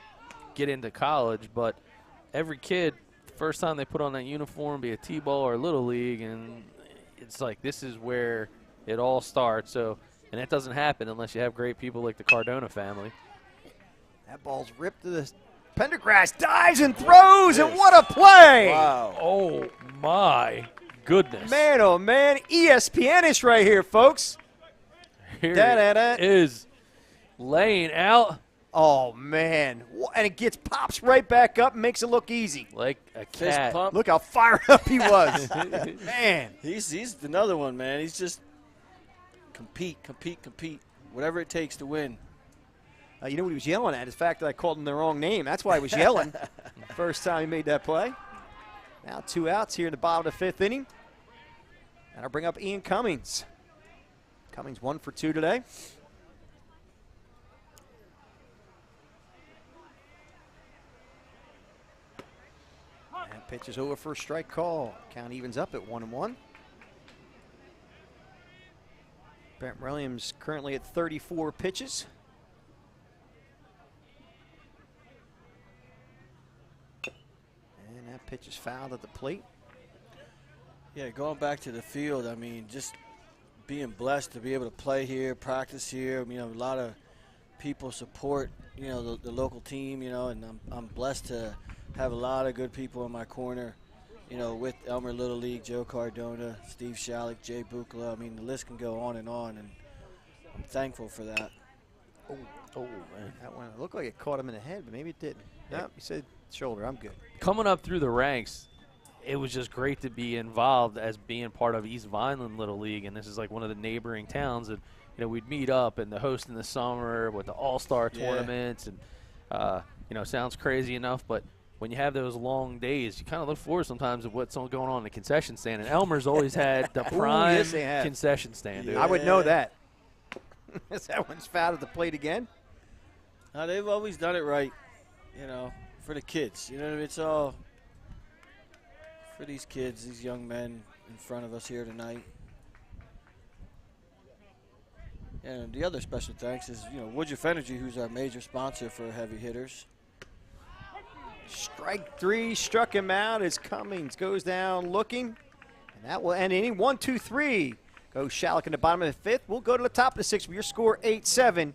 get into college. But every kid, the first time they put on that uniform, be it T-ball or Little League, and it's like this is where it all starts. So, and that doesn't happen unless you have great people like the Cardona family.
That ball's ripped to the Pendergrass, dives and throws, and what a play!
Wow.
Oh, my goodness.
Man, oh, man. ESPN-ish right here, folks.
Here it is laying out.
Oh, man. And it pops right back up and makes it look easy.
Like a
Fist
cat.
pump.
Look how fired up he was. Man.
He's another one, man. He's just compete. Whatever it takes to win.
You know what he was yelling at? Is the fact that I called him the wrong name. That's why he was yelling. First time he made that play. Now 2 outs here in the bottom of the 5th inning. And I'll bring up Ian Cummings. Cummings 1 for 2 today. And pitch is over for a strike call. Count evens up at 1-1. Brent Williams currently at 34 pitches. And that pitch is fouled at the plate.
Yeah, going back to the field, I mean, just being blessed to be able to play here, practice here. A lot of people support, the local team, and I'm blessed to have a lot of good people in my corner, with Elmer Little League, Joe Cardona, Steve Schalick, Jay Buchla. I mean, the list can go on, and I'm thankful for that.
Oh, man. That one looked like it caught him in the head, but maybe it didn't. Nope, he said shoulder. I'm good.
Coming up through the ranks, it was just great to be involved as being part of East Vineland Little League, and this is like one of the neighboring towns. And we'd meet up and the host in the summer with the All-Star tournaments, and sounds crazy enough, but when you have those long days, you kind of look forward sometimes to what's going on in the concession stand. And Elmer's always had the prime concession stand.
I would know that. That one's fouled at the plate again.
They've always done it right, for the kids. It's all for these kids, these young men in front of us here tonight. And the other special thanks is, Woodruff Energy, who's our major sponsor for heavy hitters.
Strike 3, struck him out as Cummings goes down looking. And that will end inning 1-2-3. Goes Schalick in the bottom of the 5th. We'll go to the top of the 6th with your score 8-7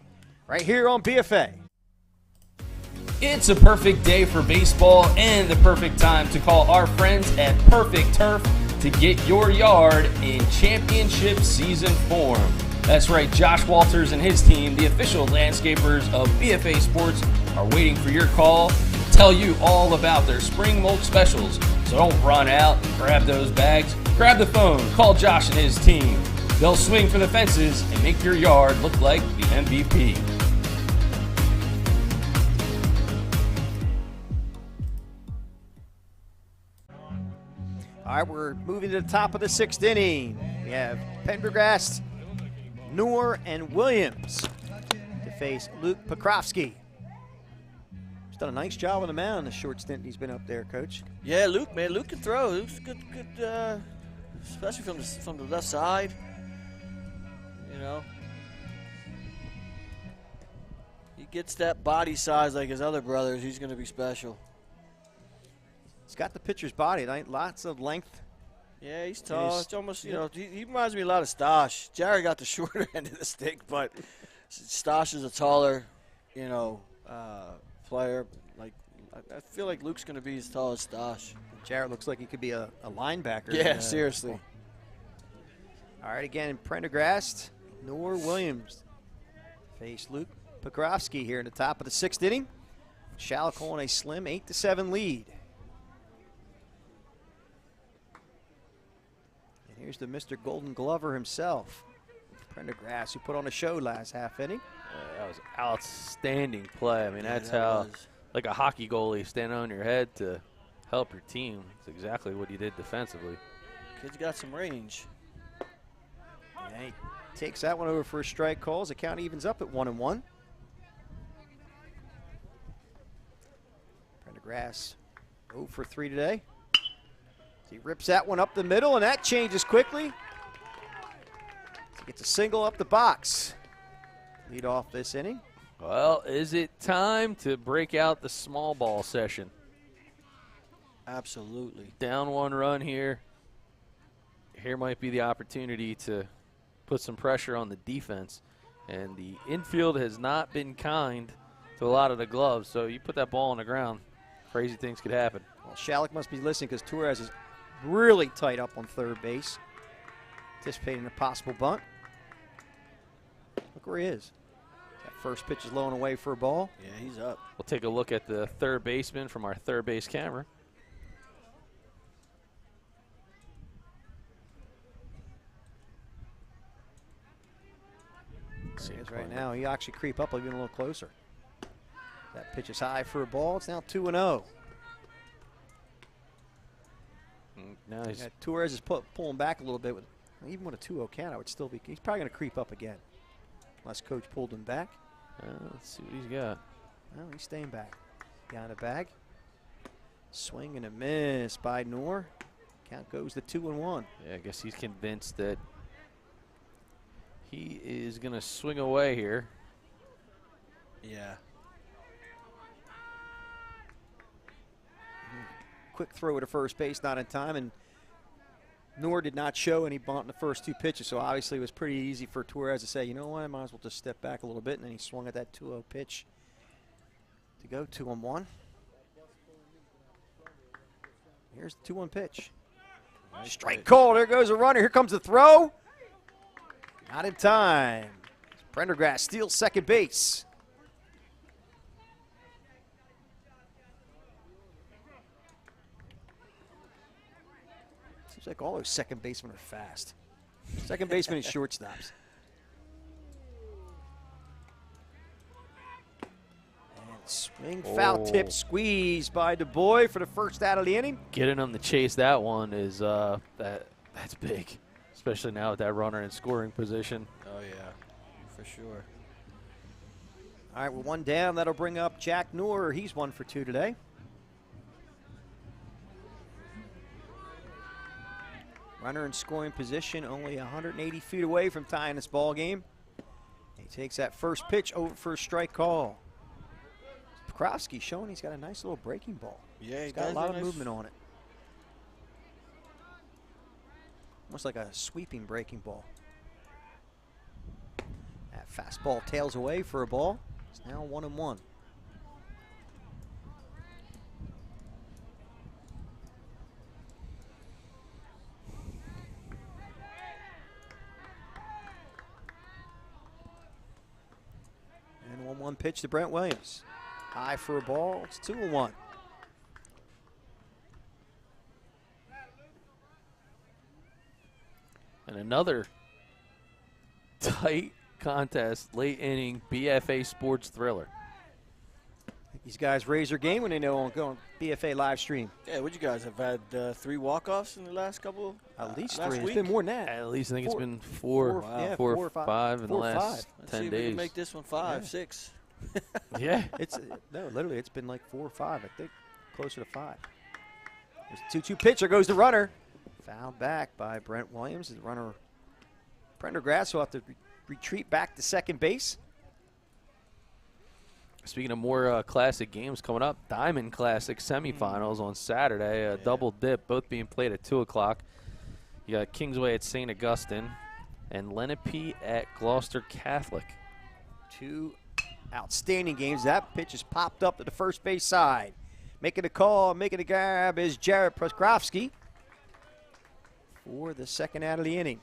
right here on BFA.
It's a perfect day for baseball and the perfect time to call our friends at Perfect Turf to get your yard in championship season form. That's right, Josh Walters and his team, the official landscapers of BFA Sports, are waiting for your call to tell you all about their spring mulch specials. So don't run out and grab those bags. Grab the phone, call Josh and his team. They'll swing for the fences and make your yard look like the MVP.
All right, we're moving to the top of the 6th inning. We have Pendergrass, Noor, and Williams to face Luke Pokrovsky. He's done a nice job on the mound in the short stint he's been up there, Coach.
Yeah, Luke can throw. Luke's good, especially from the left side. He gets that body size like his other brothers. He's going to be special.
He's got the pitcher's body, lots of length.
Yeah, he's tall. It's almost, he reminds me a lot of Stosh. Jared got the shorter end of the stick, but Stosh is a taller, player. Like, I feel like Luke's going to be as tall as Stosh.
Jared looks like he could be a linebacker.
Yeah, seriously.
All right, again, Pendergrass, Noor, Williams face Luke Pokrovsky here in the top of the 6th inning. Schalick holding a slim 8-7 lead. Here's the Mr. Golden Glover himself, Pendergrass, who put on a show last half inning.
That was outstanding play. I mean, that's how, like a hockey goalie, standing on your head to help your team. That's exactly what he did defensively.
Kid's got some range.
Yeah, he takes that one over for a strike call as the count evens up at 1-1. Prendergast 0 for 3 today. He rips that one up the middle, and that changes quickly. He gets a single up the box. Lead off this inning.
Well, is it time to break out the small ball session?
Absolutely.
Down 1 run here. Here might be the opportunity to put some pressure on the defense. And the infield has not been kind to a lot of the gloves, so you put that ball on the ground, crazy things could happen.
Well, Schalick must be listening because Thurs is really tight up on third base, anticipating a possible bunt. Look where he is. That first pitch is low and away for a ball.
Yeah, he's up.
We'll take a look at the third baseman from our third base camera.
Right now, he actually creep up even a little closer. That pitch is high for a ball. It's now 2-0.
Now he's
Thurs is pulling back a little bit. Even with a 2-0 count, I would still be. He's probably going to creep up again, unless coach pulled him back.
Let's see what he's got.
Well, he's staying back. Behind the bag. Swing and a miss by Noor. Count goes to 2-1.
Yeah, I guess he's convinced that he is going to swing away here.
Yeah.
Quick throw to first base, not in time, and Noor did not show any bunt in the first 2 pitches, so obviously it was pretty easy for Thurs to say, you know what, I might as well just step back a little bit, and then he swung at that 2-0 pitch to go 2-1. Here's the 2-1 pitch. Nice strike call. There goes a runner. Here comes the throw. Not in time. Prendergast steals second base. Seems like all those second basemen are fast. Second baseman and shortstops. And swing, foul tip, squeeze by DuBois for the first out of the inning.
Getting him to chase that one is that's big, especially now with that runner in scoring position.
Oh, yeah, for sure.
All right, we're 1 down. That'll bring up Jack Noor. He's 1 for 2 today. Runner in scoring position, only 180 feet away from tying this ball game. He takes that first pitch over for a strike call. Pokrovsky showing he's got a nice little breaking ball.
Yeah,
he's got a lot of movement on it. Almost like a sweeping breaking ball. That fastball tails away for a ball. It's now 1-1. And 1-1 pitch to Brent Williams. High for a ball. It's 2-1.
And another tight contest, late inning BFA sports thriller.
These guys raise their game when they know on going BFA live stream.
Yeah, what you guys have had 3 walk-offs in the last couple?
At least 3.
Last week?
It's been more than that.
At least I think it's been 4
Wow.
four
or
or 5 in the last 10
Let's see if we
days.
can make this one 5,
Yeah.
6.
Yeah.
It's no, literally, it's been like 4 or 5. I think closer to 5. There's a 2-2 pitch. There goes the runner. Fouled back by Brent Williams. The runner, Prendergast, will have to retreat back to second base.
Speaking of more classic games coming up, Diamond Classic semifinals on Saturday, a double dip, both being played at 2 o'clock. You got Kingsway at St. Augustine and Lenape at Gloucester Catholic.
2 outstanding games. That pitch is popped up to the first base side. Making the call, making the grab is Jared Pokrovsky for the second out of the inning.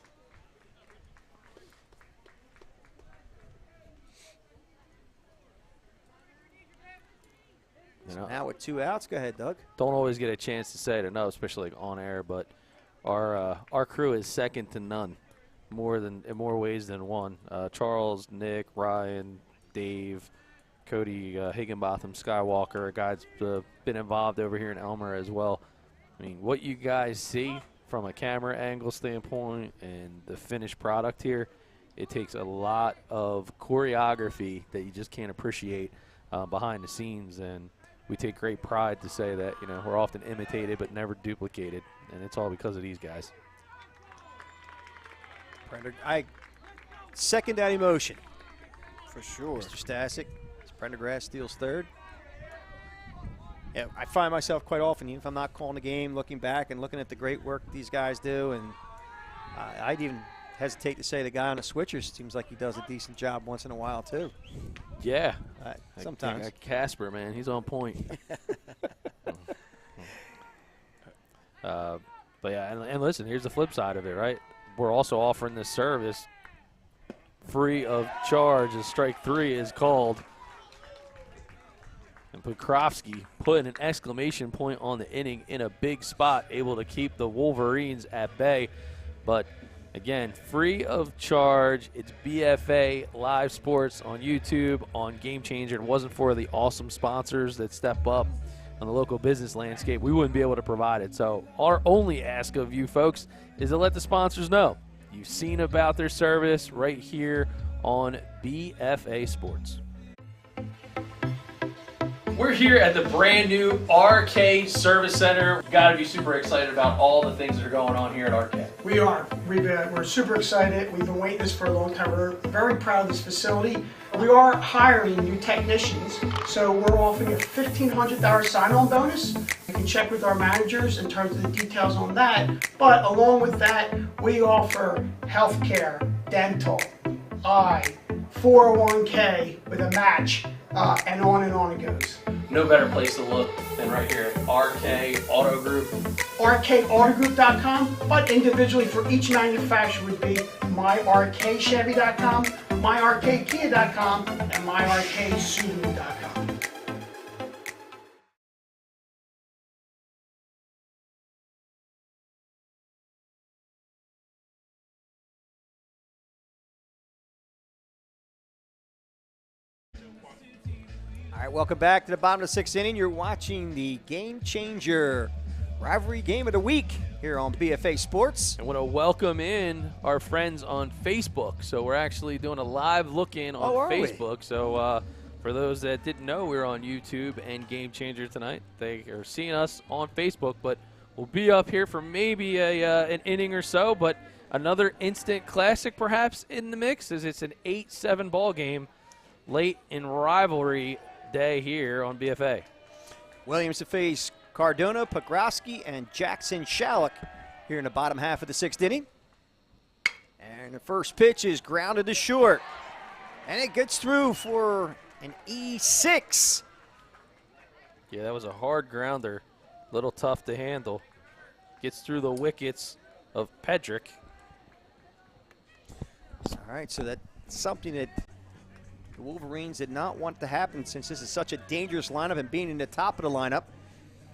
You know,
now with 2 outs, go ahead, Doug.
Don't always get a chance to say it enough, especially like on air, but our crew is second to none, in more ways than one. Charles, Nick, Ryan, Dave, Cody Higginbotham, Skywalker, a guy's been involved over here in Elmer as well. I mean, what you guys see from a camera angle standpoint and the finished product here, it takes a lot of choreography that you just can't appreciate behind the scenes. And we take great pride to say that, you know, we're often imitated but never duplicated, and it's all because of these guys.
I second that emotion.
For sure.
Mr. Stasic, Prendergrass steals third. Yeah, I find myself quite often, even if I'm not calling the game, looking back and looking at the great work these guys do, and I'd even hesitate to say the guy on the switchers seems like he does a decent job once in a while too.
Yeah,
sometimes.
Casper, man, he's on point. But yeah, and listen, here's the flip side of it, right? We're also offering this service free of charge as strike 3 is called. And Pokrovsky putting an exclamation point on the inning in a big spot, able to keep the Wolverines at bay. But again, free of charge. It's BFA Live Sports on YouTube, on GameChanger. It wasn't for the awesome sponsors that step up on the local business landscape, we wouldn't be able to provide it. So our only ask of you folks is to let the sponsors know you've seen about their service right here on BFA Sports. We're here at the brand new RK Service Center. We've got to be super excited about all the things that are going on here at RK.
We are. We're super excited. We've been waiting this for a long time. We're very proud of this facility. We are hiring new technicians, so we're offering a $1,500 sign-on bonus. You can check with our managers in terms of the details on that. But along with that, we offer healthcare, dental, eye, 401k with a match, and on it goes.
No better place to look than right here at RK Auto Group.
RKAutogroup.com, but individually for each manufacturer would be myrkchevy.com, myrkkia.com, and myrksubaru.com.
All right, welcome back to the bottom of the 6th inning. You're watching the Game Changer Rivalry Game of the Week here on BFA Sports.
I want to welcome in our friends on Facebook. So we're actually doing a live look-in on Facebook. So for those that didn't know, we're on YouTube and Game Changer tonight. They are seeing us on Facebook, but we'll be up here for maybe an inning or so. But another instant classic perhaps in the mix, as it's an 8-7 ball game late in Rivalry day here on BFA.
Williams to face Cardona, Pokrovsky, and Jackson Schalick here in the bottom half of the 6th inning. And the first pitch is grounded to short. And it gets through for an E6.
Yeah, that was a hard grounder. A little tough to handle. Gets through the wickets of Pedrick.
All right, so that's something that the Wolverines did not want to happen, since this is such a dangerous lineup and being in the top of the lineup.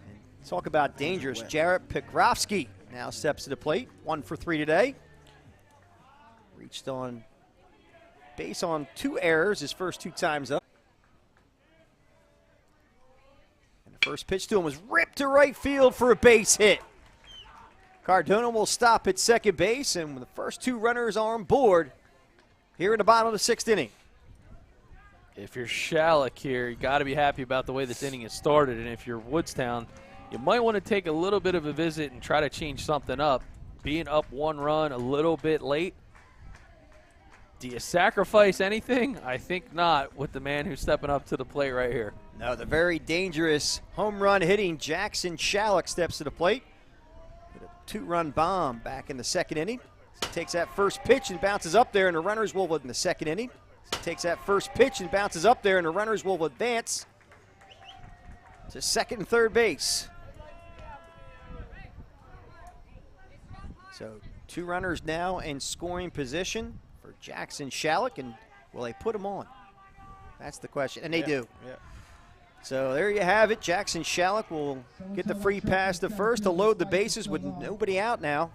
And talk about dangerous. Jarrett Pokrovsky now steps to the plate. 1 for 3 today. Reached on base on 2 errors his first 2 times up. And the first pitch to him was ripped to right field for a base hit. Cardona will stop at second base, and the first 2 runners are on board here in the bottom of the 6th inning.
If you're Schalick here, you got to be happy about the way this inning has started. And if you're Woodstown, you might want to take a little bit of a visit and try to change something up. Being up 1 run a little bit late. Do you sacrifice anything? I think not with the man who's stepping up to the plate right here.
No, the very dangerous home run hitting Jackson Schalick steps to the plate. With a 2-run bomb back in the 2nd inning. So he takes that first pitch and bounces up there, and the runners will in the 2nd inning. Takes that first pitch and bounces up there, and the runners will advance to 2nd and 3rd base. So 2 runners now in scoring position for Jackson Schalick, and will they put him on? That's the question, and they do.
Yeah.
So there you have it. Jackson Schalick will get the free pass to first to load the bases with nobody out now.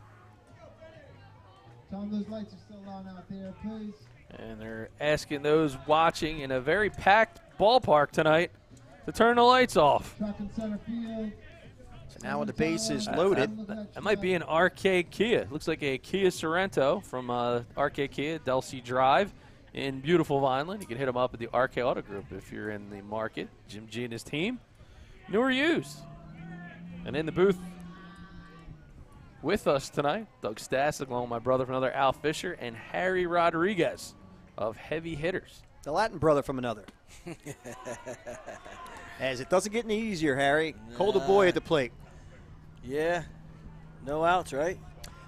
Tell them those lights are still on out there, please.
And they're asking those watching in a very packed ballpark tonight to turn the lights off.
So now with the bases loaded.
That might be an RK Kia. Looks like a Kia Sorrento from RK Kia, Delsey Drive in beautiful Vineland. You can hit them up at the RK Auto Group if you're in the market. Jim G and his team. newer used. And in the booth with us tonight, Doug Stasic, along with my brother from another, Al Fisher, and Harry Rodriguez of Heavy Hitters.
The Latin brother from another. As it doesn't get any easier, Harry. Colder boy at the plate.
Yeah. No outs, right?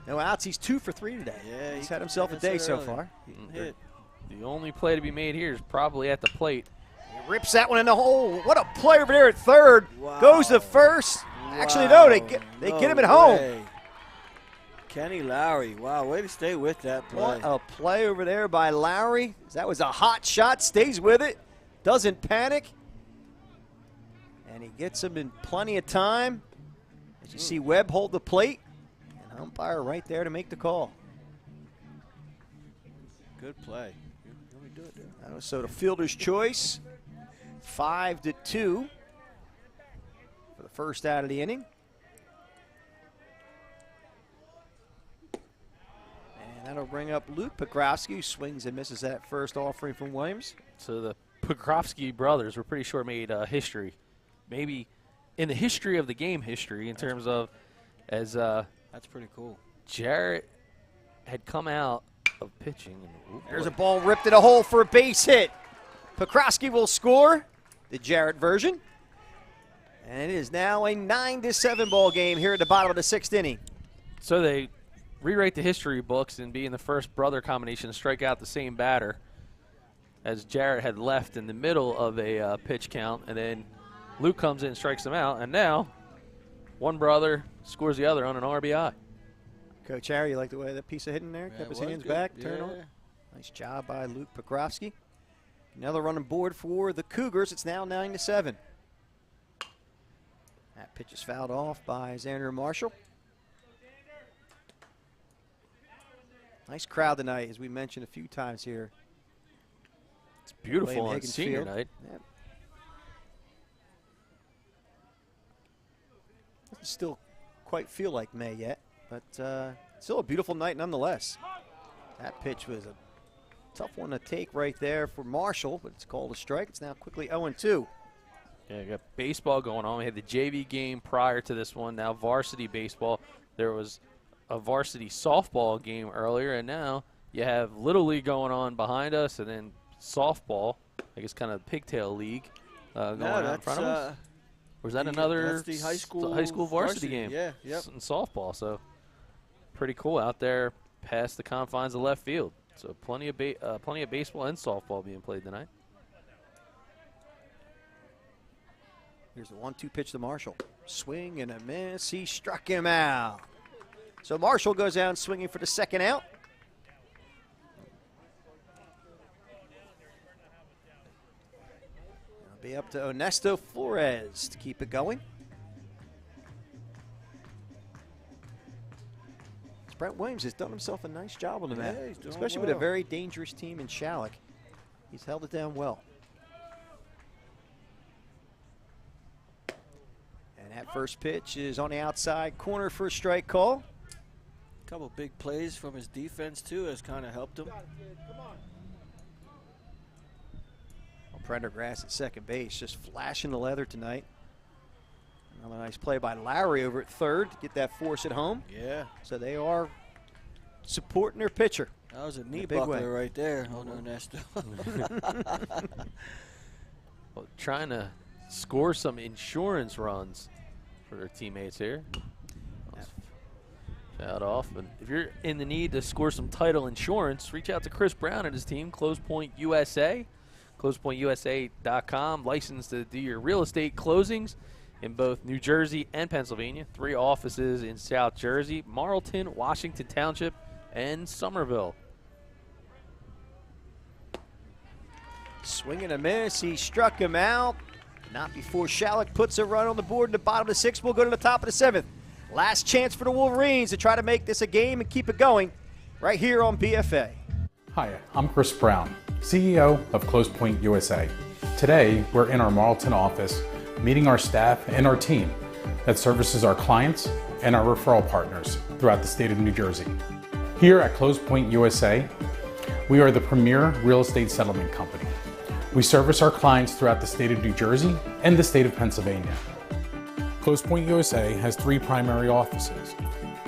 No outs. He's 2 for 3 today.
Yeah,
he's had himself a day so far.
Hit.
The only play to be made here is probably at the plate.
He rips that one in the hole. What a play over there at third.
Wow.
Goes to first. Actually, no, they get him at home.
Kenny Lowry. Wow, way to stay with that play.
What a play over there by Lowry. That was a hot shot. Stays with it. Doesn't panic. And he gets him in plenty of time. As you see Webb hold the plate. And umpire right there to make the call.
Good play. Let me do it there.
So the fielder's choice. 5-2 for the first out of the inning. And that'll bring up Luke Pokrovsky, who swings and misses that first offering from Williams.
So the Pokrovsky brothers, we're pretty sure, made history. Maybe in the history of the game history in terms of as
that's pretty cool.
Jarrett had come out of pitching. And,
there's a ball ripped in a hole for a base hit. Pokrovsky will score the Jarrett version. And it is now a 9-7 ball game here at the bottom of the 6th inning.
So they rewrite the history books and being the first brother combination to strike out the same batter as Jarrett had left in the middle of a pitch count. And then Luke comes in and strikes him out. And now one brother scores the other on an RBI.
Coach Harry, you like the way that piece of hitting there? Kept his hands back, turn on. Nice job by Luke Pokrovsky. Another run on board for the Cougars. It's now 9-7. That pitch is fouled off by Xander Marshall. Nice crowd tonight, as we mentioned a few times here.
It's beautiful on senior night.
Yep. Doesn't still quite feel like May yet, but still a beautiful night nonetheless. That pitch was a tough one to take right there for Marshall, but it's called a strike. It's now quickly 0-2.
Yeah, you got baseball going on. We had the JV game prior to this one, now varsity baseball. There was a varsity softball game earlier, and now you have Little League going on behind us, and then softball, I guess kind of pigtail league going on in front of us. Or is that another
that's the high
school varsity game?
Yeah, yep.
In softball, so pretty cool out there past the confines of left field. So plenty of baseball and softball being played tonight.
Here's the 1-2 pitch to Marshall. Swing and a miss. He struck him out. So Marshall goes down swinging for the second out. It'll be up to Ernesto Flores to keep it going. Brent Williams has done himself a nice job on the mat, especially with a very dangerous team in Schalick. He's held it down well. And that first pitch is on the outside corner for a strike call.
A couple big plays from his defense, too, has kind of helped him.
Well, Prendergrass at second base, just flashing the leather tonight. Another nice play by Lowry over at third to get that force at home.
Yeah.
So they are supporting their pitcher.
That was a knee buckler right there on Ernesto.
Well, trying to score some insurance runs for their teammates here. Shout off. And if you're in the need to score some title insurance, reach out to Chris Brown and his team, Close Point USA. ClosePointUSA.com, licensed to do your real estate closings in both New Jersey and Pennsylvania. 3 offices in South Jersey, Marlton, Washington Township, and Somerville.
Swing and a miss. He struck him out. Not before Schalick puts a run on the board in the bottom of the 6th. We'll go to the top of the 7th. Last chance for the Wolverines to try to make this a game and keep it going right here on BFA.
Hi, I'm Chris Brown, CEO of Close Point USA. Today, we're in our Marlton office meeting our staff and our team that services our clients and our referral partners throughout the state of New Jersey. Here at Close Point USA, we are the premier real estate settlement company. We service our clients throughout the state of New Jersey and the state of Pennsylvania. Close Point USA has 3 primary offices,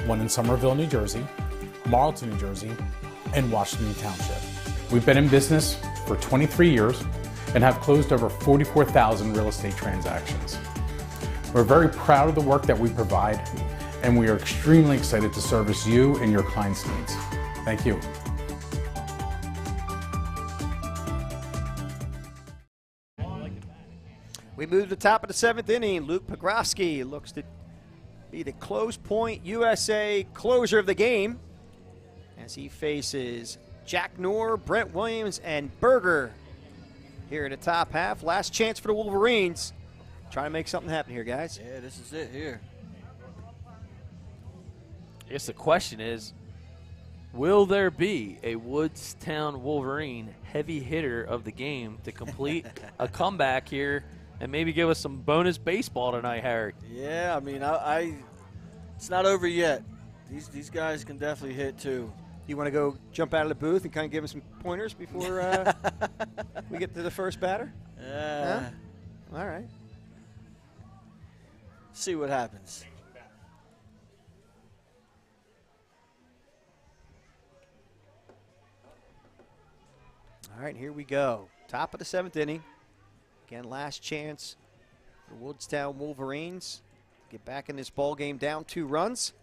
one in Somerville, New Jersey, Marlton, New Jersey, and Washington Township. We've been in business for 23 years and have closed over 44,000 real estate transactions. We're very proud of the work that we provide, and we are extremely excited to service you and your clients' needs. Thank you.
We move to the top of the 7th inning. Luke Pogrowski looks to be the Close Point USA closer of the game as he faces Jack Knorr, Brent Williams, and Berger here in the top half. Last chance for the Wolverines. Trying to make something happen here, guys.
Yeah, this is it here.
I guess the question is, will there be a Woodstown Wolverine heavy hitter of the game to complete a comeback here and maybe give us some bonus baseball tonight, Harry?
Yeah, I mean, it's not over yet. These guys can definitely hit too.
You want to go jump out of the booth and kind of give us some pointers before we get to the first batter?
Yeah.
Huh? All right.
See what happens.
All right, here we go. Top of the 7th inning. Again, last chance for Woodstown Wolverines to get back in this ball game down 2 runs.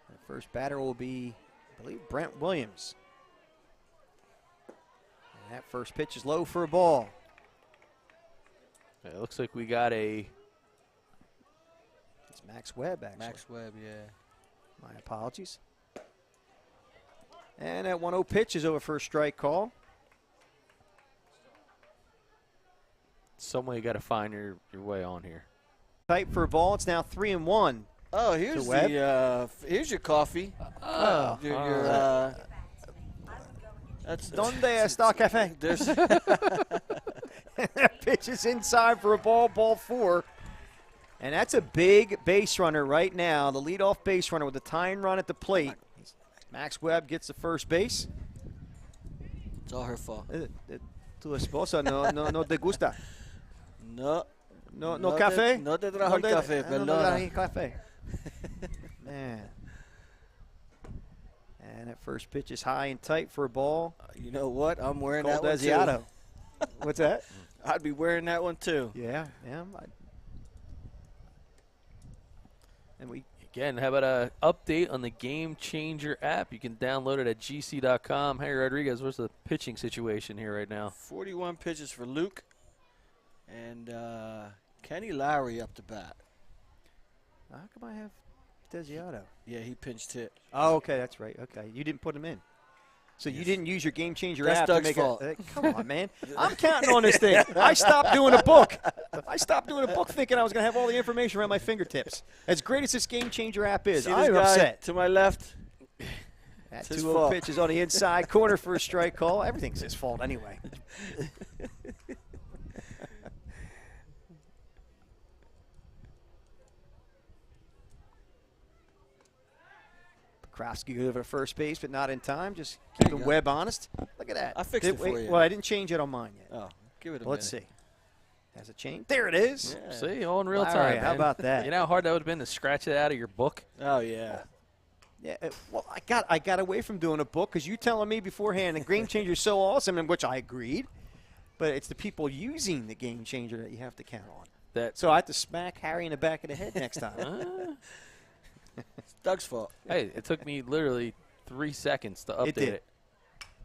The first batter will be, I believe, Brent Williams. And that first pitch is low for a ball.
It looks like we got
It's Max Webb, actually.
Max Webb, yeah.
My apologies. And that 1-0 pitch is over for a strike call.
Some way you got to find your way on here.
Tight for a ball. It's now 3-1.
Oh, here's here's your coffee. That's
Donde está café?
There's
That pitch is inside for a ball 4. And that's a big base runner right now. The leadoff base runner with a tying run at the plate. Max Webb gets the first base.
It's all her fault.
Tu esposa no te gusta.
No
café?
No te trajo el café,
No
perdona.
traje café. Man. And that first pitch is high and tight for a ball.
You know what? I'm wearing
Called
that one
Desiato.
too.
What's that?
I'd be wearing that one too.
Yeah. And we
Again, how about an update on the GameChanger app? You can download it at gc.com. Hey, Rodriguez, what's the pitching situation here right now?
41 pitches for Luke. And Kenny Lowry up to bat.
How come I have Desiato?
Yeah, he pinched hit.
Oh, okay, that's right. Okay, you didn't put him in. So you didn't use your GameChanger
That's
app
Doug's
to make
fault.
Come on, man. I'm counting on this thing. I stopped doing a book. Thinking I was going to have all the information around my fingertips. As great as this GameChanger app is,
See this
I'm
guy
upset.
to my left?
That
his
2-0
fault.
pitch is on the inside corner for a strike call. Everything's his fault anyway. Krosky over to first base, but not in time. Just keeping Webb honest. Look at that.
I fixed it for you.
Well, I didn't change it on mine yet.
Oh, give it a
Let's
minute.
see. Has it changed? There it is.
Yeah.
See, all in real
All
time.
right, how
man.
about that?
You know how hard that would have been to scratch it out of your book?
Oh, yeah.
Yeah, well, I got away from doing a book because you telling me beforehand the GameChanger is so awesome, and which I agreed, but it's the people using the GameChanger that you have to count on. So I have to smack Harry in the back of the head next time.
It's Doug's fault.
Hey, it took me literally 3 seconds to update it.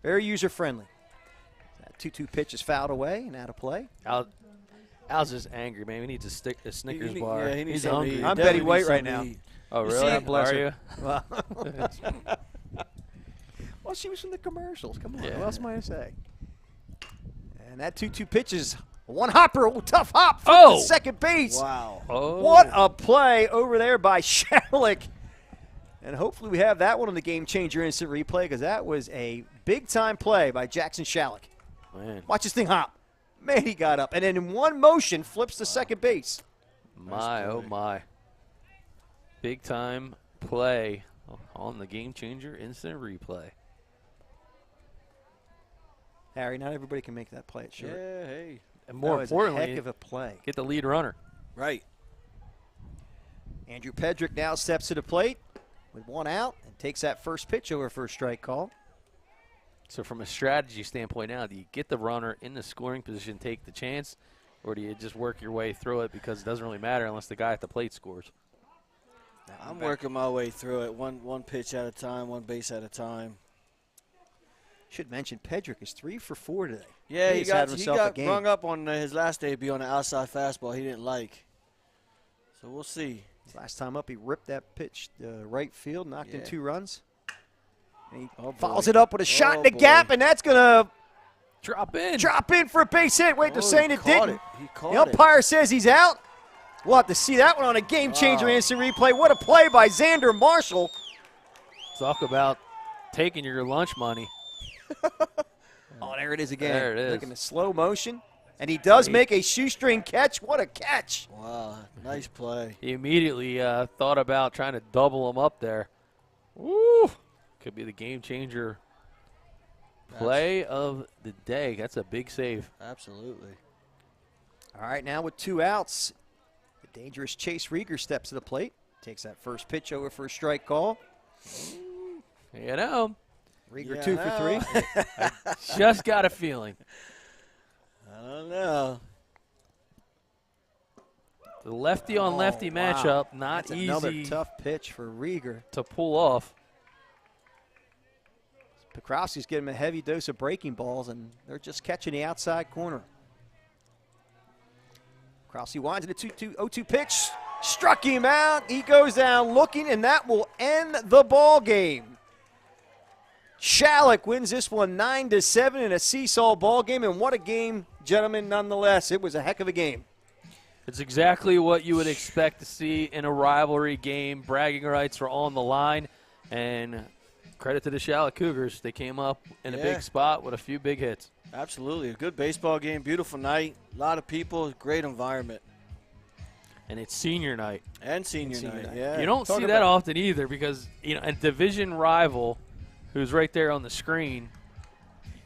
Very user-friendly. That 2-2 pitch is fouled away and out of play.
Al's just angry, man. We need to stick a Snickers bar.
Yeah, he needs
He's
something to
hungry.
eat.
I'm
Definitely
Betty White
needs
right
something
now.
to eat.
Oh,
You
really?
see, bless
Are
her.
you?
Well, she was from the commercials. Come on.
Yeah.
What else am I going to say? And that 2-2 pitch is one hopper. Ooh, tough hop from the second base.
Wow.
Oh.
What a play over there by Schalick. And hopefully we have that one on the GameChanger instant replay because that was a big-time play by Jackson Schalick.
Man.
Watch this thing hop. Man, he got up. And then in one motion, flips to second base.
My, oh, my. Big-time play on the GameChanger instant replay.
Harry, not everybody can make that play at short.
Yeah, hey.
And more importantly,
heck of a play.
Get the lead runner.
Right.
Andrew Pedrick now steps to the plate with one out and takes that first pitch over for a strike call.
So from a strategy standpoint now, do you get the runner in the scoring position, take the chance, or do you just work your way through it because it doesn't really matter unless the guy at the plate scores?
I'm working my way through it, one pitch at a time, one base at a time.
Should mention Pedrick is 3 for 4 today.
Yeah, he got
a game.
rung up on his last debut on the outside fastball he didn't like. So we'll see.
Last time up, he ripped that pitch right field, knocked in 2 runs. And he
Oh,
follows
boy.
it up with a shot in the
boy.
gap, and that's going to
drop in.
Drop in for a base hit. Wait, they're saying it didn't.
He caught
The umpire says he's out. We'll have to see that one on a game-changer instant replay. What a play by Xander Marshall.
Talk about taking your lunch money.
Oh, there it is again.
There it is.
Look in the slow motion. And he does make a shoestring catch. What a catch.
Wow, nice play.
He immediately thought about trying to double him up there. Woo! Could be the game-changer play of the day. That's a big save.
Absolutely.
All right, now with 2 outs, the dangerous Chase Rieger steps to the plate. Takes that first pitch over for a strike call.
You know.
Rieger 2 for 3.
I just got a feeling.
I don't know.
The lefty-on-lefty matchup, not
That's
easy.
Another tough pitch for Rieger
to pull off.
Pekrowski's getting him a heavy dose of breaking balls, and they're just catching the outside corner. Pekrowski winds in a 2-2-0-2 pitch. Struck him out. He goes down looking, and that will end the ball game. Schalick wins this one 9-7 in a seesaw ball game, and what a game, gentlemen, nonetheless. It was a heck of a game.
It's exactly what you would expect to see in a rivalry game. Bragging rights were on the line, and credit to the Schalick Cougars. They came up in a big spot with a few big hits.
Absolutely. A good baseball game, beautiful night, a lot of people, great environment.
And it's senior night.
And senior night, yeah.
You don't see that often either because, you know, a division rival who's right there on the screen,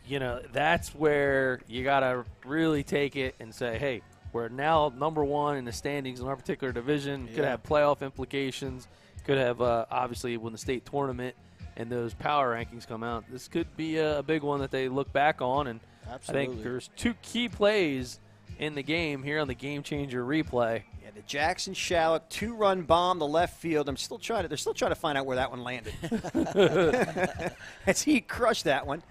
you know, that's where you got to really take it and say, hey, we're now #1 in the standings in our particular division. Could have playoff implications. Could have, obviously, when the state tournament and those power rankings come out, this could be a big one that they look back on. And
Absolutely.
I think there's 2 key plays in the game here on the Game Changer replay.
Yeah, the Jackson Schalick 2-run bomb to left field. They're still trying to find out where that one landed. As he crushed that one.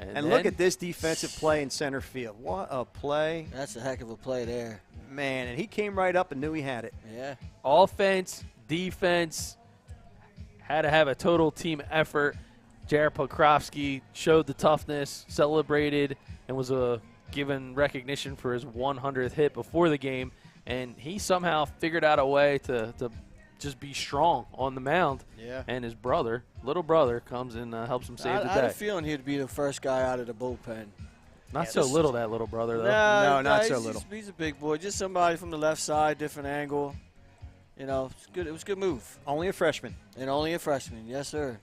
And look at this defensive play in center field. What a play.
That's a heck of a play there.
Man, and he came right up and knew he had it.
Yeah.
Offense, defense, had to have a total team effort. Jared Pekrowski showed the toughness, celebrated, and was given recognition for his 100th hit before the game. And he somehow figured out a way to just be strong on the mound.
Yeah.
And his brother, little brother, comes and helps him save the
I had
day.
a feeling he'd be the first guy out of the bullpen.
Not so little, that little brother, though.
No, not so little.
He's a big boy. Just somebody from the left side, different angle. You know, it's good. It was a good move.
Only a freshman.
And only a freshman, yes, sir.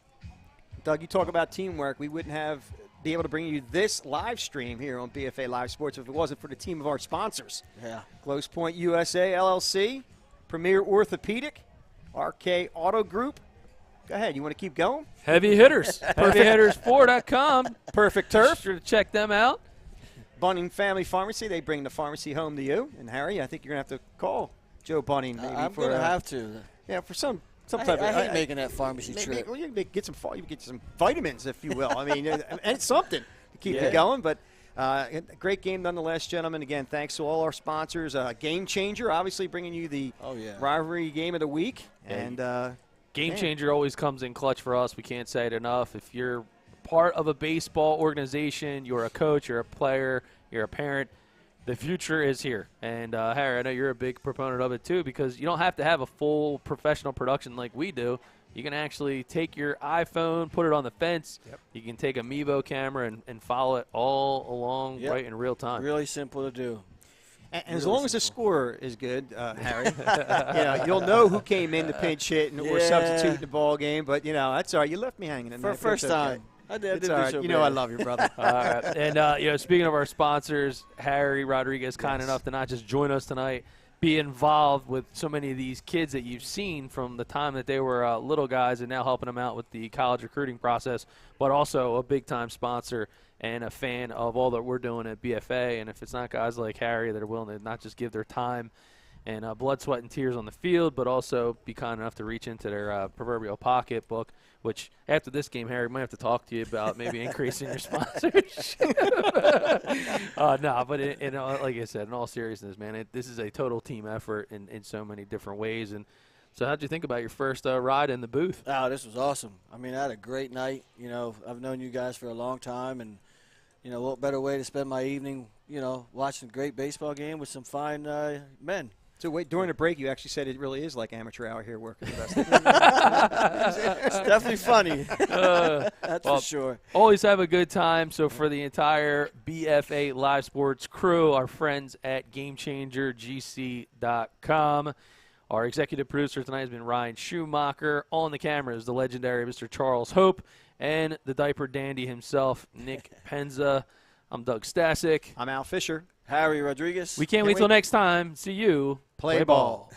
Doug, you talk about teamwork. We wouldn't be able to bring you this live stream here on BFA Live Sports if it wasn't for the team of our sponsors.
Yeah.
Close Point USA, LLC, Premier Orthopedic, RK Auto Group. Go ahead. You want to keep going?
Heavy Hitters. HeavyHitters4.com.
Perfect Turf.
Be sure to check them out.
Bunning Family Pharmacy. They bring the pharmacy home to you. And, Harry, I think you're going to have to call Joe Bunning maybe
I'm
for
going to have to.
Yeah, for some
I
type of.
I hate making that pharmacy trip.
Well, you get some vitamins, if you will. I mean, and it's something to keep you going. But a great game nonetheless, gentlemen. Again, thanks to all our sponsors. Game Changer, obviously bringing you the rivalry game of the week. And
Game Changer always comes in clutch for us. We can't say it enough. If you're part of a baseball organization, you're a coach, you're a player, you're a parent, the future is here. And, Harry, I know you're a big proponent of it, too, because you don't have to have a full professional production like we do. You can actually take your iPhone, put it on the fence.
Yep.
You can take a Mevo camera and follow it all along right in real time.
Really simple to do.
And as long as the score is good, Harry, you'll know who came in to pinch hit or substitute in the ball game. But, that's all right. You left me hanging in
For
there.
first time. I did
It's
do
all right.
so
You know I
bad.
love you, brother.
All right. And, speaking of our sponsors, Harry Rodriguez, kind enough to not just join us tonight, be involved with so many of these kids that you've seen from the time that they were little guys and now helping them out with the college recruiting process, but also a big-time sponsor and a fan of all that we're doing at BFA. And if it's not guys like Harry that are willing to not just give their time and blood, sweat, and tears on the field, but also be kind enough to reach into their proverbial pocketbook, which after this game, Harry, might have to talk to you about maybe increasing your sponsorship. No, but like I said, in all seriousness, man, this is a total team effort in so many different ways. And so how'd you think about your first ride in the booth?
Oh, this was awesome. I mean, I had a great night. I've known you guys for a long time, and, what better way to spend my evening, watching a great baseball game with some fine men.
So wait, during the break, you actually said it really is like amateur hour here working the best.
It's definitely funny. That's for sure.
Always have a good time. So for the entire BFA Live Sports crew, our friends at GameChangerGC.com, our executive producer tonight has been Ryan Schumacher. On the camera is the legendary Mr. Charles Hope and the diaper dandy himself, Nick Penza. I'm Doug Stasic.
I'm Al Fisher.
Harry Rodriguez.
We can't wait till next time. See you.
Play ball.